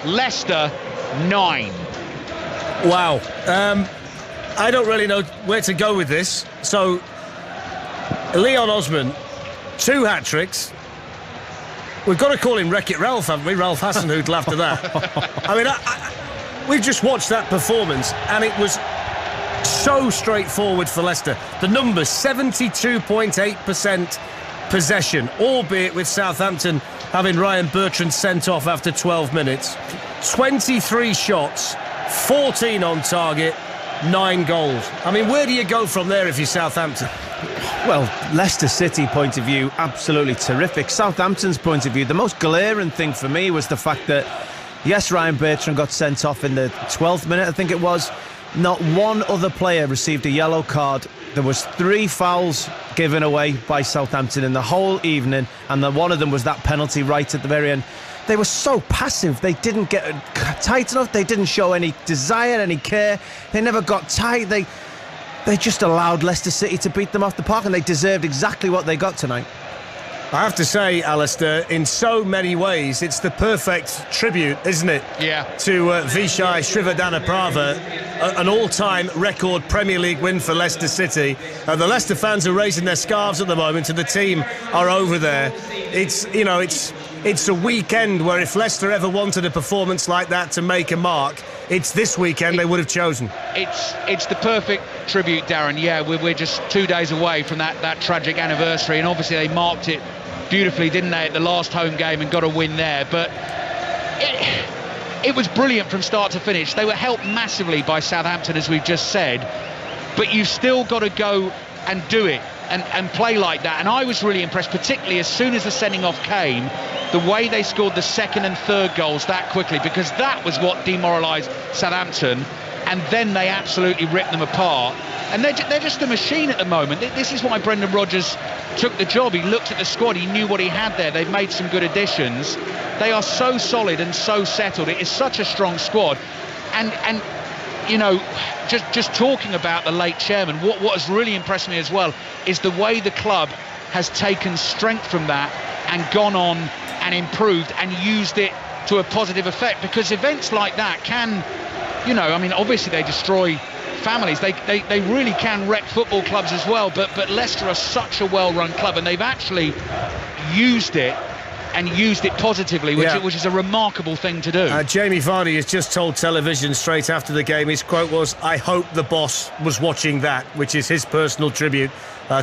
Leicester 9. Wow. I don't really know where to go with this. So, Leon Osman, 2 hat-tricks. We've got to call him Wreck-It Ralph, haven't we? Ralph Hasenhüttl after that. I mean, we've just watched that performance, and it was so straightforward for Leicester. The numbers, 72.8% possession, albeit with Southampton having Ryan Bertrand sent off after 12 minutes. 23 shots, 14 on target, 9 goals. I mean, where do you go from there if you're Southampton? Well, Leicester City point of view, absolutely terrific. Southampton's point of view, the most glaring thing for me was the fact that, yes, Ryan Bertrand got sent off in the 12th minute, I think it was. Not one other player received a yellow card. There was 3 fouls given away by Southampton in the whole evening, and one of them was that penalty right at the very end. They were so passive. They didn't get tight enough. They didn't show any desire, any care. They never got tight. They just allowed Leicester City to beat them off the park, and they deserved exactly what they got tonight. I have to say, Alistair, in so many ways, it's the perfect tribute, isn't it? Yeah. To Vijay Srivardhanaprabha. an all-time record Premier League win for Leicester City. The Leicester fans are raising their scarves at the moment, and the team are over there. It's a weekend where if Leicester ever wanted a performance like that to make a mark, it's this weekend they would have chosen. It's the perfect tribute, Darren. Yeah, we're just 2 days away from that tragic anniversary, and obviously they marked it beautifully, didn't they, at the last home game and got a win there. But it was brilliant from start to finish. They were helped massively by Southampton, as we've just said, but you've still got to go and do it and play like that. And I was really impressed, particularly as soon as the sending off came, the way they scored the second and third goals that quickly, because that was what demoralised Southampton, and then they absolutely ripped them apart. And they're just a machine at the moment. This is why Brendan Rodgers took the job. He looked at the squad, he knew what he had there. They've made some good additions. They are so solid and so settled. It is such a strong squad. And you know, just talking about the late chairman, what has really impressed me as well is the way the club has taken strength from that and gone on and improved and used it to a positive effect, because events like that can, you know, I mean, obviously they destroy families, they really can wreck football clubs as well, but Leicester are such a well-run club, and they've actually used it positively, which is a remarkable thing to do. Jamie Vardy has just told television straight after the game, his quote was, "I hope the boss was watching that," which is his personal tribute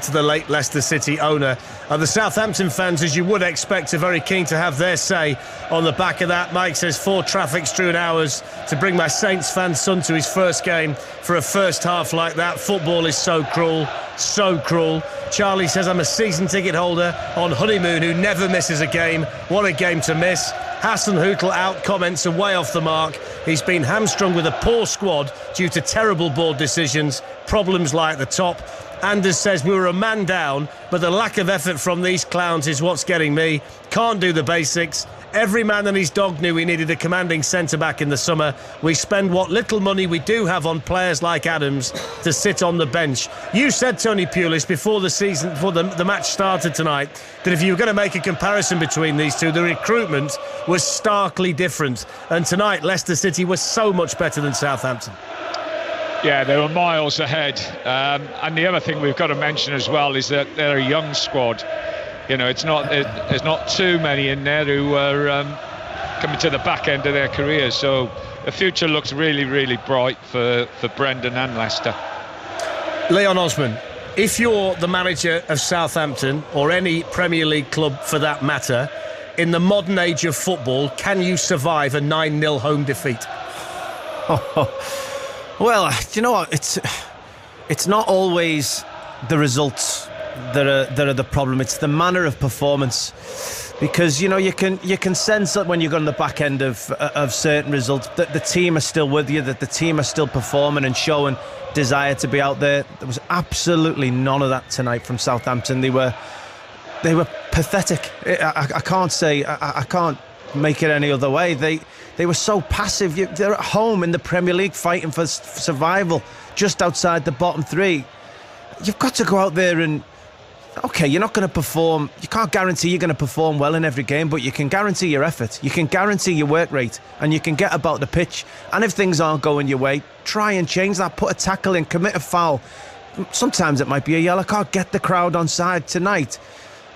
to the late Leicester City owner. The Southampton fans, as you would expect, are very keen to have their say on the back of that. Mike says 4 traffic-strewn hours to bring my Saints fan son to his first game for a first half like that. Football is so cruel, so cruel. Charlie says, I'm a season ticket holder on honeymoon who never misses a game. What a game to miss. Hassan Hootel out comments are way off the mark. He's been hamstrung with a poor squad due to terrible board decisions, problems lie at the top. Anders says we were a man down, but the lack of effort from these clowns is what's getting me. Can't do the basics. Every man and his dog knew we needed a commanding centre-back in the summer. We spend what little money we do have on players like Adams to sit on the bench. You said, Tony Pulis, before the match started tonight, that if you were going to make a comparison between these two, the recruitment was starkly different. And tonight, Leicester City was so much better than Southampton. Yeah, they were miles ahead. And the other thing we've got to mention as well is that they're a young squad. You know, there's not too many in there who are coming to the back end of their careers. So the future looks really, really bright for Brendan and Leicester. Leon Osman, if you're the manager of Southampton, or any Premier League club for that matter, in the modern age of football, can you survive a 9-0 home defeat? Well, do you know what? It's not always the results that are the problem. It's the manner of performance, because you know you can sense that when you go on the back end of certain results that the team are still with you, that the team are still performing and showing desire to be out there. There was absolutely none of that tonight from Southampton. They were pathetic. I can't say, I can't make it any other way. They were so passive. They're at home in the Premier League fighting for survival, just outside the bottom 3. You've got to go out there and, OK, you're not going to perform. You can't guarantee you're going to perform well in every game, but you can guarantee your effort. You can guarantee your work rate, and you can get about the pitch. And if things aren't going your way, try and change that. Put a tackle in, commit a foul. Sometimes it might be a yellow card. Get the crowd on side. Tonight,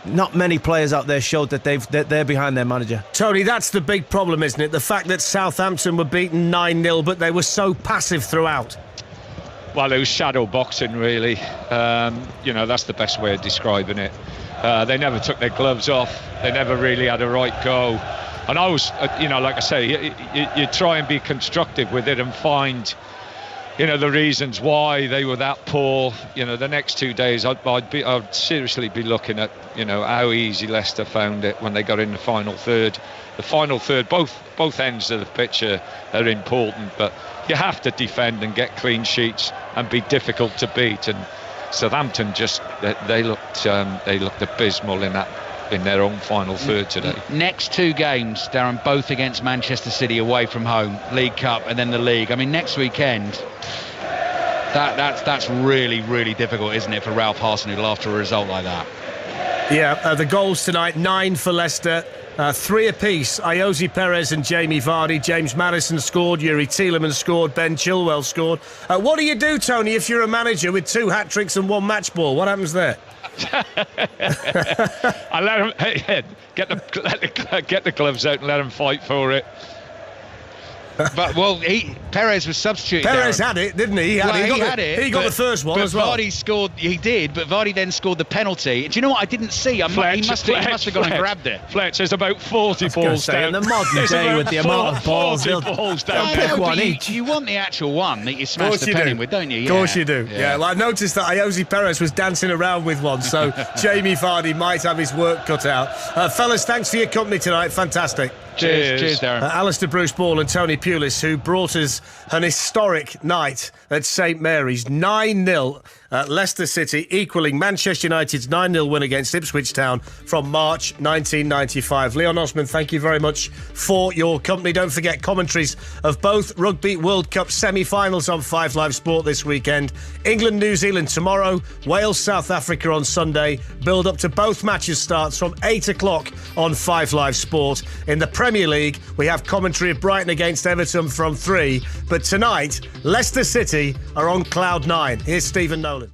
not many players out there showed that they're behind their manager. Tony, that's the big problem, isn't it? The fact that Southampton were beaten 9-0, but they were so passive throughout. Well, it was shadow boxing, really. You know, that's the best way of describing it. They never took their gloves off. They never really had a right go. And I was, you know, like I say, you try and be constructive with it and find, you know, the reasons why they were that poor. You know, the next 2 days, I'd seriously be looking at, you know, how easy Leicester found it when they got in the final third. The final third, both ends of the pitch are important, but you have to defend and get clean sheets and be difficult to beat. And Southampton they looked abysmal in their own final third today. Next 2 games, Darren, both against Manchester City away from home, League Cup and then the League. I mean, next weekend, that's really, really difficult, isn't it, for Ralph Hasenhüttl after a result like that? Yeah, the goals tonight, 9 for Leicester, 3 apiece. Ayoze Perez and Jamie Vardy. James Maddison scored. Yuri Tielemans scored. Ben Chilwell scored. What do you do, Tony, if you're a manager with 2 hat-tricks and 1 match ball? What happens there? I let him get the gloves out and let him fight for it. But Perez was substituted. Perez had it, didn't he? He had it. He got the first one as well. Vardy scored. He did, but Vardy then scored the penalty. Do you know what? I didn't see. He must have gone and grabbed it. Fletch, there's about 40 balls down. In the modern day, with the amount of balls, they'll pick one each. You want the actual one that you smash the pen in with, don't you? Of course you do. Yeah. Well, I noticed that Ayoze Perez was dancing around with one, so Jamie Vardy might have his work cut out. Fellas, thanks for your company tonight. Fantastic. Cheers, Darren. Alistair Bruce Ball and Tony Pulis, who brought us an historic night at St Mary's. 9-0 at Leicester City, equalling Manchester United's 9-0 win against Ipswich Town from March 1995. Leon Osman, thank you very much for your company. Don't forget commentaries of both Rugby World Cup semi-finals on 5 Live Sport this weekend. England-New Zealand tomorrow, Wales-South Africa on Sunday. Build up to both matches starts from 8 o'clock on 5 Live Sport. In the Premier League, we have commentary of Brighton against Everton from 3. But tonight, Leicester City are on cloud 9. Here's Stephen Nolan.